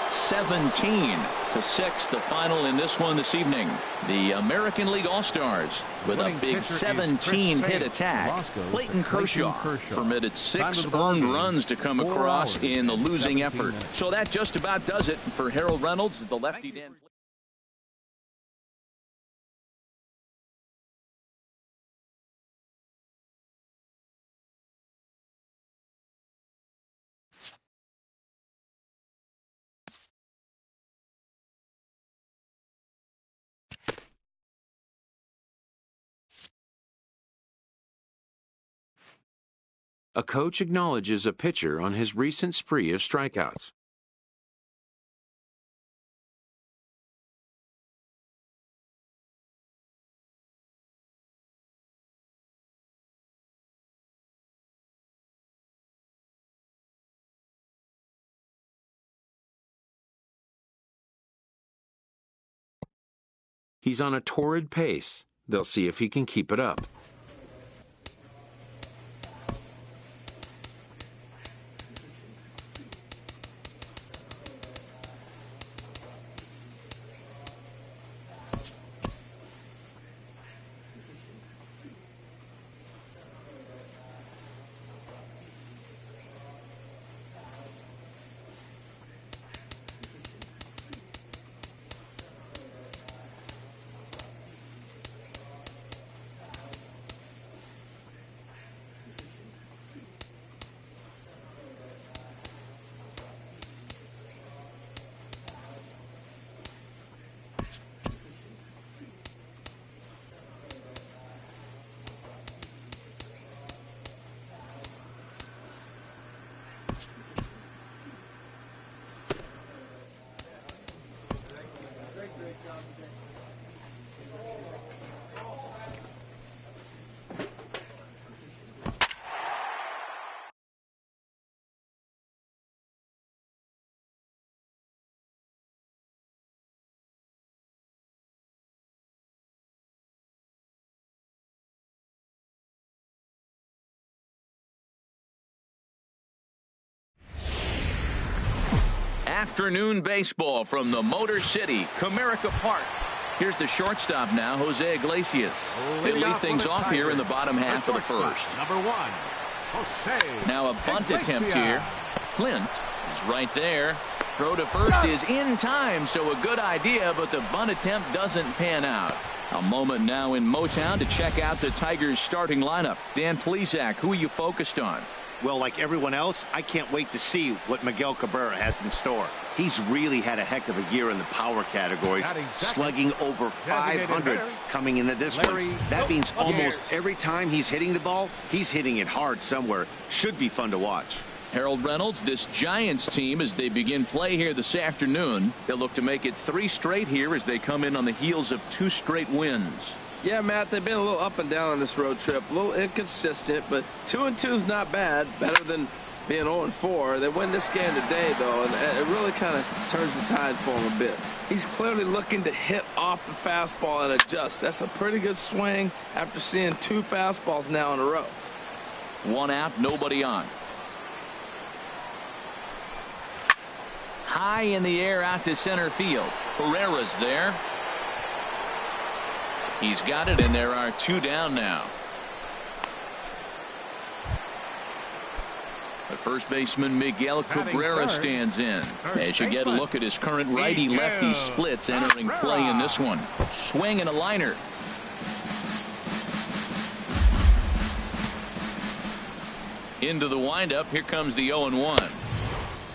17-6, the final in this one this evening. The American League All-Stars with a big 17-hit attack. Clayton Kershaw permitted 6 earned runs to come across in the losing effort. So that just about does it for Harold Reynolds, the lefty Dan. A coach acknowledges a pitcher on his recent spree of strikeouts. He's on a torrid pace. They'll see if he can keep it up. Afternoon baseball from the Motor City, Comerica Park. Here's the shortstop now, Jose Iglesias. They lead things off here in the bottom half of the first. Number 1, Jose. Now a bunt attempt here. Flint is right there. Throw to first is in time, so a good idea, but the bunt attempt doesn't pan out. A moment now in Motown to check out the Tigers starting lineup. Dan Plesac, who are you focused on? Well, like everyone else, I can't wait to see what Miguel Cabrera has in store. He's really had a heck of a year in the power categories, slugging over 500 coming into this one. That means almost every time he's hitting the ball, he's hitting it hard somewhere. Should be fun to watch. Harold Reynolds, this Giants team, as they begin play here this afternoon, they'll look to make it 3 straight here as they come in on the heels of 2 straight wins. Yeah, Matt, they've been a little up and down on this road trip, a little inconsistent, but 2-2 is not bad, better than being 0-4. They win this game today, though, and it really kind of turns the tide for him a bit. He's clearly looking to hit off the fastball and adjust. That's a pretty good swing after seeing 2 fastballs now in a row. 1 out, nobody on. High in the air out to center field. Pereira's there. He's got it, and there are 2 down now. The first baseman Miguel Cabrera stands in. As you get a look at his current righty-lefty splits entering play in this one. Swing and a liner. Into the windup. Here comes the 0-1.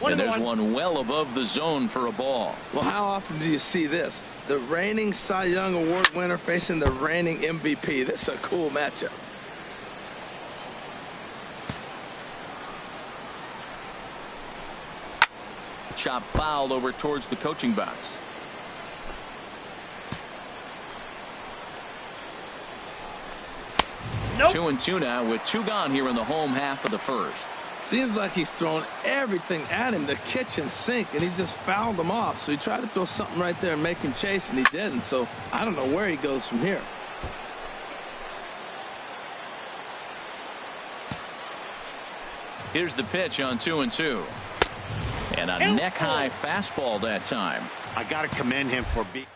And there's one well above the zone for a ball. Well, how often do you see this? The reigning Cy Young Award winner facing the reigning MVP. This is a cool matchup. Chop fouled over towards the coaching box. Nope. 2-2 now with 2 gone here in the home half of the first. Seems like he's thrown everything at him, the kitchen sink, and he just fouled him off. So he tried to throw something right there and make him chase, and he didn't. So I don't know where he goes from here. Here's the pitch on 2-2. And a neck-high fastball that time. I got to commend him for being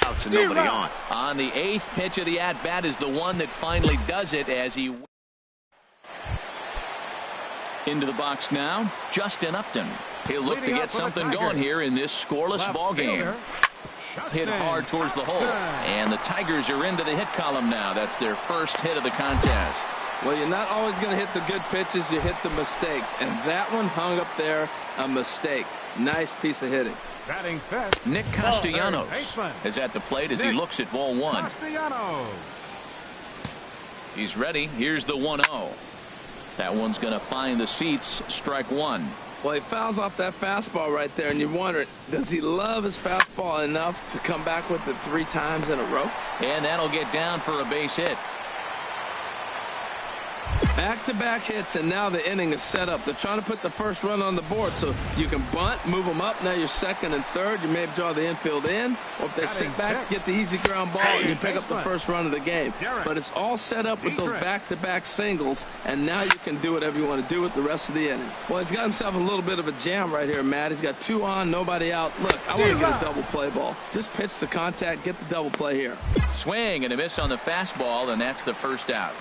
outs and nobody on. On the 8th pitch of the at-bat is the one that finally does it as he into the box now. Justin Upton. He'll look to get something going here in this scoreless ball game. Hit hard towards the hole, and the Tigers are into the hit column now. That's their first hit of the contest. Well, you're not always going to hit the good pitches. You hit the mistakes, and that one hung up there, a mistake. Nice piece of hitting. Batting fifth, Nick Castellanos is at the plate as he looks at ball 1. Castellanos. He's ready. Here's the 1-0. That one's going to find the seats. Strike 1. Well, he fouls off that fastball right there, and you wonder, does he love his fastball enough to come back with it 3 times in a row? And that'll get down for a base hit. Back-to-back hits, and now the inning is set up. They're trying to put the first run on the board, so you can bunt, move them up. Now you're second and third. You may draw the infield in, or if they sit back, get the easy ground ball, and you pick up the first run of the game. But it's all set up with those back-to-back singles, and now you can do whatever you want to do with the rest of the inning. Well, he's got himself a little bit of a jam right here, Matt. He's got 2 on, nobody out. Look, I want to get a double play ball. Just pitch the contact, get the double play here. Swing and a miss on the fastball, and that's the first out.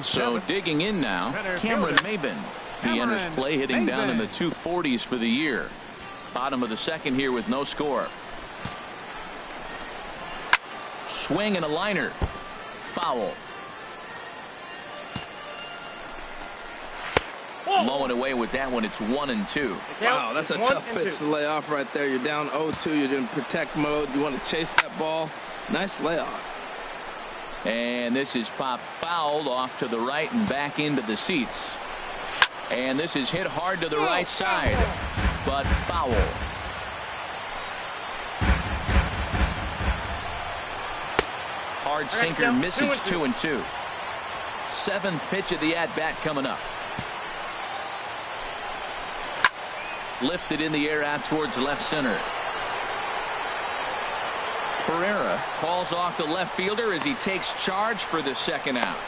So digging in now, Cameron Maben. He enters play hitting down in the 240s for the year. Bottom of the second here with no score. Swing and a liner. Foul. Mowing away with that one. It's 1-2. Wow, that's a tough pitch to lay off right there. You're down 0-2. You're in protect mode. You want to chase that ball. Nice layoff. And this is popped fouled off to the right and back into the seats. And this is hit hard to the right side, but foul. Hard sinker misses 2-2. 7th pitch of the at-bat coming up. Lifted in the air out towards left center. Pereira calls off the left fielder as he takes charge for the second out.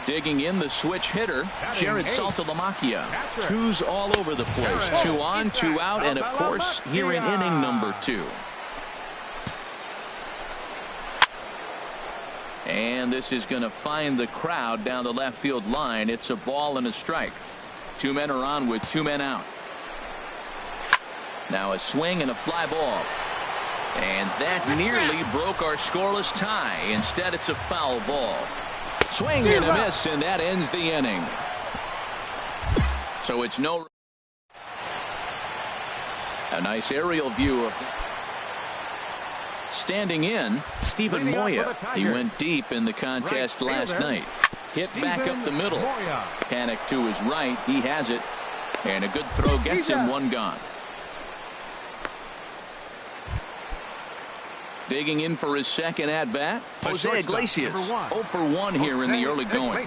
Digging in the switch hitter, Jared Saltalamacchia. Twos all over the place. 2 on, 2 out, and of course, here in inning number 2. And this is going to find the crowd down the left field line. It's a ball and a strike. 2 men are on with 2 men out. Now a swing and a fly ball. And that nearly broke our scoreless tie. Instead, it's a foul ball. Swing and a miss, and that ends the inning. So it's no. A nice aerial view of standing in, Stephen Moya. He went deep in the contest last night. Hit back up the middle. Panic to his right. He has it. And a good throw gets him 1 gone. Digging in for his second at-bat, Jose Iglesias. 0 for 1 here in the early going.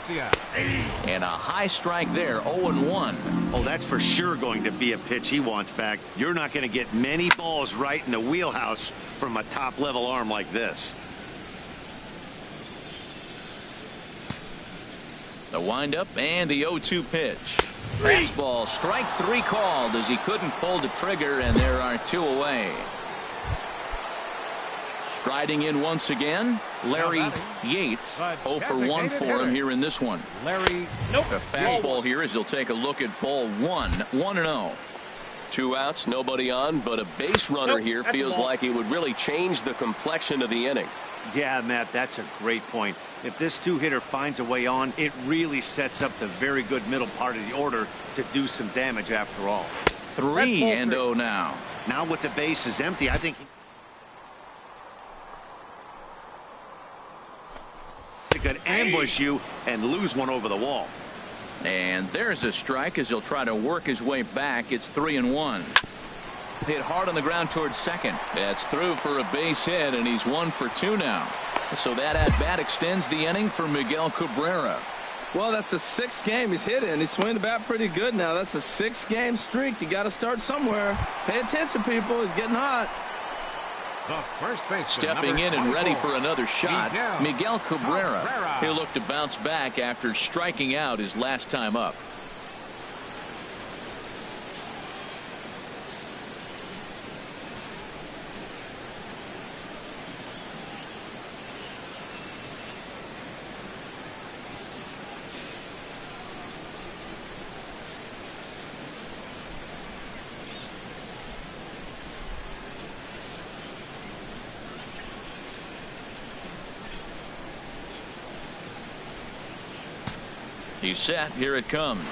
And a high strike there, 0-1. Oh, that's for sure going to be a pitch he wants back. You're not going to get many balls right in the wheelhouse from a top-level arm like this. The windup and the 0-2 pitch. Fastball, strike 3 called as he couldn't pull the trigger, and there are 2 away. Striding in once again, Larry Yates. 0 for 1 for him here in this one. Larry. A fastball here as he'll take a look at ball 1. 1-0. 2 outs, nobody on, but a base runner here feels like it would really change the complexion of the inning. Yeah, Matt, that's a great point. If this 2-hitter finds a way on, it really sets up the very good middle part of the order to do some damage after all. 3-0 now. Now with the base is empty, I think he could ambush you and lose one over the wall. And there's a strike as he'll try to work his way back. It's 3-1. Hit hard on the ground towards second. That's through for a base hit, and he's 1 for 2 now. So that at-bat extends the inning for Miguel Cabrera. Well, that's the 6th game he's hit in. He's swinging the bat pretty good now. That's a 6-game streak. You got to start somewhere. Pay attention, people. He's getting hot. Stepping in and ready for another shot, Miguel Cabrera. He'll look to bounce back after striking out his last time up. He's set. Here it comes.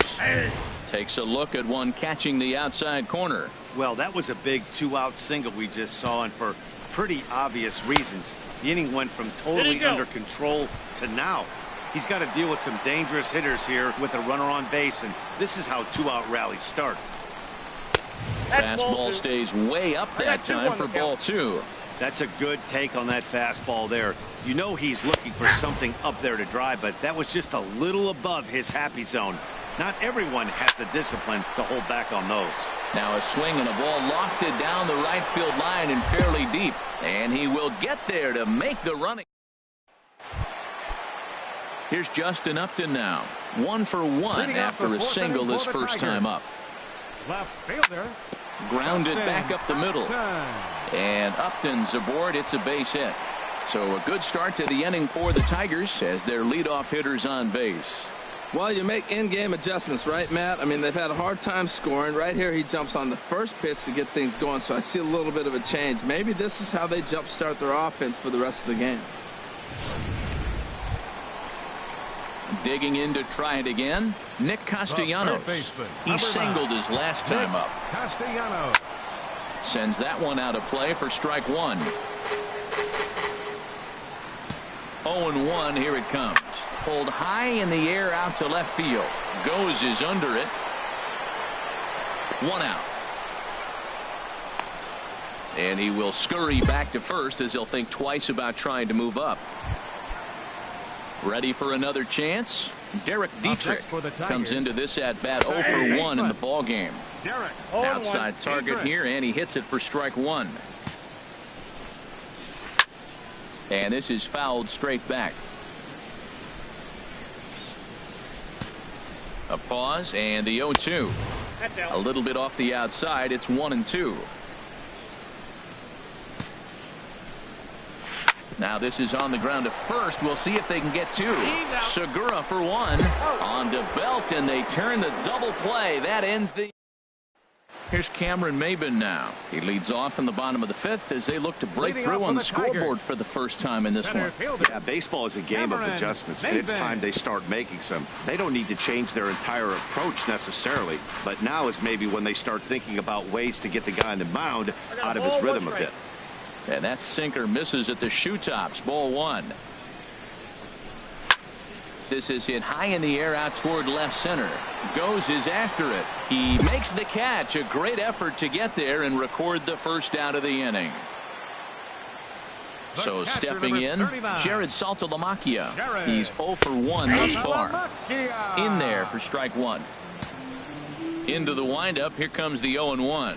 Takes a look at one catching the outside corner. Well, that was a big 2-out single we just saw, and for pretty obvious reasons. The inning went from totally under control to now. He's got to deal with some dangerous hitters here with a runner on base, and this is how 2-out rallies start. Fastball stays way up that time for ball 2. That's a good take on that fastball there. You know he's looking for something up there to drive, but that was just a little above his happy zone. Not everyone has the discipline to hold back on those. Now a swing and a ball lofted down the right field line and fairly deep. And he will get there to make the running. Here's Justin Upton now. 1 for 1 after a single this first time up. Left fielder. Grounded back up the middle. And Upton's aboard. It's a base hit. So a good start to the inning for the Tigers as their leadoff hitter's on base. Well, you make in-game adjustments, right, Matt? I mean, they've had a hard time scoring. Right here, he jumps on the first pitch to get things going, so I see a little bit of a change. Maybe this is how they jumpstart their offense for the rest of the game. Digging in to try it again, Nick Castellanos. He singled his last time up. Castellanos sends that one out of play for strike 1. 0-1. Here it comes. Pulled high in the air out to left field. Goes is under it. 1 out. And he will scurry back to first as he'll think twice about trying to move up. Ready for another chance. Derek Dietrich comes into this at bat 0 for 1 in the ball game. Outside target here, and he hits it for strike 1. And this is fouled straight back. A pause and the 0-2. That's out. A little bit off the outside. It's 1-2. Now this is on the ground to first. We'll see if they can get two. Segura for one. On to Belt, and they turn the double play. That ends the... Here's Cameron Maben now. He leads off in the bottom of the fifth as they look to break through on the scoreboard for the first time in this one. Yeah, baseball is a game of adjustments, and it's time they start making some. They don't need to change their entire approach necessarily, but now is maybe when they start thinking about ways to get the guy on the mound out of his rhythm a bit. And that sinker misses at the shoe tops. Ball one. This is hit high in the air out toward left center. Goes is after it. He makes the catch. A great effort to get there and record the first out of the inning. So stepping in, Jared Saltalamacchia. He's 0 for 1 thus far. In there for strike one. Into the windup. Here comes the 0-1.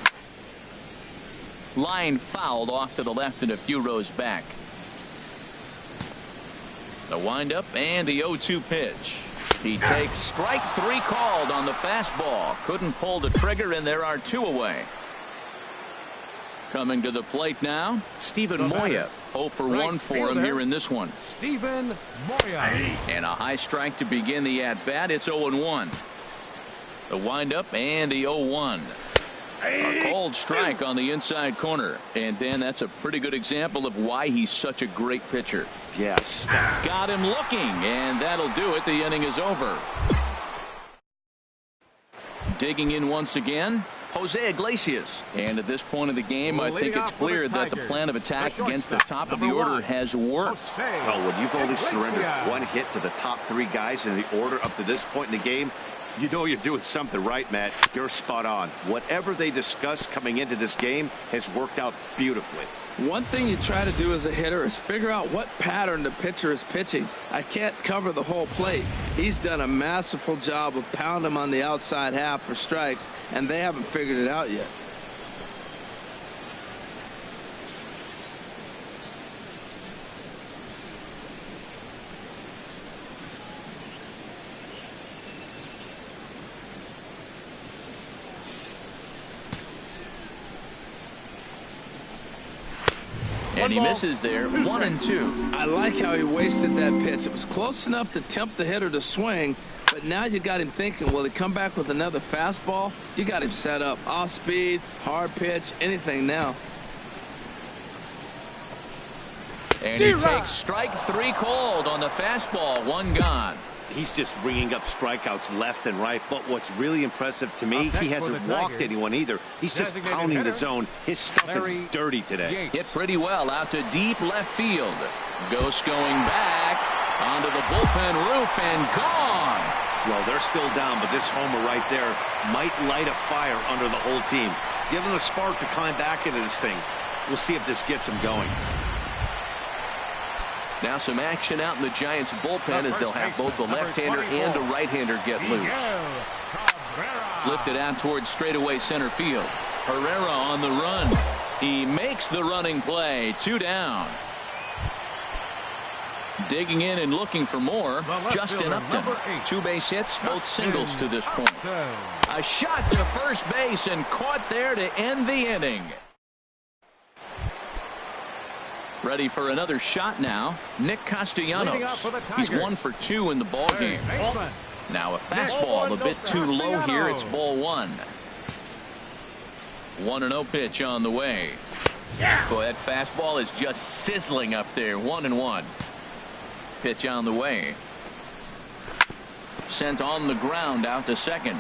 Line fouled off to the left and a few rows back. The windup and the 0-2 pitch. He takes strike three called on the fastball. Couldn't pull the trigger, and there are two away. Coming to the plate now, Steven Moya. 0 for 1 for him here in this one. Steven Moya. And a high strike to begin the at-bat. It's 0-1. The windup and the 0-1. A cold strike on the inside corner. And Dan, that's a pretty good example of why he's such a great pitcher. Yes. Got him looking, and that'll do it. The inning is over. Digging in once again, Jose Iglesias. And at this point of the game, I think it's clear that the plan of attack against the top of the order has worked. Well, when you've only surrendered one hit to the top three guys in the order up to this point in the game, you know you're doing something right, Matt. You're spot on. Whatever they discussed coming into this game has worked out beautifully. One thing you try to do as a hitter is figure out what pattern the pitcher is pitching. I can't cover the whole plate. He's done a masterful job of pounding him on the outside half for strikes, and they haven't figured it out yet. And he misses there. 1-2. I like how he wasted that pitch. It was close enough to tempt the hitter to swing, but now you got him thinking, will he come back with another fastball? You got him set up. Off speed, hard pitch, anything now. And he takes strike three called on the fastball. One gone. He's just ringing up strikeouts left and right. But what's really impressive to me, he hasn't walked anyone either. He's just pounding the zone. His stuff is dirty today. Hit pretty well out to deep left field. Ghost going back onto the bullpen roof and gone. Well, they're still down, but this homer right there might light a fire under the whole team. Give them a spark to climb back into this thing. We'll see if this gets them going. Now some action out in the Giants bullpen as they'll have both the left-hander and a right-hander get loose. Lifted out towards straightaway center field. Herrera on the run. He makes the running play. Two down. Digging in and looking for more, Justin Upton. 2 base hits, both singles to this point. A shot to first base and caught there to end the inning. Ready for another shot now. Nick Castellanos. He's 1 for 2 in the ball game. Now a fastball a bit too low here. It's ball one. 1-0 pitch on the way. Boy, that fastball is just sizzling up there. 1-1. Pitch on the way. Sent on the ground out to second.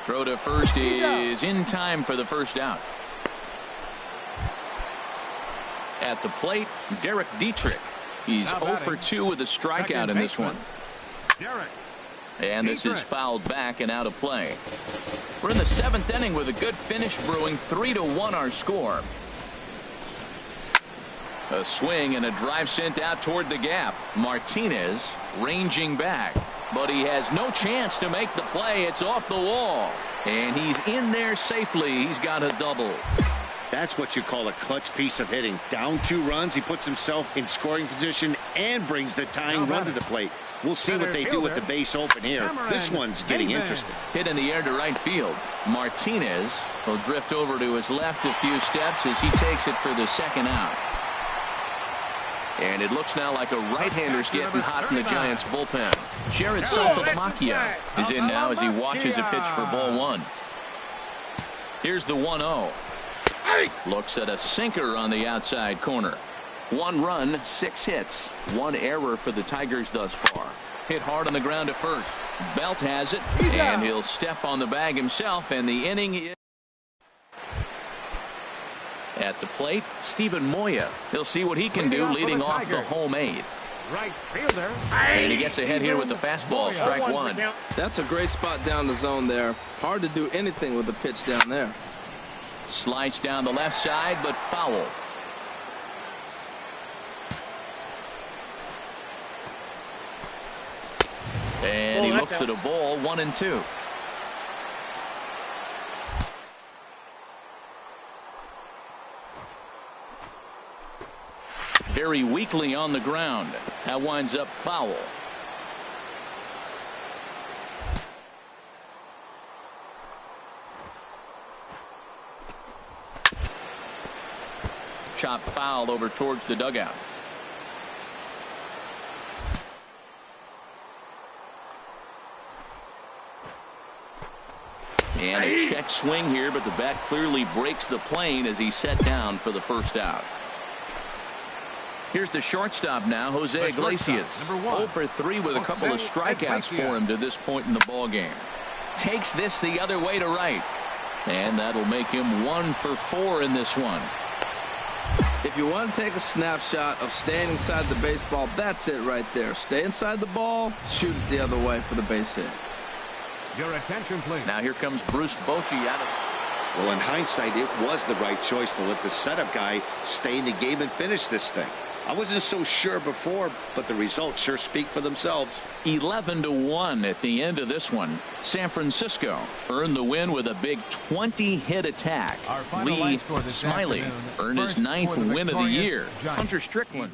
Throw to first is in time for the first out. At the plate, Derek Dietrich. He's 0 for 2 with a strikeout in this one. And this is fouled back and out of play. We're in the 7th inning with a good finish brewing. 3-1 our score. A swing and a drive sent out toward the gap. Martinez ranging back, but he has no chance to make the play. It's off the wall, and he's in there safely. He's got a double. That's what you call a clutch piece of hitting. Down 2 runs, he puts himself in scoring position and brings the tying run to the plate. We'll see what they do with the base open here. This one's getting interesting. Hit in the air to right field. Martinez will drift over to his left a few steps as he takes it for the second out. And it looks now like a right-hander's getting hot in the Giants bullpen. Jared Saltalamacchia is in now as he watches a pitch for ball one. Here's the 1-0. Looks at a sinker on the outside corner. 1 run, 6 hits. 1 error for the Tigers thus far. Hit hard on the ground at first. Belt has it, and he'll step on the bag himself, and the inning is... At the plate, Steven Moya. He'll see what he can do leading off the home 8. Right fielder. And he gets ahead here with the fastball, strike 1. That's a great spot down the zone there. Hard to do anything with the pitch down there. Slice down the left side, but foul. And he looks at a ball, 1-2. Very weakly on the ground. That winds up foul. Chop foul over towards the dugout. And a check swing here, but the bat clearly breaks the plane as he's set down for the first out. Here's the shortstop now, Jose Iglesias. 0 for 3 with a couple of strikeouts for him to this point in the ball game. Takes this the other way to right. And that'll make him 1 for 4 in this one. If you want to take a snapshot of staying inside the baseball, that's it right there. Stay inside the ball, shoot it the other way for the base hit. Your attention, please. Now here comes Bruce Bochy out of... Well, in hindsight, it was the right choice to let the setup guy stay in the game and finish this thing. I wasn't so sure before, but the results sure speak for themselves. 11-1 at the end of this one. San Francisco earned the win with a big 20-hit attack. Lee Smiley earned his 9th win of the year. Hunter Strickland.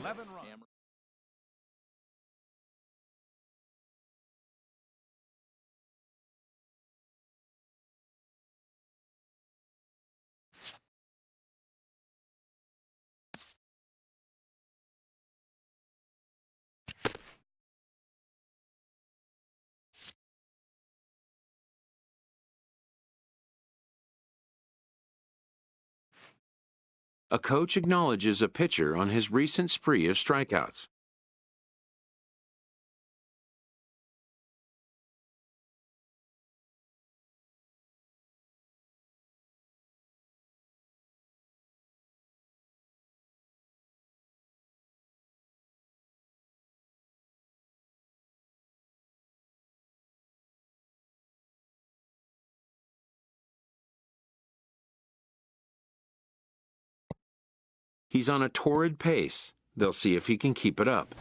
A coach acknowledges a pitcher on his recent spree of strikeouts. He's on a torrid pace. They'll see if he can keep it up.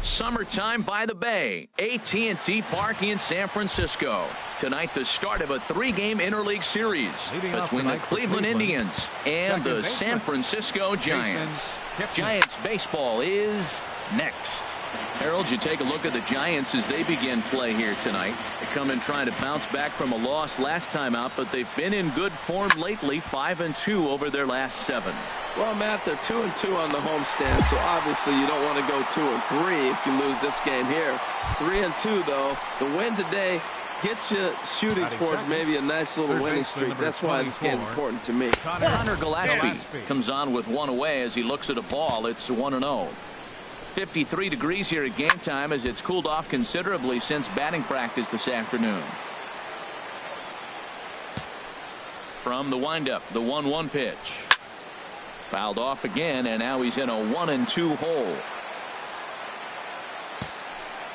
Summertime by the Bay, AT&T Park in San Francisco. Tonight, the start of a 3-game interleague series between the Cleveland Indians and the San Francisco Giants. Giants baseball is next. Harold, you take a look at the Giants as they begin play here tonight. They come in trying to bounce back from a loss last time out, but they've been in good form lately, 5-2 over their last 7. Well, Matt, they're 2-2 on the homestand, so obviously you don't want to go 2-3 if you lose this game here. 3-2, though. The win today gets you shooting towards maybe a nice little winning streak. That's why this game's important to me. Connor Gillespie comes on with one away as he looks at a ball. It's 1-0. 53 degrees here at game time as it's cooled off considerably since batting practice this afternoon. From the windup, the 1-1 pitch. Fouled off again, and now he's in a 1-2 hole.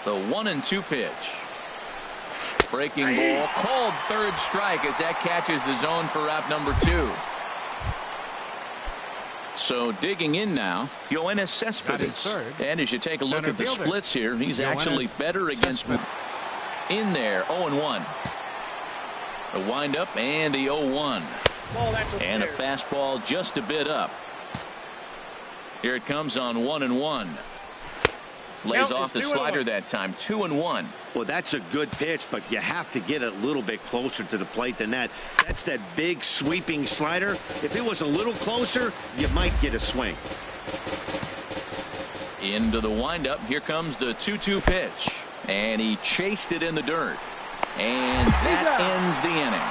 The 1-2 pitch. Breaking ball, called third strike as that catches the zone for out number 2. So digging in now, Yoenis Cespedes. And as you take a look at the splits here, he's actually better against in there. 0-1. The windup and the 0-1. And a fastball just a bit up. Here it comes on 1-1. Lays off the slider that time. 2-1. Well, that's a good pitch, but you have to get it a little bit closer to the plate than that. That's that big sweeping slider. If it was a little closer, you might get a swing. Into the windup. Here comes the 2-2 pitch. And he chased it in the dirt. And that ends the inning.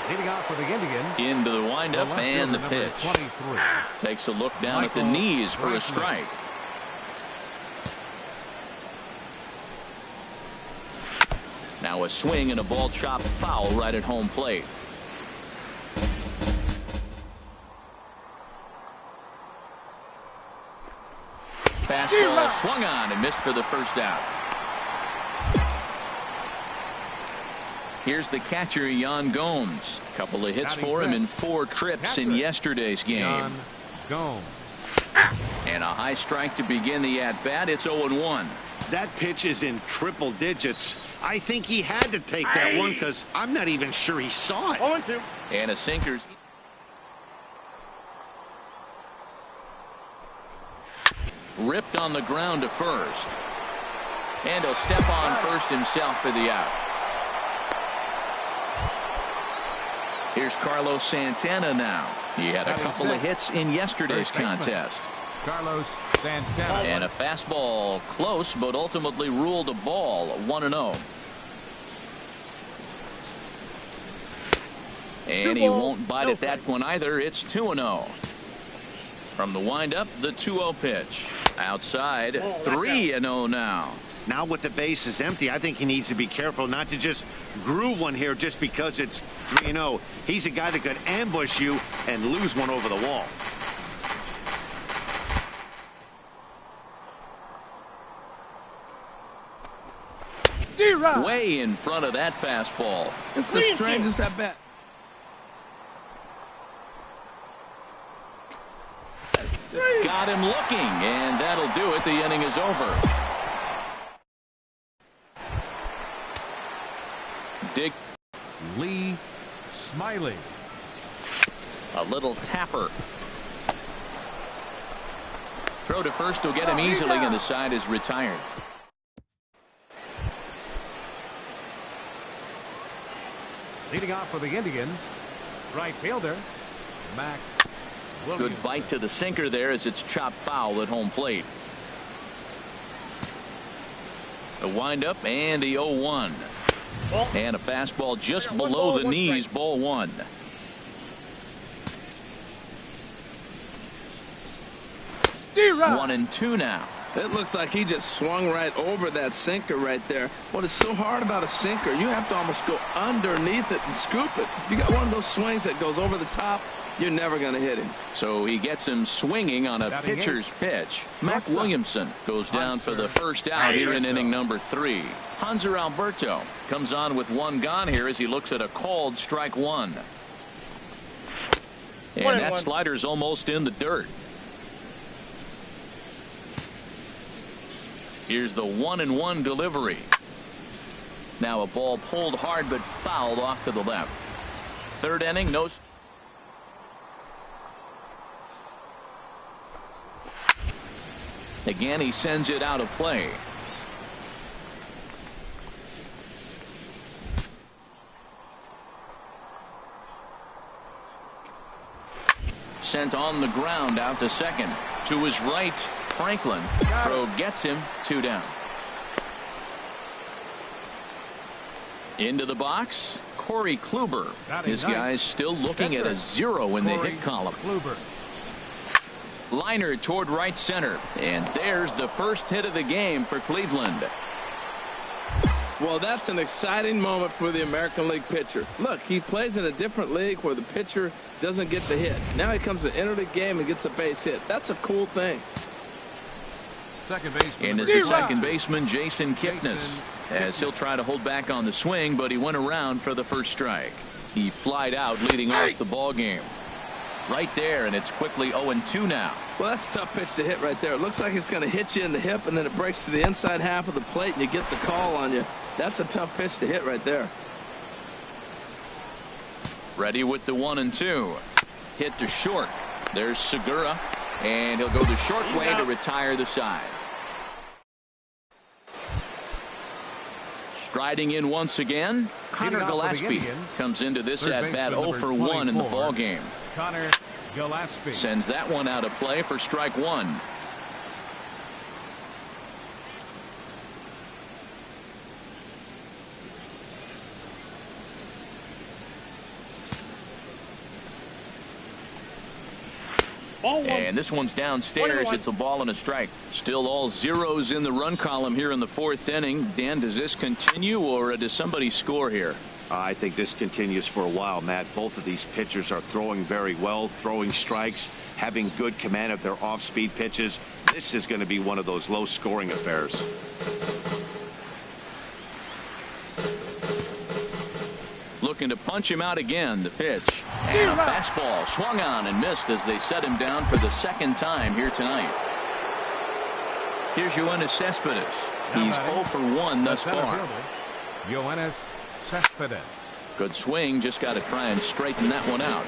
Leading off for the Indians. Into the windup and the pitch. 23. Takes a look down at the knees for a strike. Now a swing and a ball chopped foul right at home plate. Fastball swung on and missed for the first out. Here's the catcher, Yan Gomes. A couple of hits for him in 4 trips in yesterday's game. And a high strike to begin the at-bat. It's 0-1. That pitch is in triple digits. I think he had to take that one because I'm not even sure he saw it. 0-2. And a sinker's ripped on the ground to first. And he'll step on first himself for the out. Here's Carlos Santana now. He had a couple of hits in yesterday's contest. Carlos Santana. And a fastball close, but ultimately ruled a ball. 1-0. And he won't bite at that one either. It's 2-0. From the windup, the 2-0 pitch. Outside, 3-0 now. Now with the bases empty, I think he needs to be careful not to just groove one here just because it's 3-0. He's a guy that could ambush you and lose one over the wall. Way in front of that fastball. It's the strangest at bat. Got him looking, and that'll do it. The inning is over. Dick Lee Smiley. A little tapper. Throw to first will get him easily, and the side is retired. Leading off for the Indians, right fielder Mac Williams. Good bite to the sinker there as it's chopped foul at home plate. The windup and the 0-1. And a fastball just below the knees, ball 1. One and 2 now. It looks like he just swung right over that sinker right there. What is so hard about a sinker, you have to almost go underneath it and scoop it. You got one of those swings that goes over the top, you're never going to hit him. So he gets him swinging on a pitcher's pitch. Mac Williamson goes down for the first out here in inning number 3. Hanser Alberto comes on with one gone here as he looks at a called strike 1. And that slider's almost in the dirt. Here's the 1-1 delivery. Now a ball pulled hard but fouled off to the left. Third inning, no. Again, he sends it out of play. Sent on the ground out to second. To his right, Franklin. Throw gets him, 2 down. Into the box, Corey Kluber. This guy's still looking at a 0 in the hit column. Liner toward right center. And there's the first hit of the game for Cleveland. Well, that's an exciting moment for the American League pitcher. Look, he plays in a different league where the pitcher doesn't get the hit. Now he comes to enter the game and gets a base hit. That's a cool thing. Second baseman. And it's the second baseman, Jason Kipnis, as he'll try to hold back on the swing, but he went around for the first strike. He flied out leading off the ball game. Right there, and it's quickly 0-2 now. Well, that's a tough pitch to hit right there. It looks like it's going to hit you in the hip, and then it breaks to the inside half of the plate, and you get the call on you. That's a tough pitch to hit right there. Ready with the 1-2. Hit to short. There's Segura, and he'll go the short way to retire the side. Striding in once again, Connor Gillespie comes into this at bat 0 for 1 in the ball game. Connor Gillespie sends that one out of play for strike 1. And this one's downstairs. It's a ball and a strike. Still all zeros in the run column here in the 4th inning. Dan, does this continue, or does somebody score here? I think this continues for a while, Matt. Both of these pitchers are throwing very well, throwing strikes, having good command of their off-speed pitches. This is going to be one of those low-scoring affairs. Looking to punch him out again. The pitch. And a fastball swung on and missed as they set him down for the second time here tonight. Here's Yoenis Cespedes. He's 0 for 1 thus far. Yoenis Cespedes. Good swing. Just got to try and straighten that one out.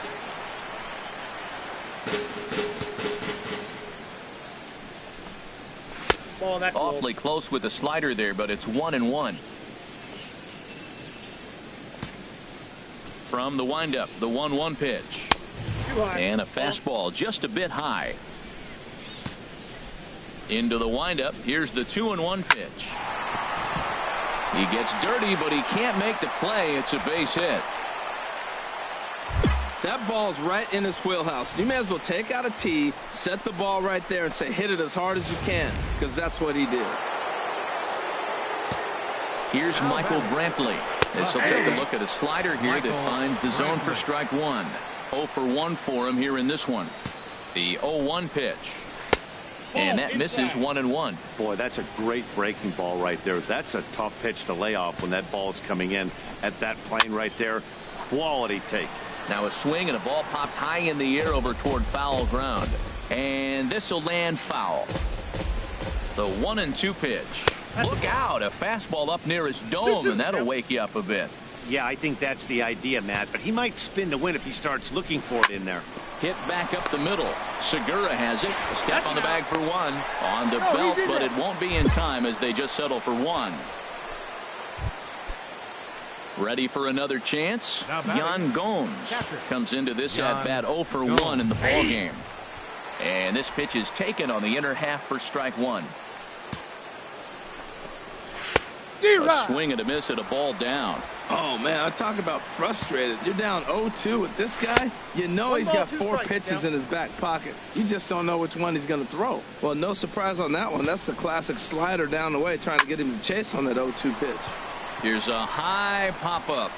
Awfully close with the slider there, but it's 1-1. From the windup, the 1-1 pitch. And a fastball just a bit high. Into the windup. Here's the 2-1 pitch. He gets dirty, but he can't make the play. It's a base hit. That ball's right in his wheelhouse. You may as well take out a tee, set the ball right there, and say hit it as hard as you can, because that's what he did. Here's Michael Brantley. This will take a look at a slider here that finds the zone for strike 1. 0 for 1 for him here in this one. The 0-1 pitch. And that misses 1-1. Boy, that's a great breaking ball right there. That's a tough pitch to lay off when that ball is coming in at that plane right there. Quality take. Now a swing and a ball popped high in the air over toward foul ground. And this will land foul. The 1-2 pitch. Look out, a fastball up near his dome, and that'll wake you up a bit. Yeah, I think that's the idea, Matt, but he might spin to win if he starts looking for it in there. Hit back up the middle. Segura has it. A step on the bag for 1. On the belt, but it won't be in time as they just settle for 1. Ready for another chance? Yan Gomes comes into this at bat 0 for 1 in the ball game. And this pitch is taken on the inner half for strike 1. A swing and a miss at a ball down. Oh, man, I talk about frustrated. You're down 0-2 with this guy. You know he's got 4 pitches in his back pocket. You just don't know which one he's going to throw. Well, no surprise on that one. That's the classic slider down the way, trying to get him to chase on that 0-2 pitch. Here's a high pop-up.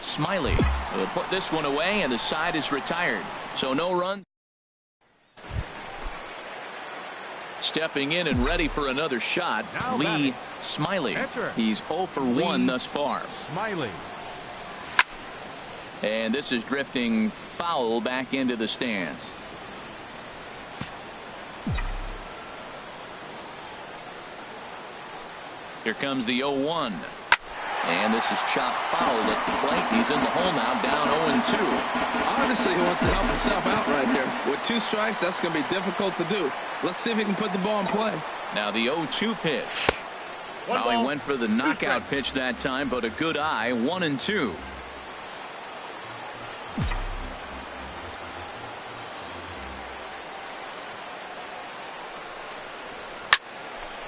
Smiley will put this one away, and the side is retired. So no run. Stepping in and ready for another shot, Lee Smiley. He's 0 for 1 thus far. Smiley. And this is drifting foul back into the stands. Here comes the 0-1. And this is chopped foul at the plate. He's in the hole now, down 0-2. Obviously, he wants to help himself out right here. With 2 strikes, that's going to be difficult to do. Let's see if he can put the ball in play. Now the 0-2 pitch. Well, he went for the knockout pitch that time, but a good eye, 1-2.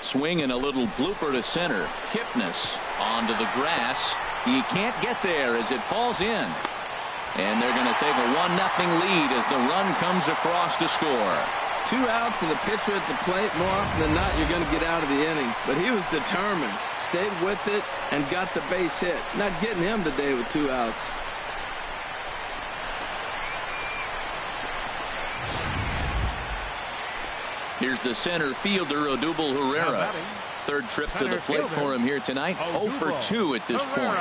Swing and a little blooper to center. Kipnis onto the grass. He can't get there as it falls in. And they're going to take a 1-0 lead as the run comes across to score. 2 outs and the pitcher at the plate. More often than not, you're going to get out of the inning. But he was determined, stayed with it, and got the base hit. Not getting him today with 2 outs. Here's the center fielder, Odubel Herrera. Third trip to the plate for him here tonight. 0 for 2 at this point.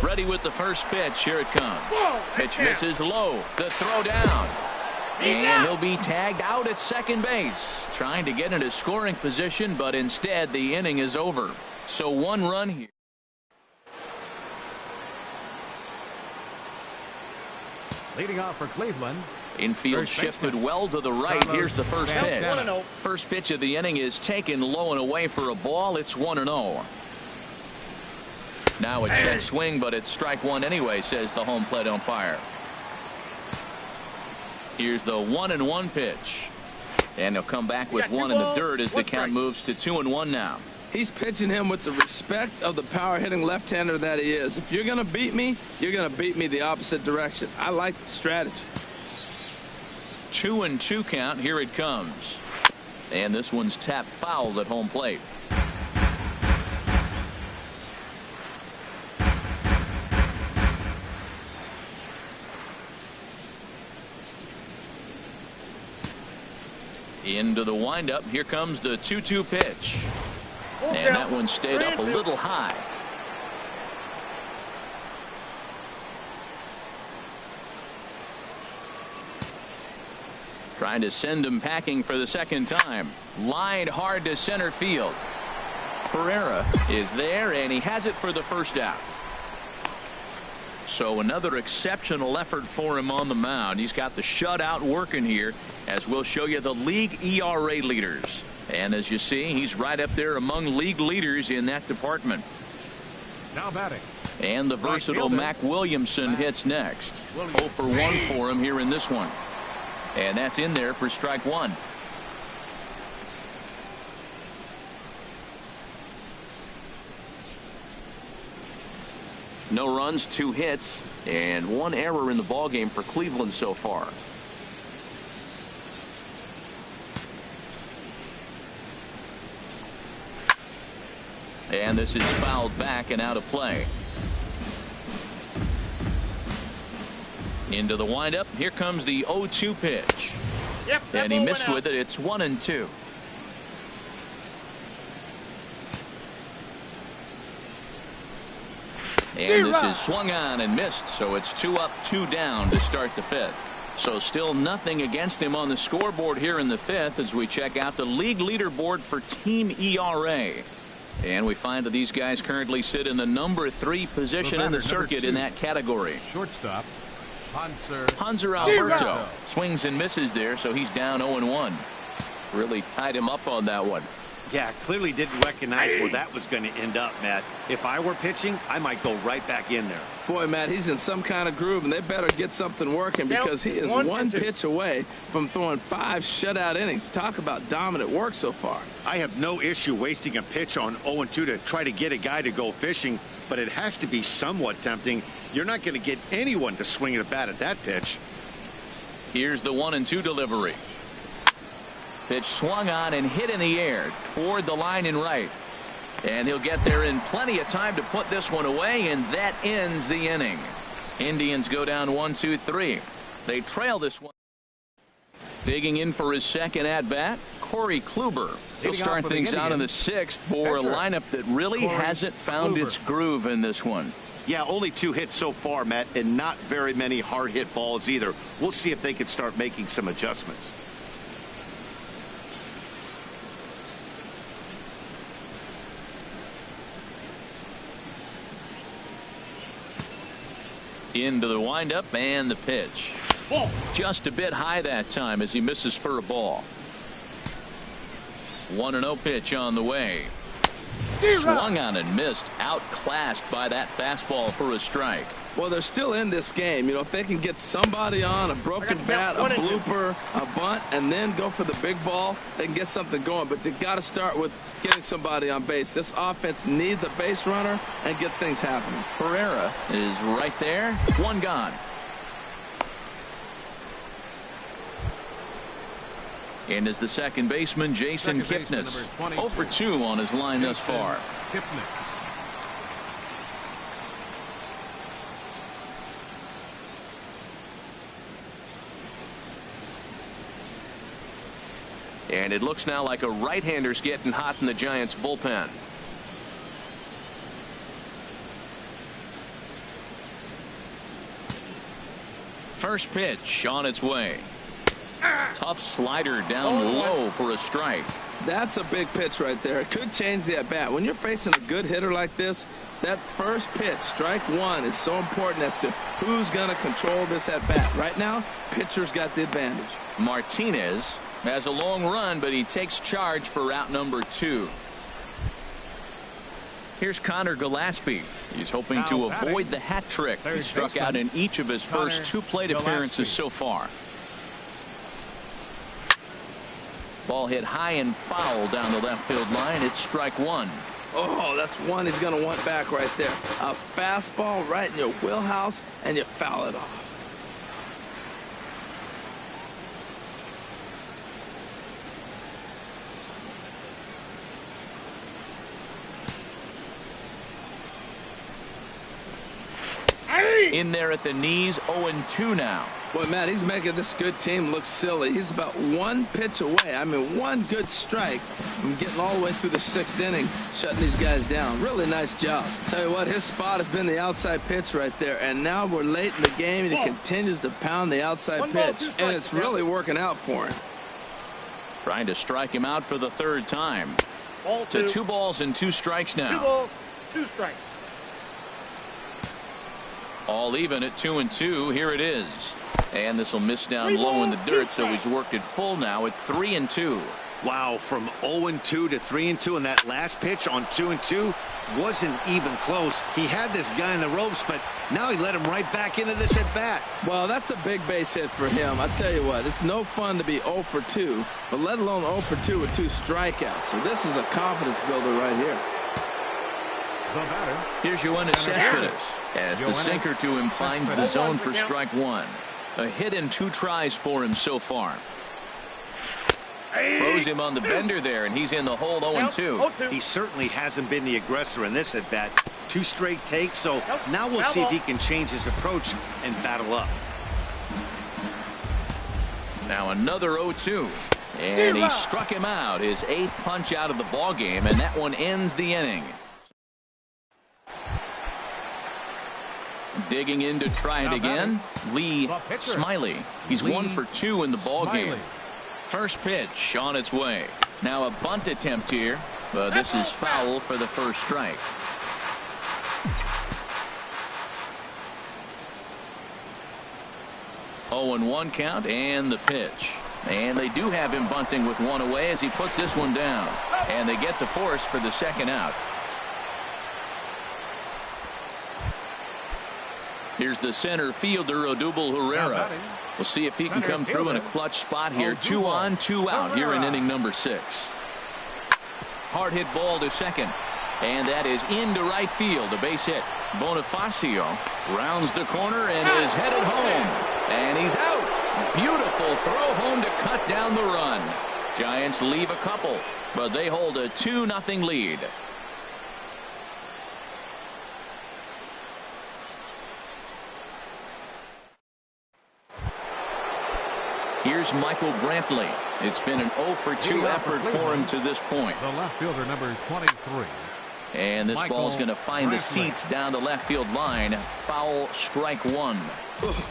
Ready with the first pitch. Here it comes. Pitch misses low. The throw down. And he'll be tagged out at second base. Trying to get into scoring position, but instead the inning is over. So 1 run here. Leading off for Cleveland. Infield shifted well to the right. Here's the first pitch. First pitch of the inning is taken low and away for a ball. It's 1-0. Now a check swing, but it's strike 1 anyway, says the home plate umpire. Here's the 1-1 pitch. And he'll come back with 1 in the dirt as the count moves to 2-1 now. He's pitching him with the respect of the power-hitting left-hander that he is. If you're going to beat me, you're going to beat me the opposite direction. I like the strategy. 2-2 count. Here it comes. And this one's tapped foul at home plate. Into the windup. Here comes the 2-2 pitch. And that one stayed up a little high. Trying to send him packing for the second time. Lined hard to center field. Herrera is there, and he has it for the first out. So another exceptional effort for him on the mound. He's got the shutout working here, as we'll show you the league ERA leaders. And as you see, he's right up there among league leaders in that department. Now batting. And the versatile Mac Williamson hits next. 0 for 1 for him here in this one. And that's in there for strike 1. No runs, 2 hits, and 1 error in the ballgame for Cleveland so far. And this is fouled back and out of play. Into the windup. Here comes the 0-2 pitch. And he missed with it. It's 1-2. And this is swung on and missed, so it's 2 up, 2 down to start the 5th. So still nothing against him on the scoreboard here in the 5th as we check out the league leaderboard for team ERA. And we find that these guys currently sit in the number 3 position in the circuit in that category. Shortstop, Hanser Alberto swings and misses there, so he's down 0-1. Really tied him up on that one. Yeah, clearly didn't recognize where that was going to end up, Matt. If I were pitching, I might go right back in there. Boy, Matt, he's in some kind of groove, and they better get something working because he is 1 pitch away from throwing 5 shutout innings. Talk about dominant work so far. I have no issue wasting a pitch on 0-2 to try to get a guy to go fishing, but it has to be somewhat tempting. You're not going to get anyone to swing at a bat at that pitch. Here's the 1-2 delivery. Pitch swung on and hit in the air toward the line and right. And he'll get there in plenty of time to put this one away, and that ends the inning. Indians go down 1-2-3. They trail this one. Digging in for his second at bat, Corey Kluber. He'll start things out in the 6th for a lineup that really hasn't found its groove in this one. Yeah, only 2 hits so far, Matt, and not very many hard hit balls either. We'll see if they can start making some adjustments. Into the windup and the pitch. Just a bit high that time as he misses for a ball. 1-0 pitch on the way. Swung on and missed. Outclassed by that fastball for a strike. Well, they're still in this game. You know, if they can get somebody on a broken bat, a blooper, a bunt, and then go for the big ball, they can get something going. But they got to start with getting somebody on base. This offense needs a base runner and get things happening. Herrera is right there. 1 gone. And is the second baseman, Jason Kipnis. 0 for 2 on his line thus far. And it looks now like a right-hander's getting hot in the Giants bullpen. First pitch on its way. Tough slider down low for a strike. That's a big pitch right there. It could change the at-bat. When you're facing a good hitter like this, that first pitch, strike 1, is so important as to who's going to control this at-bat. Right now, pitcher's got the advantage. Martinez has a long run, but he takes charge for route number 2. Here's Connor Gillespie. He's hoping to avoid the hat trick. He struck out in each of his first 2 plate appearances so far. Ball hit high and foul down the left field line. It's strike 1. Oh, that's one he's going to want back right there. A fastball right in your wheelhouse, and you foul it off. In there at the knees, 0-2 now. Boy, Matt, he's making this good team look silly. He's about 1 pitch away. I mean, 1 good strike from getting all the way through the 6th inning, shutting these guys down. Really nice job. Tell you what, his spot has been the outside pitch right there, and now we're late in the game, and he continues to pound the outside pitch, and it's really working out for him. Trying to strike him out for the 3rd time. To 2 balls and 2 strikes now. 2 balls, 2 strikes. All even at 2-2. Here it is. And this will miss down low in the dirt, so he's worked it full now at 3-2. Wow, from 0-2 to 3-2, and that last pitch on 2-2 wasn't even close. He had this guy in the ropes, but now he let him right back into this at bat. Well, that's a big base hit for him. I tell you what, it's no fun to be 0 for 2, but let alone 0 for 2 with 2 strikeouts. So this is a confidence builder right here. Here's Yoenis Cespedes as the sinker to him finds the zone for strike 1. A hit in 2 tries for him so far. Throws him on the bender there, and he's in the hole 0-2. He certainly hasn't been the aggressor in this at bat. 2 straight takes, so now we'll see if he can change his approach and battle up. Now another 0-2. And he struck him out, his 8th punch out of the ball game, and that one ends the inning. Digging in to try it again, Lee Smiley. He's 1 for 2 in the ball game. First pitch on its way. Now a bunt attempt here, but this is foul for the first strike. Oh, and 1 count and the pitch. And they do have him bunting with 1 away as he puts this one down. And they get the force for the 2nd out. Here's the center fielder, Odubel Herrera. We'll see if he can come through in a clutch spot here. 2 on, 2 out here in inning number 6. Hard hit ball to second. And that is into right field. A base hit. Bonifacio rounds the corner and is headed home. And he's out. Beautiful throw home to cut down the run. Giants leave a couple, but they hold a 2-0 lead. Here's Michael Brantley. It's been an 0 for 2 effort for him to this point. The left fielder, number 23. And this ball's going to find the seats down the left field line. Foul, strike one.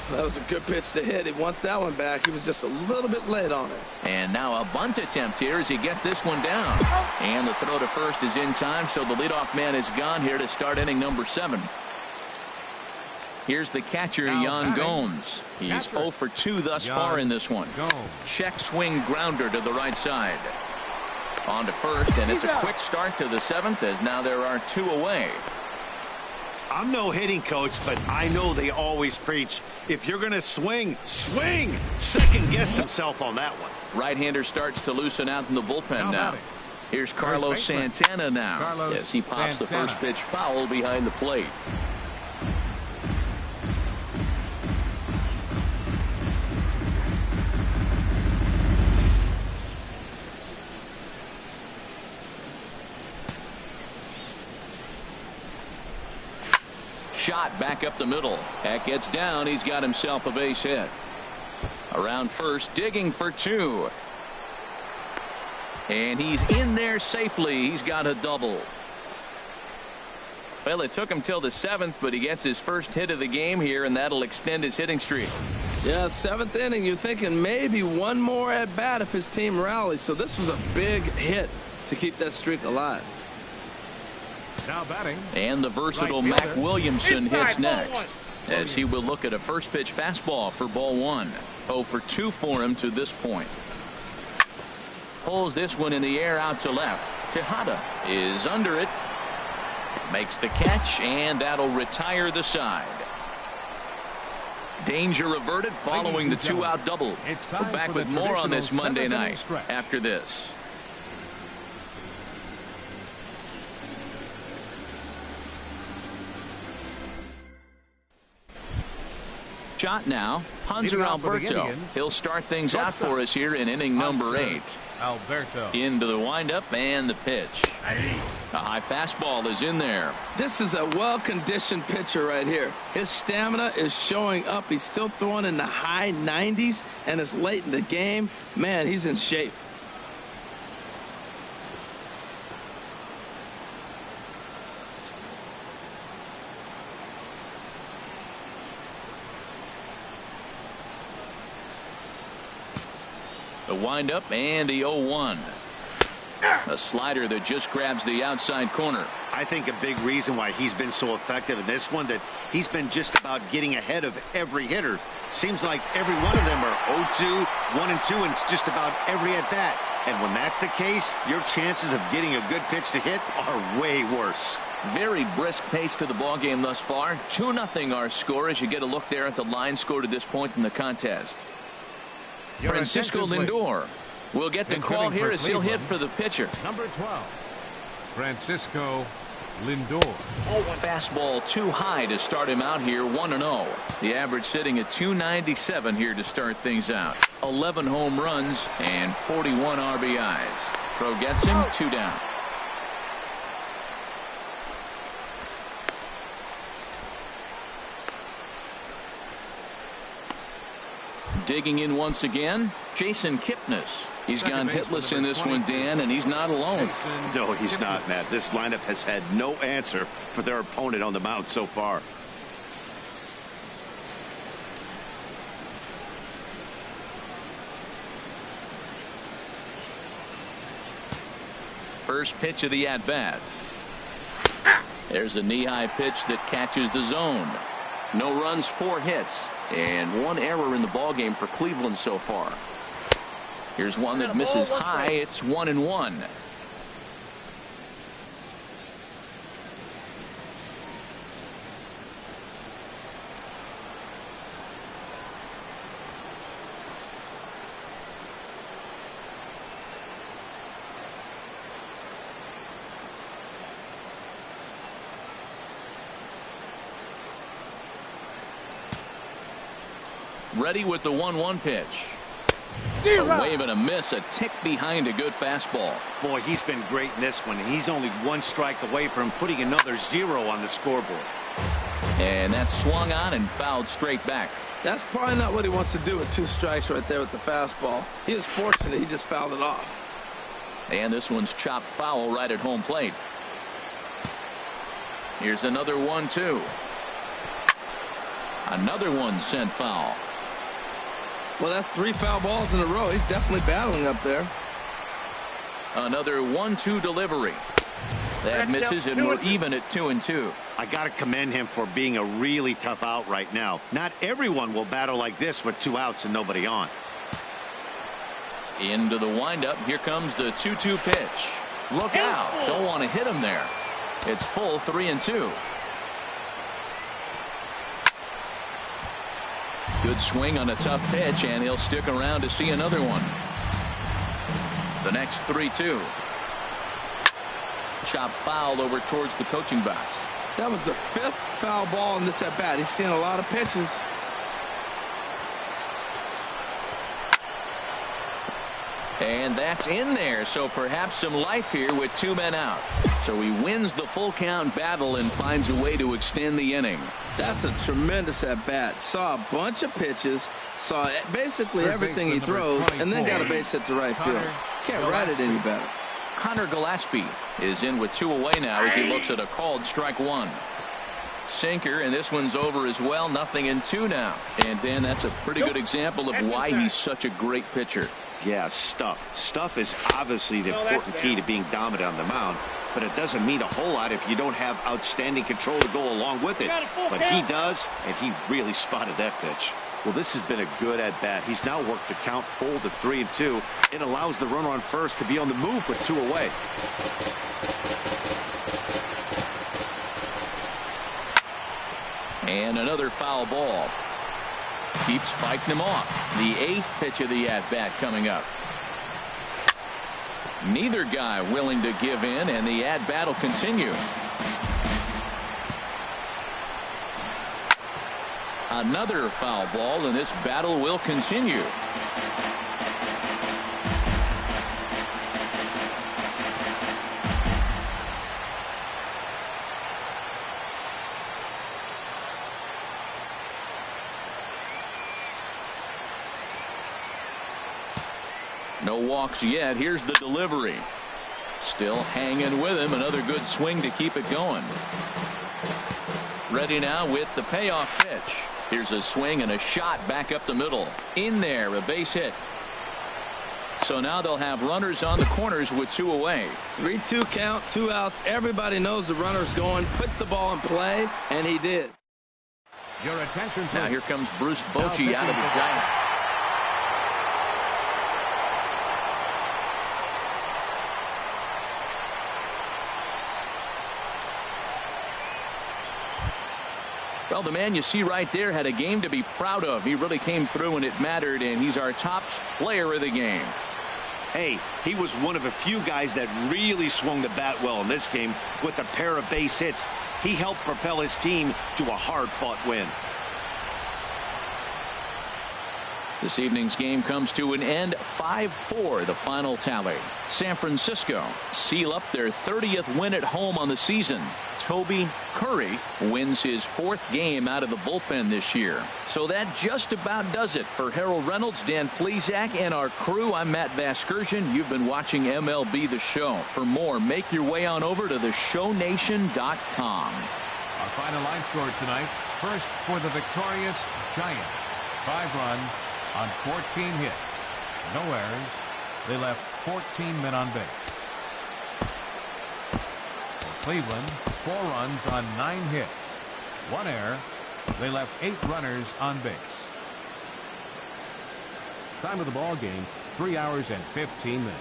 That was a good pitch to hit. He wants that one back. He was just a little bit late on it. And now a bunt attempt here as he gets this one down. And the throw to first is in time, so the leadoff man is gone here to start inning number 7. Here's the catcher, Jan Gomes. He's 0 for 2 thus far in this one. Check swing grounder to the right side. On to first, and it's a quick start to the 7th as now there are 2 away. I'm no hitting coach, but I know they always preach, if you're going to swing, swing! Second guessed himself on that one. Right-hander starts to loosen out in the bullpen now. Here's Carlos Santana now. Yes, he pops the first pitch foul behind the plate. Shot back up the middle. That gets down. He's got himself a base hit. Around first, digging for 2. And he's in there safely. He's got a double. Well, it took him till the 7th, but he gets his first hit of the game here, and that'll extend his hitting streak. Yeah, 7th inning, you're thinking maybe one more at bat if his team rallies. So this was a big hit to keep that streak alive. Now batting. And the versatile Mac Williamson hits next, as he will look at a first pitch fastball for ball 1. 0 for 2 for him to this point. Pulls this one in the air out to left. Tejada is under it. Makes the catch, and that'll retire the side. Danger averted following the 2-out double. We're back with more on this Monday night after this. Shot now, Hanser Alberto. He'll start things out for us here in inning number 8. Alberto. Into the windup and the pitch. A high fastball is in there. This is a well-conditioned pitcher right here. His stamina is showing up. He's still throwing in the high 90s, and it's late in the game. Man, he's in shape. The windup and the 0-1. A slider that just grabs the outside corner. I think a big reason why he's been so effective in this one, that he's been just about getting ahead of every hitter. Seems like every one of them are 0-2, 1-2, and it's just about every at bat. And when that's the case, your chances of getting a good pitch to hit are way worse. Very brisk pace to the ball game thus far. 2-0 our score as you get a look there at the line score to this point in the contest. Francisco Lindor will get the call here as he'll hit for the pitcher. Number 12, Francisco Lindor. Fastball too high to start him out here, 1-0. The average sitting at 297 here to start things out. 11 home runs and 41 RBIs. Throw gets him, 2 down. Digging in once again, Jason Kipnis. He's gone hitless in this one, Dan, and he's not alone. No, he's not, Matt. This lineup has had no answer for their opponent on the mound so far. First pitch of the at-bat. There's a knee-high pitch that catches the zone. No runs, 4 hits, and 1 error in the ballgame for Cleveland so far. Here's one that misses high. It's 1-1. Ready with the 1-1 pitch. A wave and a miss, a tick behind a good fastball. Boy, he's been great in this one. He's only 1 strike away from putting another 0 on the scoreboard. And that's swung on and fouled straight back. That's probably not what he wants to do with 2 strikes right there with the fastball. He was fortunate he just fouled it off. And this one's chopped foul right at home plate. Here's another 1-2. Another one sent foul. Well, that's 3 foul balls in a row. He's definitely battling up there. Another 1-2 delivery. That misses, and we're even at 2-2. I got to commend him for being a really tough out right now. Not everyone will battle like this with 2 outs and nobody on. Into the windup. Here comes the 2-2 pitch. Look out. Don't want to hit him there. It's full 3-2. Good swing on a tough pitch, and he'll stick around to see another one. The next 3-2. Chop foul over towards the coaching box. That was the 5th foul ball in this at bat. He's seen a lot of pitches. And that's in there, so perhaps some life here with 2 men out. So he wins the full count battle and finds a way to extend the inning. That's a tremendous at bat. Saw a bunch of pitches, saw basically everything he throws, and then got a base hit to right field. Can't write it any better. Connor Gillespie is in with 2 away now as he looks at a called strike 1. Sinker, and this one's over as well. 0-2 now. And Dan, that's a pretty good example of why he's such a great pitcher. Yeah, stuff. Stuff is obviously the important key to being dominant on the mound, but it doesn't mean a whole lot if you don't have outstanding control to go along with it. But he does, and he really spotted that pitch. Well, this has been a good at-bat. He's now worked the count full to 3-2. It allows the runner on first to be on the move with 2 away. And another foul ball. Keeps fighting him off. The 8th pitch of the at-bat coming up. Neither guy willing to give in, and the at-bat will continue. Another foul ball, and this battle will continue. No walks yet. Here's the delivery. Still hanging with him. Another good swing to keep it going. Ready now with the payoff pitch. Here's a swing and a shot back up the middle. In there, a base hit. So now they'll have runners on the corners with 2 away. 3-2 count, 2 outs. Everybody knows the runner's going. Put the ball in play, and he did. Your attention, please. Now here comes Bruce Bochy out of the Giants. Well, the man you see right there had a game to be proud of. He really came through when it mattered, and he's our top player of the game. Hey, he was one of a few guys that really swung the bat well in this game with a pair of base hits. He helped propel his team to a hard-fought win. This evening's game comes to an end. 5-4, the final tally. San Francisco seal up their 30th win at home on the season. Toby Curry wins his 4th game out of the bullpen this year. So that just about does it for Harold Reynolds, Dan Plesac, and our crew. I'm Matt Vasgersian. You've been watching MLB The Show. For more, make your way on over to theshownation.com. Our final line score tonight. First for the victorious Giants. 5 runs on 14 hits. No errors. They left 14 men on base. For Cleveland, 4 runs on 9 hits. 1 error. They left 8 runners on base. Time of the ball game, 3 hours and 15 minutes.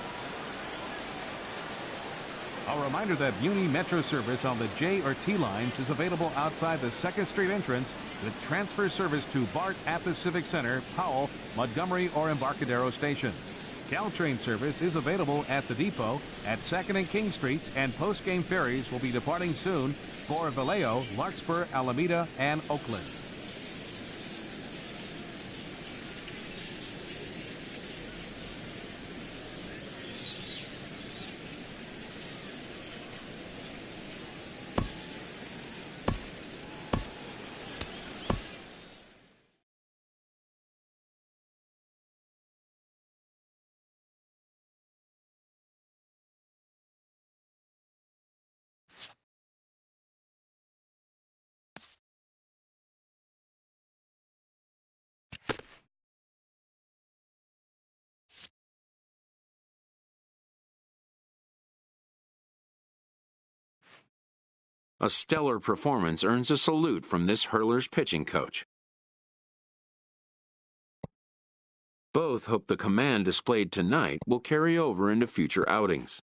A reminder that Muni Metro service on the J or T lines is available outside the 2nd Street entrance with transfer service to BART at the Civic Center, Powell, Montgomery, or Embarcadero stations. Caltrain service is available at the depot at 2nd and King Streets, and post-game ferries will be departing soon for Vallejo, Larkspur, Alameda, and Oakland. A stellar performance earns a salute from this hurler's pitching coach. Both hope the command displayed tonight will carry over into future outings.